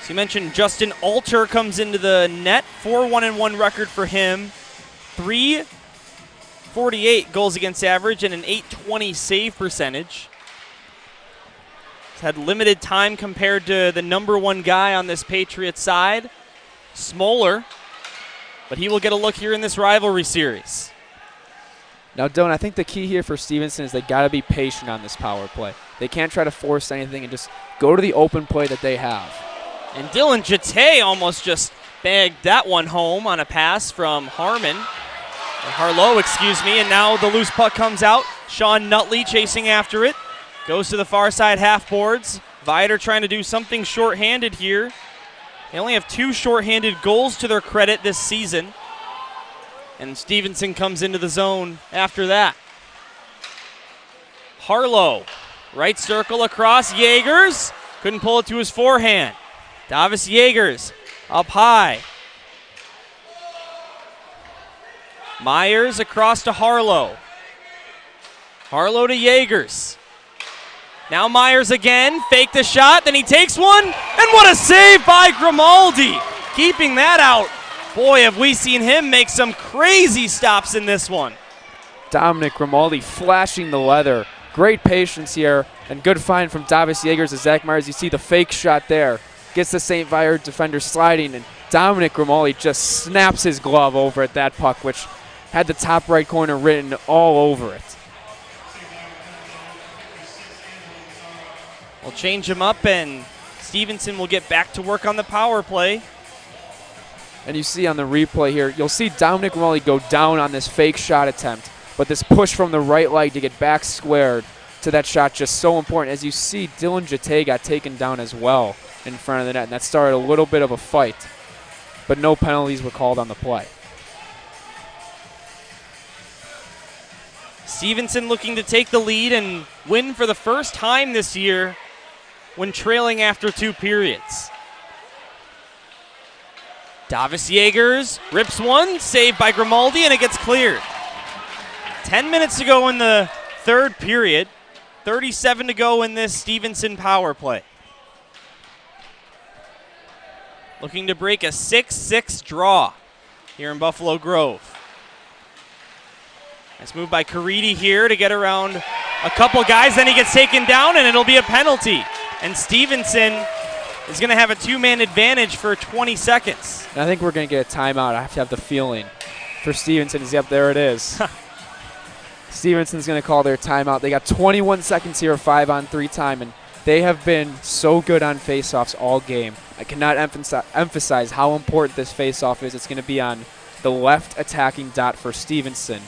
So you mentioned Justin Alter comes into the net. 4-1-1 record for him. 348 goals against average and an .820 save percentage. He's had limited time compared to the number one guy on this Patriots side, Smoller. But he will get a look here in this rivalry series. Now, Dylan, I think the key here for Stevenson is they got to be patient on this power play. They can't try to force anything and just go to the open play that they have. And Dylan Jete almost just bagged that one home on a pass from Harlow, excuse me, and now the loose puck comes out. Sean Nutley chasing after it. Goes to the far side half boards. Viator trying to do something shorthanded here. They only have 2 shorthanded goals to their credit this season. And Stevenson comes into the zone after that. Harlow, right circle across, Yeagers. Couldn't pull it to his forehand. Davis Yeagers up high. Myers across to Harlow. Harlow to Yeagers. Now Myers again, fake the shot, then he takes one, and what a save by Grimaldi, keeping that out. Boy, have we seen him make some crazy stops in this one. Dominic Grimaldi flashing the leather. Great patience here, and good find from Davis Yeagers to Zach Myers. You see the fake shot there. Gets the St. Viator defender sliding, and Dominic Grimaldi just snaps his glove over at that puck, which had the top right corner written all over it. We'll change him up, and Stevenson will get back to work on the power play. And you see on the replay here, you'll see Dominic Grimaldi go down on this fake shot attempt, but this push from the right leg to get back squared to that shot just so important. As you see, Dylan Jete got taken down as well in front of the net, and that started a little bit of a fight, but no penalties were called on the play. Stevenson looking to take the lead and win for the first time this year when trailing after 2 periods. Davis Yeagers rips one, saved by Grimaldi, and it gets cleared. 10 minutes to go in the third period. 37 to go in this Stevenson power play. Looking to break a 6-6 draw here in Buffalo Grove. Nice move by Caridi here to get around a couple guys. Then he gets taken down, and it'll be a penalty. And Stevenson is going to have a two-man advantage for 20 seconds. And I think we're going to get a timeout. I have to have the feeling for Stevenson. Yep, there it is. Stevenson's going to call their timeout. They got 21 seconds here of 5-on-3 time, and they have been so good on faceoffs all game. I cannot emphasize how important this faceoff is. It's going to be on the left attacking dot for Stevenson.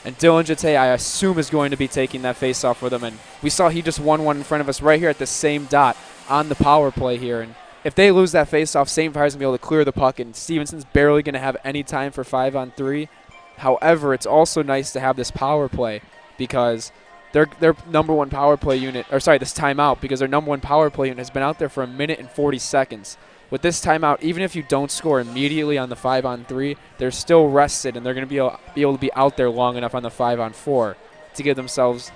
And Dylan Jate, I assume, is going to be taking that faceoff with him. And we saw he just won one in front of us right here at the same dot on the power play here. And if they lose that faceoff, St. Fire's going to be able to clear the puck, and Stevenson's barely going to have any time for 5-on-3. However, it's also nice to have this power play because their number one power play unit, or sorry, this timeout, because their number one power play unit has been out there for 1 minute and 40 seconds. With this timeout, even if you don't score immediately on the 5-on-3, they're still rested, and they're going to be able to be out there long enough on the 5-on-4 to give themselves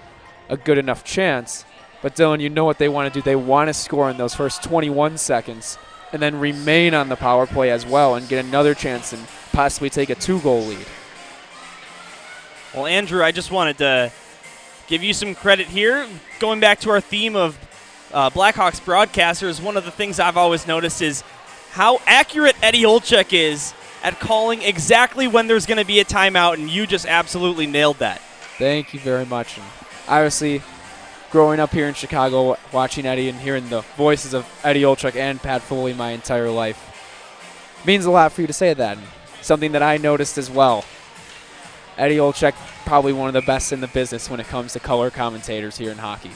a good enough chance. But Dylan, you know what they want to do. They want to score in those first 21 seconds and then remain on the power play as well and get another chance and possibly take a 2-goal lead. Well, Andrew, I just wanted to give you some credit here. Going back to our theme of Blackhawks broadcasters, one of the things I've always noticed is how accurate Eddie Olczyk is at calling exactly when there's going to be a timeout, and you just absolutely nailed that. Thank you very much. And obviously, growing up here in Chicago, watching Eddie and hearing the voices of Eddie Olczyk and Pat Foley my entire life means a lot for you to say that. And something that I noticed as well. Eddie Olczyk, probably one of the best in the business when it comes to color commentators here in hockey.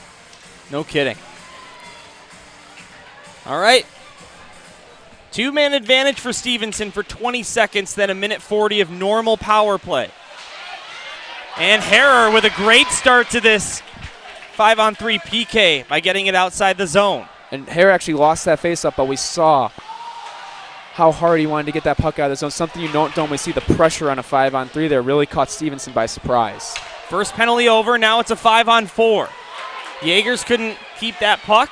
No kidding. All right. Two-man advantage for Stevenson for 20 seconds, then 1:40 of normal power play. And Harrer with a great start to this 5-on-3 PK by getting it outside the zone. And Harrer actually lost that face-up, but we saw how hard he wanted to get that puck out of the zone. Something you don't normally see, the pressure on a 5-on-3 there really caught Stevenson by surprise. First penalty over, now it's a 5-on-4. Jaegers couldn't keep that puck.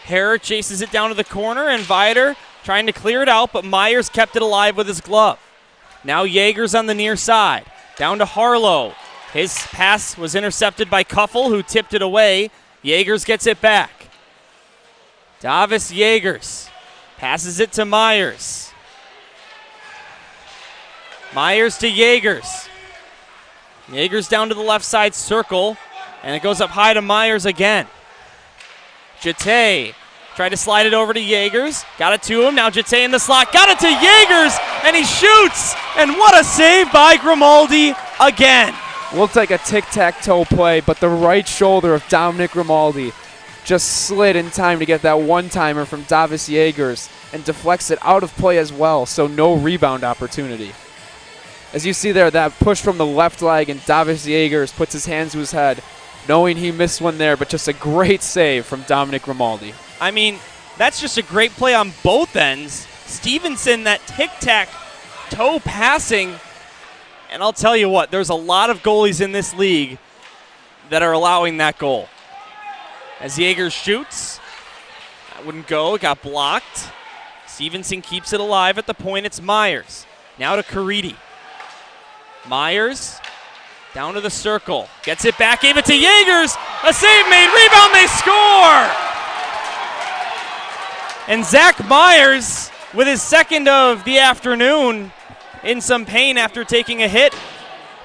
Harrer chases it down to the corner, and Viator trying to clear it out, but Myers kept it alive with his glove. Now Jaegers on the near side. Down to Harlow. His pass was intercepted by Kuffel, who tipped it away. Jaegers gets it back. Davis Jaegers passes it to Myers. Myers to Jaegers. Jaegers down to the left side circle, and it goes up high to Myers again. Jate tried to slide it over to Jaegers. Got it to him. Now Jate in the slot. Got it to Jaegers, and he shoots. And what a save by Grimaldi again. Looked like a tic-tac-toe play, but the right shoulder of Dominic Grimaldi just slid in time to get that one-timer from Davis Jaegers and deflects it out of play as well, so no rebound opportunity. As you see there, that push from the left leg, and Davis Jaegers puts his hands to his head, knowing he missed one there, but just a great save from Dominic Grimaldi. I mean, that's just a great play on both ends. Stevenson, that tic-tac-toe passing, and I'll tell you what, there's a lot of goalies in this league that are allowing that goal. As Jaegers shoots, that wouldn't go, it got blocked. Stevenson keeps it alive at the point, it's Myers. Now to Caridi. Myers down to the circle, gets it back, gave it to Jaegers, a save made, rebound, they score! And Zach Myers, with his second of the afternoon, in some pain after taking a hit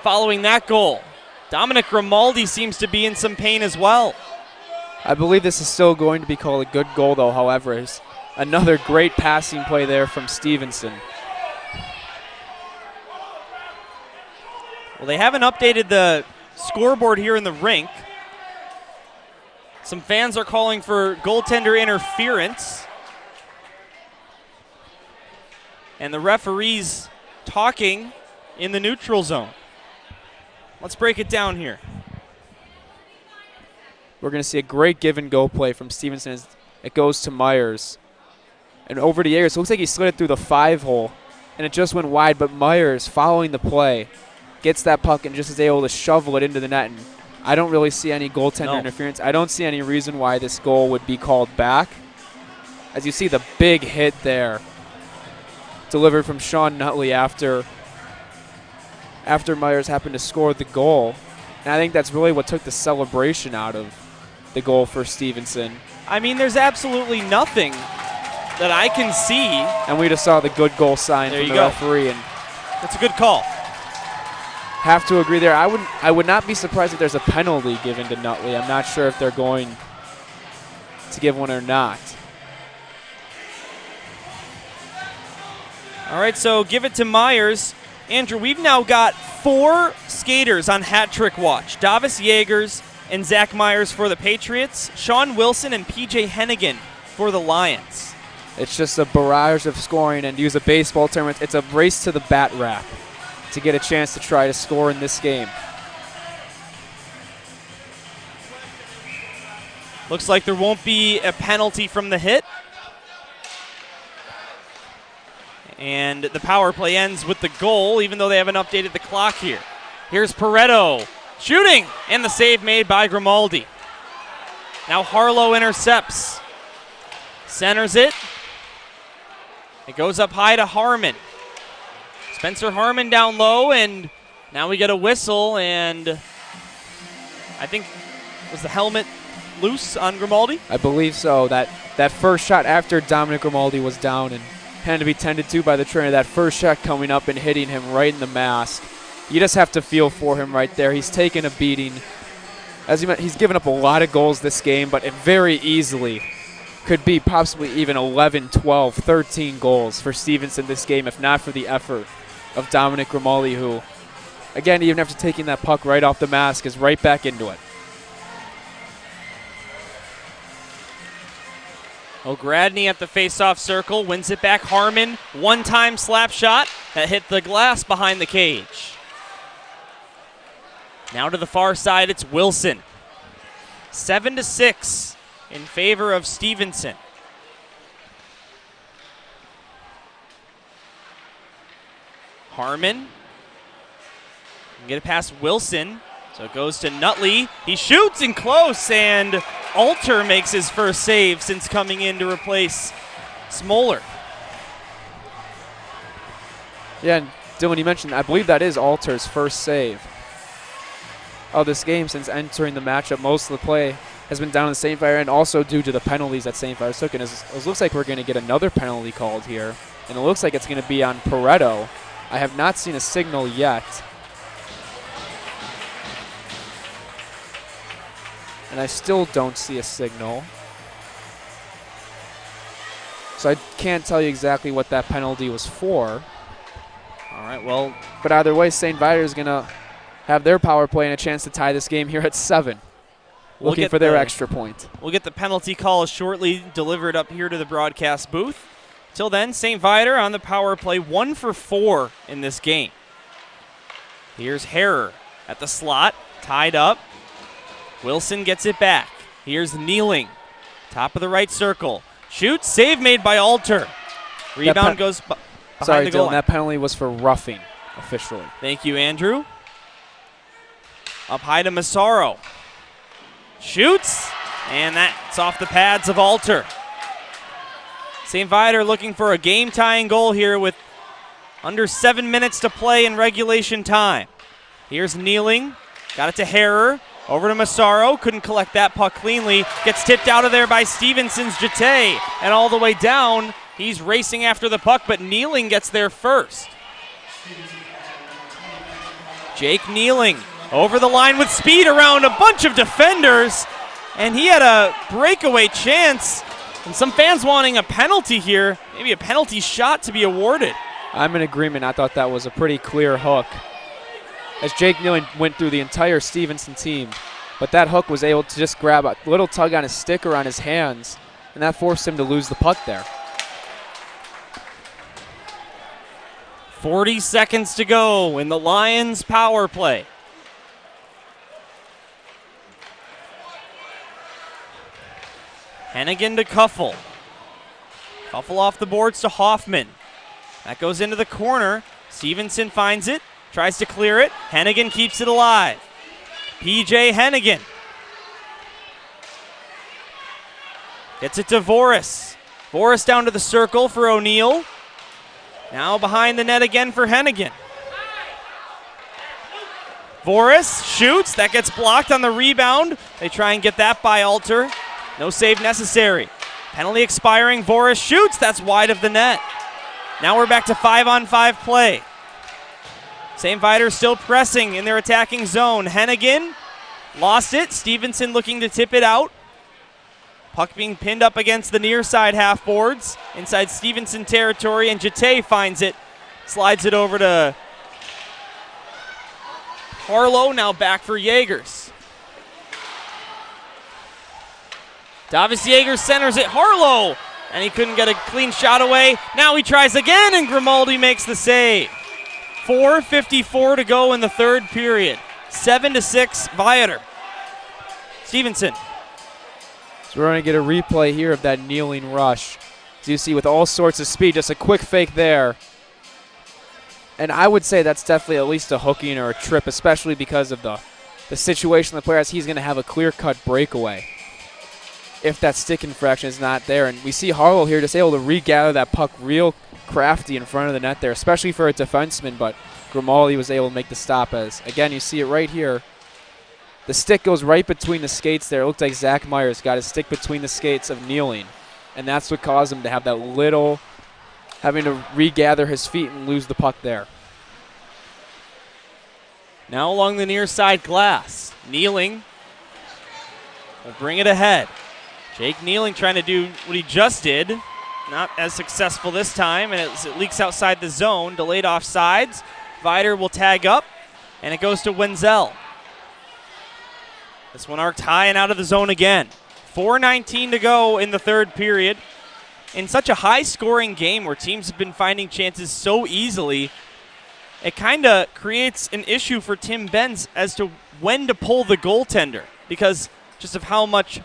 following that goal. Dominic Grimaldi seems to be in some pain as well. I believe this is still going to be called a good goal, though, however. It's another great passing play there from Stevenson. Well, they haven't updated the scoreboard here in the rink. Some fans are calling for goaltender interference. And the referee's talking in the neutral zone. Let's break it down here. We're going to see a great give-and-go play from Stevenson as it goes to Myers. And over to Jaegers. It looks like he slid it through the 5-hole, and it just went wide. But Myers, following the play, gets that puck and just is able to shovel it into the net. And I don't really see any goaltender interference. I don't see any reason why this goal would be called back. As you see the big hit there delivered from Sean Nutley after Myers happened to score the goal. And I think that's really what took the celebration out of the goal for Stevenson. I mean, there's absolutely nothing that I can see. And we just saw the good goal sign from the referee. And that's a good call. Have to agree there. I would not be surprised if there's a penalty given to Nutley. I'm not sure if they're going to give one or not. All right, so give it to Myers. Andrew, we've now got 4 skaters on hat trick watch. Davis Yeagers and Zach Myers for the Patriots, Sean Wilson and PJ Hennigan for the Lions. It's just a barrage of scoring, and to use a baseball term, it's a race to the bat rack to get a chance to try to score in this game. Looks like there won't be a penalty from the hit. And the power play ends with the goal, even though they haven't updated the clock here. Here's Pareto shooting, and the save made by Grimaldi. Now Harlow intercepts. Centers it. It goes up high to Harmon. Spencer Harmon down low, and now we get a whistle, and I think, was the helmet loose on Grimaldi? I believe so. That first shot after Dominic Grimaldi was down and had to be tended to by the trainer, that first shot coming up and hitting him right in the mask. You just have to feel for him right there. He's taken a beating. As you mentioned, he's given up a lot of goals this game, but it very easily could be possibly even 11, 12, 13 goals for Stevenson this game, if not for the effort of Dominic Grimaldi, who, again, even after taking that puck right off the mask, is right back into it. O'Gradney at the face-off circle, wins it back. Harmon, one-time slap shot that hit the glass behind the cage. Now to the far side, it's Wilson. 7-6 in favor of Stevenson. Harmon can get it past Wilson, so it goes to Nutley. He shoots in close, and Alter makes his first save since coming in to replace Smoller. Yeah, and Dylan, you mentioned, I believe that is Alter's first save of this game since entering the matchup. Most of the play has been down in the St. Fire, and also due to the penalties that St. Fire took. And it looks like we're going to get another penalty called here, and it looks like it's going to be on Pareto. I have not seen a signal yet. And I still don't see a signal. So I can't tell you exactly what that penalty was for. All right, well. But either way, St. Viator is going to have their power play and a chance to tie this game here at 7. Looking for their extra point. We'll get the penalty call shortly delivered up here to the broadcast booth. Till then, St. Viator on the power play, 1 for 4 in this game. Here's Harrer at the slot, tied up. Wilson gets it back. Here's Kneeling, top of the right circle. Shoots, save made by Alter. Rebound goes behind the goal line. That penalty was for roughing officially. Thank you, Andrew. Up high to Massaro. Shoots, and that's off the pads of Alter. St. Viator looking for a game-tying goal here with under 7 minutes to play in regulation time. Here's Kneeling, got it to Harrer, over to Massaro, couldn't collect that puck cleanly, gets tipped out of there by Stevenson's Jete, and all the way down, he's racing after the puck, but Kneeling gets there first. Jake Kneeling over the line with speed around a bunch of defenders, and he had a breakaway chance, and some fans wanting a penalty here, maybe a penalty shot to be awarded. I'm in agreement. I thought that was a pretty clear hook, as Jake Kneeling went through the entire Stevenson team, but that hook was able to just grab a little tug on his stick or on his hands, and that forced him to lose the puck there. 40 seconds to go in the Lions power play. Hennigan to Kuffel. Kuffel off the boards to Hoffman. That goes into the corner. Stevenson finds it, tries to clear it. Hennigan keeps it alive. P.J. Hennigan. Gets it to Voris. Voris down to the circle for O'Neal. Now behind the net again for Hennigan. Voris shoots. That gets blocked on the rebound. They try and get that by Alter. No save necessary. Penalty expiring. Voris shoots. That's wide of the net. Now we're back to 5-on-5 play. St. Viator still pressing in their attacking zone. Hennigan lost it. Stevenson looking to tip it out. Puck being pinned up against the near side half boards. Inside Stevenson territory, and Jete finds it. Slides it over to Harlow, now back for Jaegers. Davis Jaegers centers it. Harlow! And he couldn't get a clean shot away. Now he tries again, and Grimaldi makes the save. 4:54 to go in the third period. 7-6 Viator. Stevenson. So we're going to get a replay here of that kneeling rush. As you see, with all sorts of speed, just a quick fake there. And I would say that's definitely at least a hooking or a trip, especially because of the situation the player has. He's going to have a clear-cut breakaway if that stick infraction is not there. And we see Harlow here just able to regather that puck real crafty in front of the net there, especially for a defenseman, but Grimaldi was able to make the stop. As, again, you see it right here. The stick goes right between the skates there. It looked like Zach Myers got his stick between the skates of kneeling, and that's what caused him to have that little, having to regather his feet and lose the puck there. Now along the near side glass. Kneeling will bring it ahead. Jake Kneeling trying to do what he just did. Not as successful this time, and it leaks outside the zone. Delayed offsides. Viator will tag up, and it goes to Wenzel. This one arced high and out of the zone again. 4:19 to go in the third period. In such a high-scoring game where teams have been finding chances so easily, it kind of creates an issue for Tim Benz as to when to pull the goaltender, because just of how much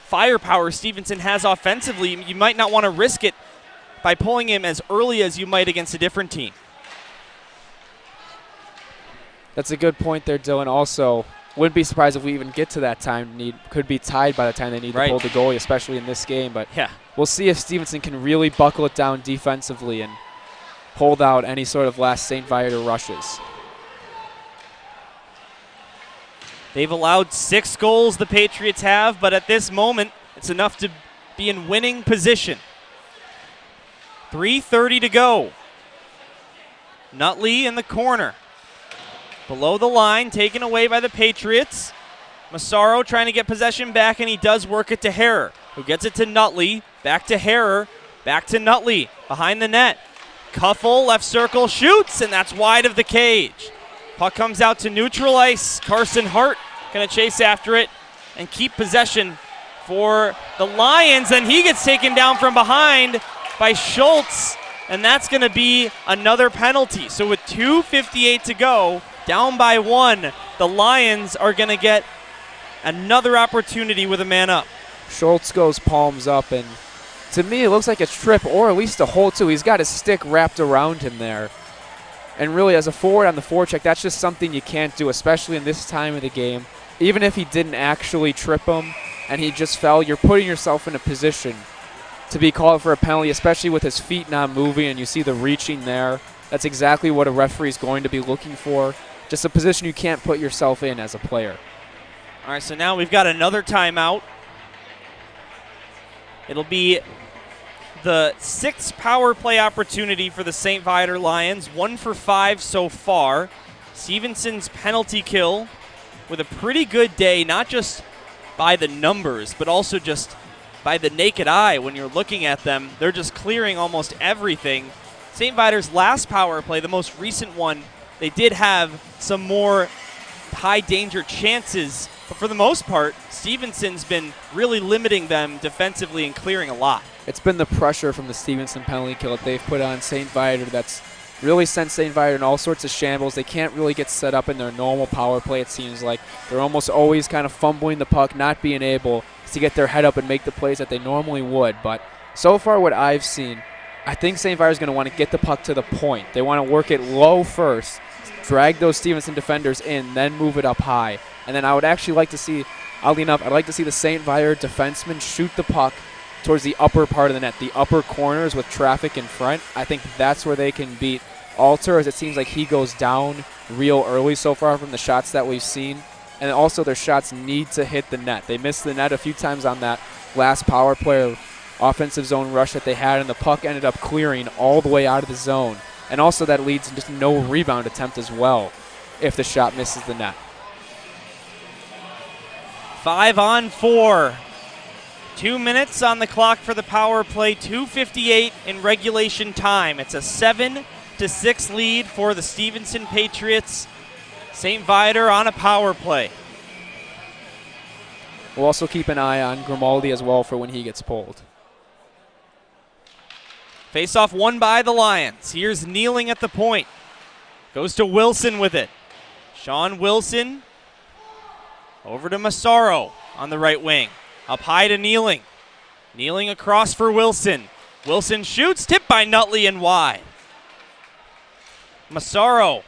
firepower Stevenson has offensively, you might not want to risk it by pulling him as early as you might against a different team. That's a good point there, Dylan. Also, wouldn't be surprised if we even get to that time. Could be tied by the time they need to pull the goalie, especially in this game. But yeah, we'll see if Stevenson can really buckle it down defensively and hold out any sort of last St. Viator rushes. They've allowed 6 goals, the Patriots have, but at this moment, it's enough to be in winning position. 3:30 to go. Nutley in the corner. Below the line, taken away by the Patriots. Massaro trying to get possession back, and he does work it to Herrer, who gets it to Nutley. Back to Herrer. Back to Nutley. Behind the net. Cuffle, left circle, shoots, and that's wide of the cage. Puck comes out to neutral ice. Carson Hart going to chase after it and keep possession for the Lions. And he gets taken down from behind by Schultz, and that's going to be another penalty. So with 2:58 to go, down by 1, the Lions are going to get another opportunity with a man up. Schultz goes palms up, and to me it looks like a trip or at least a hold too. He's got his stick wrapped around him there. And really, as a forward on the forecheck, that's just something you can't do, especially in this time of the game. Even if he didn't actually trip him and he just fell, you're putting yourself in a position to be called for a penalty, especially with his feet not moving, and you see the reaching there. That's exactly what a referee is going to be looking for. Just a position you can't put yourself in as a player. All right, so now we've got another timeout. It'll be the 6th power play opportunity for the St. Viator Lions. 1 for 5 so far. Stevenson's penalty kill with a pretty good day, not just by the numbers, but also just by the naked eye when you're looking at them. They're just clearing almost everything. St. Viator's last power play, the most recent one, they did have some more high-danger chances, but for the most part, Stevenson's been really limiting them defensively and clearing a lot. It's been the pressure from the Stevenson penalty kill that they've put on St. Viator that's really sent St. Viator in all sorts of shambles. They can't really get set up in their normal power play, it seems like. They're almost always kind of fumbling the puck, not being able to get their head up and make the plays that they normally would. But so far what I've seen, I think St. Viator's going to want to get the puck to the point. They want to work it low first drag those Stevenson defenders in, then move it up high. And then I would actually like to see, oddly enough, I'd like to see the St. Viator defensemen shoot the puck towards the upper part of the net, the upper corners with traffic in front. I think that's where they can beat Alter, as it seems like he goes down real early so far from the shots that we've seen. And also their shots need to hit the net. They missed the net a few times on that last power play offensive zone rush that they had, and the puck ended up clearing all the way out of the zone. And also that leads to just no rebound attempt as well if the shot misses the net. 5-on-4. 2 minutes on the clock for the power play, 2:58 in regulation time. It's a 7-6 lead for the Stevenson Patriots. St. Viator on a power play. We'll also keep an eye on Grimaldi as well for when he gets pulled. Face-off won by the Lions. Here's Kneeling at the point. Goes to Wilson with it. Sean Wilson over to Massaro on the right wing. Up high to Kneeling. Kneeling across for Wilson. Wilson shoots, tipped by Nutley and wide. Massaro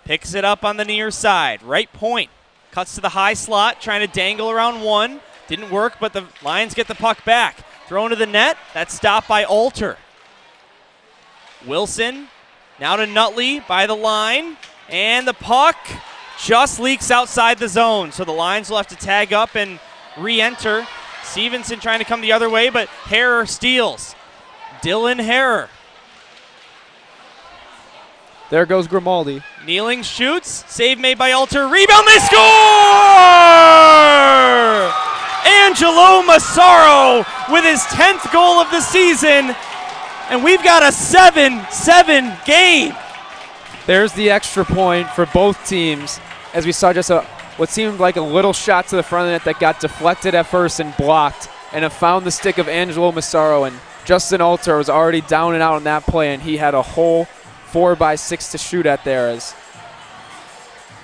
picks it up on the near side. Right point. Cuts to the high slot, trying to dangle around one. Didn't work, but the Lions get the puck back. Thrown to the net. That's stopped by Alter. Wilson now to Nutley by the line. And the puck just leaks outside the zone. So the Lions will have to tag up and re-enter. Stevenson trying to come the other way, but Harrer steals. Dylan Harrer. There goes Grimaldi. Kneeling shoots. Save made by Alter. Rebound. They score! Angelo Massaro with his 10th goal of the season. And we've got a 7-7 game. There's the extra point for both teams, as we saw just what seemed like a little shot to the front of the net that got deflected at first and blocked, and it found the stick of Angelo Massaro, and Justin Alter was already down and out on that play, and he had a whole 4x6 to shoot at there. As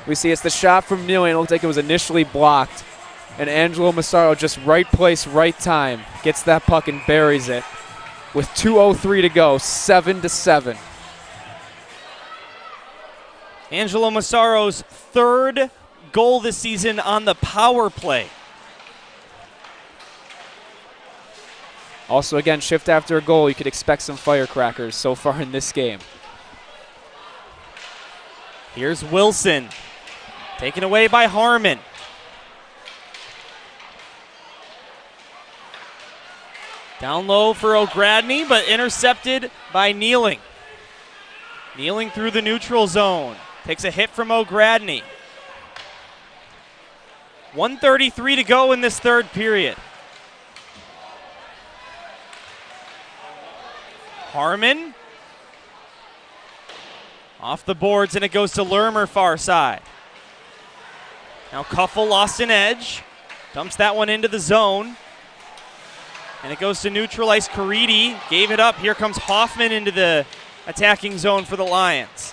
we see, it's the shot from Kneeling. It looked like it was initially blocked, and Angelo Massaro, just right place, right time, gets that puck and buries it. With 2:03 to go, 7-7. Angelo Massaro's third goal this season on the power play. Also, again, shift after a goal, you could expect some firecrackers so far in this game. Here's Wilson, taken away by Harmon. Down low for O'Gradney, but intercepted by Kneeling. Kneeling through the neutral zone. Takes a hit from O'Gradney. 1:33 to go in this third period. Harmon off the boards, and it goes to Lermer far side. Now Kuffel lost an edge. Dumps that one into the zone. And it goes to neutral ice. Caridi gave it up. Here comes Hoffman into the attacking zone for the Lions.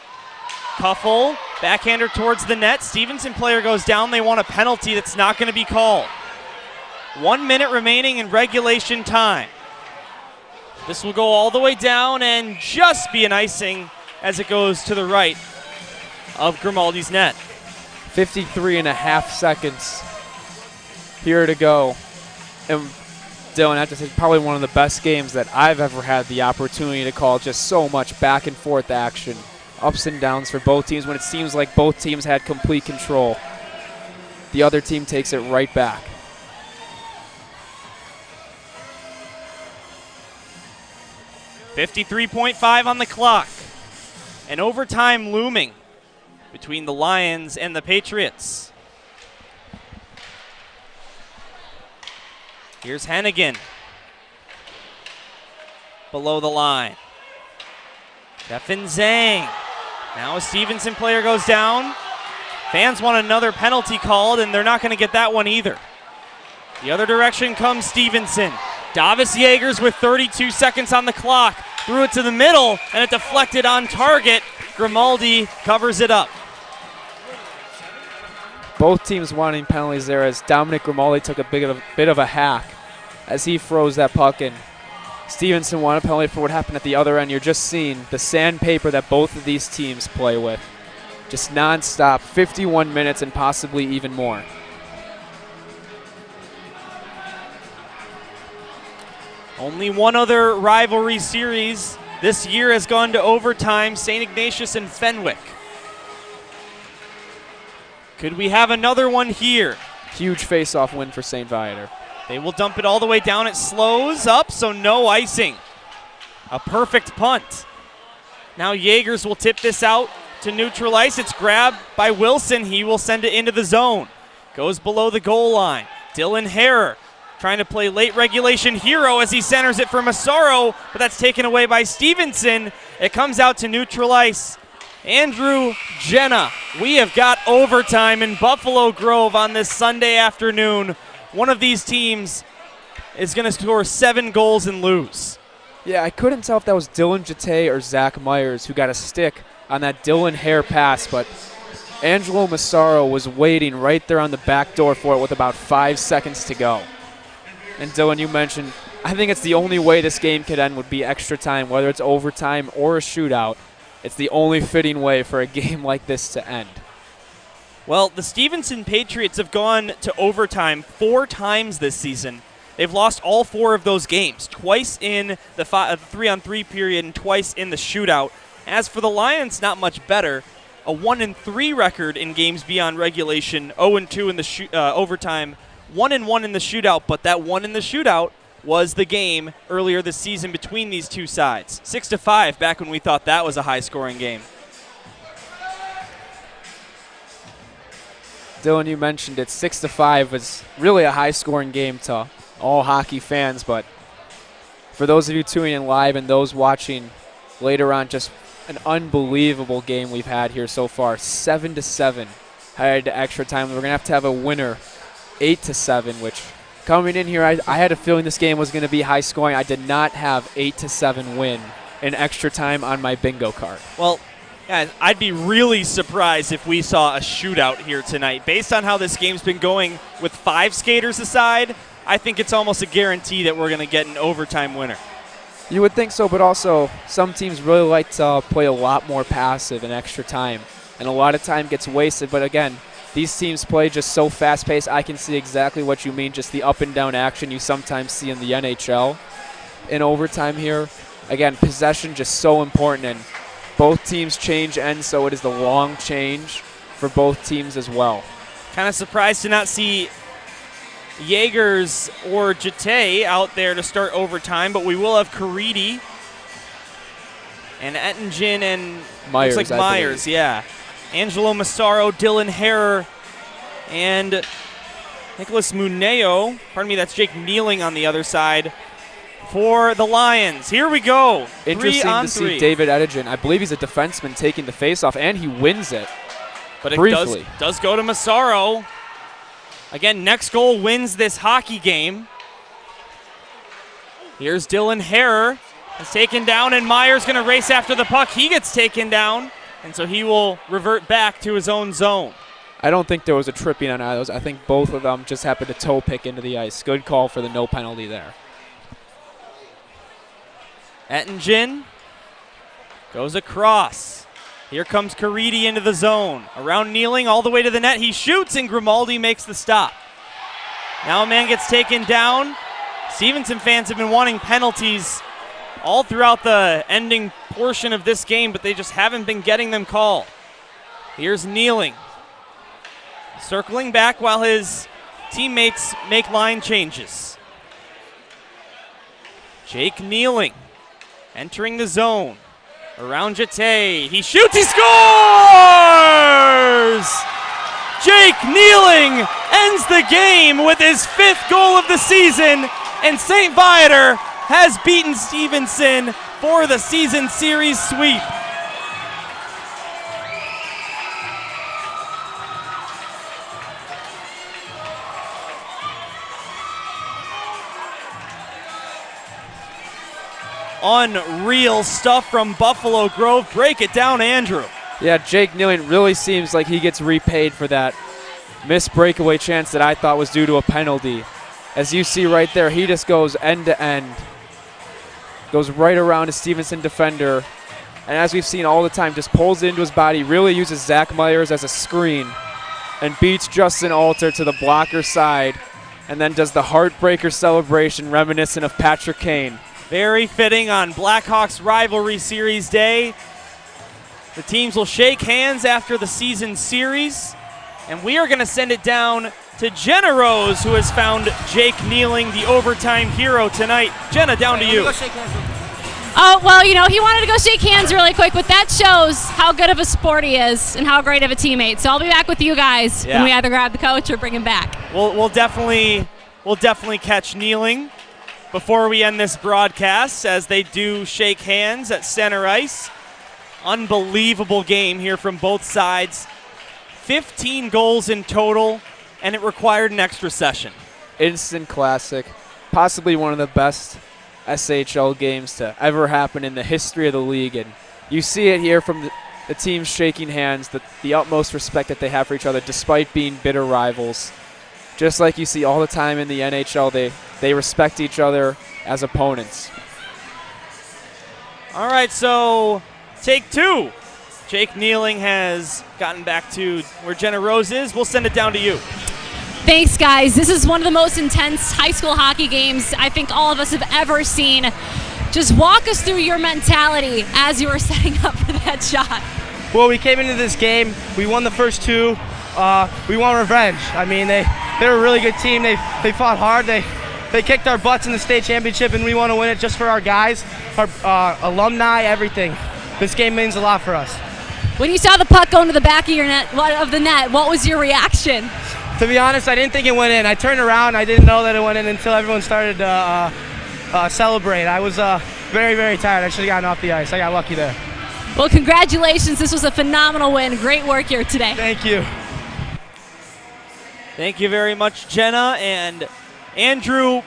Kuffel, backhander towards the net. Stevenson player goes down. They want a penalty that's not going to be called. 1 minute remaining in regulation time. This will go all the way down and just be an icing as it goes to the right of Grimaldi's net. 53.5 seconds here to go. And Dylan, I have to say, probably one of the best games that I've ever had the opportunity to call. Just so much back and forth action. Ups and downs for both teams when it seems like both teams had complete control. The other team takes it right back. .5 on the clock. And overtime looming between the Lions and the Patriots. Here's Hennigan. Below the line. Stefan Zhang. Now a Stevenson player goes down. Fans want another penalty called, and they're not going to get that one either. The other direction comes Stevenson. Davis Yeagers with 32 seconds on the clock. Threw it to the middle, and it deflected on target. Grimaldi covers it up. Both teams wanting penalties there, as Dominic Grimaldi took a bit of a hack as he froze that puck, and Stevenson won a penalty for what happened at the other end. You're just seeing the sandpaper that both of these teams play with. Just nonstop, 51 minutes and possibly even more. Only one other rivalry series this year has gone to overtime, St. Ignatius and Fenwick. Could we have another one here? Huge face-off win for St. Viator. They will dump it all the way down. It slows up, so no icing. A perfect punt. Now Jaegers will tip this out to neutral ice. It's grabbed by Wilson. He will send it into the zone. Goes below the goal line. Dylan Harrer trying to play late regulation hero as he centers it for Massaro, but that's taken away by Stevenson. It comes out to neutral ice. Andrew Jenna. We have got overtime in Buffalo Grove on this Sunday afternoon. One of these teams is going to score 7 goals and lose. Yeah, I couldn't tell if that was Dylan Jate or Zach Myers who got a stick on that Dylan Hare pass, but Angelo Massaro was waiting right there on the back door for it with about 5 seconds to go. And Dylan, you mentioned, I think it's the only way this game could end would be extra time, whether it's overtime or a shootout. It's the only fitting way for a game like this to end. Well, the Stevenson Patriots have gone to overtime 4 times this season. They've lost all 4 of those games, twice in the 3-on-3 period and twice in the shootout. As for the Lions, not much better. A 1-3 record in games beyond regulation, 0-2 in the overtime, 1-1 in the shootout, but that one in the shootout was the game earlier this season between these two sides. 6-5 back when we thought that was a high-scoring game. Dylan, you mentioned it, 6-5 was really a high-scoring game to all hockey fans, but for those of you tuning in live and those watching later on, just an unbelievable game we've had here so far. 7-7 headed to extra time. We're going to have a winner, 8-7, which coming in here, I had a feeling this game was going to be high-scoring. I did not have 8-7 win in extra time on my bingo card. Well, yeah, I'd be really surprised if we saw a shootout here tonight. Based on how this game's been going with 5 skaters aside, I think it's almost a guarantee that we're going to get an overtime winner. You would think so, but also some teams really like to play a lot more passive in extra time, and a lot of time gets wasted. But again, these teams play just so fast-paced. I can see exactly what you mean, just the up-and-down action you sometimes see in the NHL. In overtime here, again, possession just so important, and both teams change ends, so it is the long change for both teams as well. Kind of surprised to not see Jaegers or Jate out there to start overtime, but we will have Caridi and Ettingen and Myers, looks like Myers, yeah. Angelo Massaro, Dylan Harrer, and Nicholas Muneo. Pardon me, that's Jake Kneeling on the other side for the Lions. Here we go. Interesting to see David Ettingen. I believe he's a defenseman taking the faceoff, and he wins it. But it briefly does go to Massaro. Again, next goal wins this hockey game. Here's Dylan Harrer. It's taken down, and Myers going to race after the puck. He gets taken down, and so he will revert back to his own zone. I don't think there was a tripping on either of those. I think both of them just happened to toe pick into the ice. Good call for the no penalty there. Ettingen goes across. Here comes Caridi into the zone. Around Kneeling all the way to the net. He shoots, and Grimaldi makes the stop. Now a man gets taken down. Stevenson fans have been wanting penalties all throughout the ending portion of this game, but they just haven't been getting them called. Here's Kneeling. Circling back while his teammates make line changes. Jake Kneeling entering the zone. Around Jate. He shoots, he scores! Jake Kneeling ends the game with his 5th goal of the season, and St. Viator has beaten Stevenson for the season series sweep. Unreal stuff from Buffalo Grove. Break it down, Andrew. Yeah, Jake Kneeling really seems like he gets repaid for that missed breakaway chance that I thought was due to a penalty. As you see right there, he just goes end to end. goes right around a Stevenson defender, and as we've seen all the time, just pulls it into his body, really uses Zach Myers as a screen, and beats Justin Alter to the blocker side, and then does the heartbreaker celebration reminiscent of Patrick Kane. Very fitting on Blackhawks Rivalry Series Day. The teams will shake hands after the season series, and we are going to send it down to Jenna Rose, who has found Jake Kneeling, the overtime hero tonight. Jenna, down to you. Oh, well, he wanted to go shake hands really quick, but that shows how good of a sport he is and how great of a teammate. So I'll be back with you guys when we either grab the coach or bring him back. We'll definitely catch Kneeling before we end this broadcast, as they do shake hands at center ice. Unbelievable game here from both sides. 15 goals in total, and it required an extra session. Instant classic. Possibly one of the best SHL games to ever happen in the history of the league. And you see it here from the teams shaking hands, the utmost respect that they have for each other despite being bitter rivals. Just like you see all the time in the NHL, they respect each other as opponents. All right, so take two. Jake Kneeling has gotten back to where Jenna Rose is. We'll send it down to you. Thanks, guys. This is one of the most intense high school hockey games I think all of us have ever seen. Just walk us through your mentality as you were setting up for that shot. Well, we came into this game. We won the first two. We want revenge. I mean, they're a really good team. They fought hard. They kicked our butts in the state championship, and we want to win it just for our guys, our alumni, everything. This game means a lot for us. When you saw the puck go into the back of the net, what was your reaction? To be honest, I didn't think it went in. I turned around. I didn't know that it went in until everyone started to celebrate. I was very, very tired. I should have gotten off the ice. I got lucky there. Well, congratulations. This was a phenomenal win. Great work here today. Thank you. Thank you very much, Jenna. And Andrew,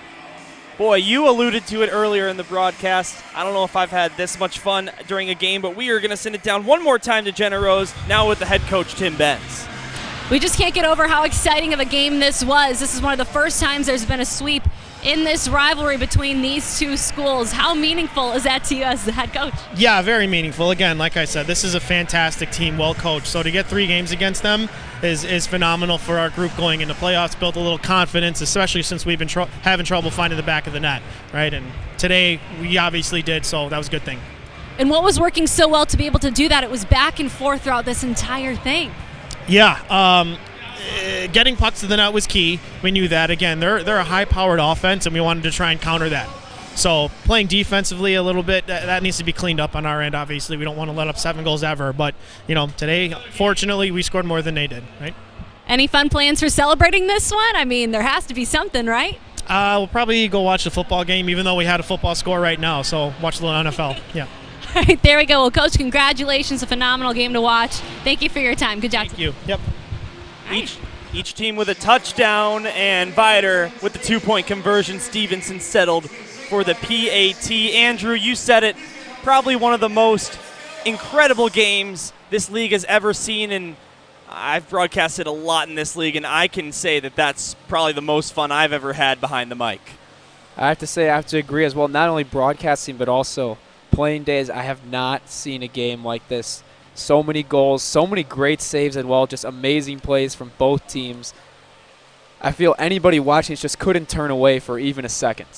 boy, you alluded to it earlier in the broadcast. I don't know if I've had this much fun during a game, but we are going to send it down one more time to Jenna Rose, now with the head coach, Tim Benz. We just can't get over how exciting of a game this was. This is one of the first times there's been a sweep in this rivalry between these two schools. How meaningful is that to you as the head coach? Yeah, very meaningful. Again, like I said, this is a fantastic team, well coached. So to get 3 games against them is phenomenal for our group going into playoffs. Built a little confidence, especially since we've been having trouble finding the back of the net, right? And today we obviously did, so that was a good thing. And what was working so well to be able to do that? It was back and forth throughout this entire thing. Yeah, getting pucks to the net was key. We knew that. Again, they're a high-powered offense, and we wanted to try and counter that. So playing defensively a little bit, that needs to be cleaned up on our end. Obviously, we don't want to let up 7 goals ever. But, today, fortunately, we scored more than they did, right? Any fun plans for celebrating this one? I mean, there has to be something, right? We'll probably go watch the football game, even though we had a football score right now. So watch a little NFL, yeah. All right, there we go. Well, Coach, congratulations. A phenomenal game to watch. Thank you for your time. Good job. Thank you. Yep. Each team with a touchdown, and Viator with the 2-point conversion. Stevenson settled for the PAT. Andrew, you said it, probably one of the most incredible games this league has ever seen, and I've broadcasted a lot in this league, and I can say that that's probably the most fun I've ever had behind the mic. I have to say I have to agree as well. Not only broadcasting, but also playing days. I have not seen a game like this. So many goals, so many great saves as well, just amazing plays from both teams. I feel anybody watching just couldn't turn away for even a second.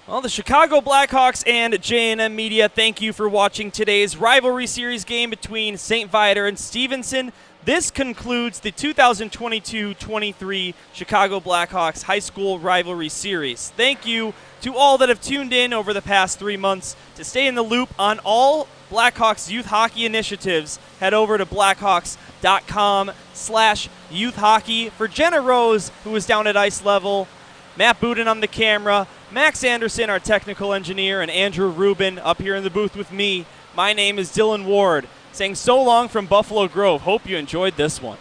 Well, the Chicago Blackhawks and J&M Media, thank you for watching today's rivalry series game between St. Viator and Stevenson. This concludes the 2022-23 Chicago Blackhawks High School Rivalry Series. Thank you to all that have tuned in over the past 3 months. To stay in the loop on all Blackhawks youth hockey initiatives, head over to blackhawks.com/youth hockey. For Jenna Rose, who is down at ice level, Matt Budin on the camera, Max Anderson, our technical engineer, and Andrew Rubin up here in the booth with me. My name is Dylan Ward, saying so long from Buffalo Grove. Hope you enjoyed this one.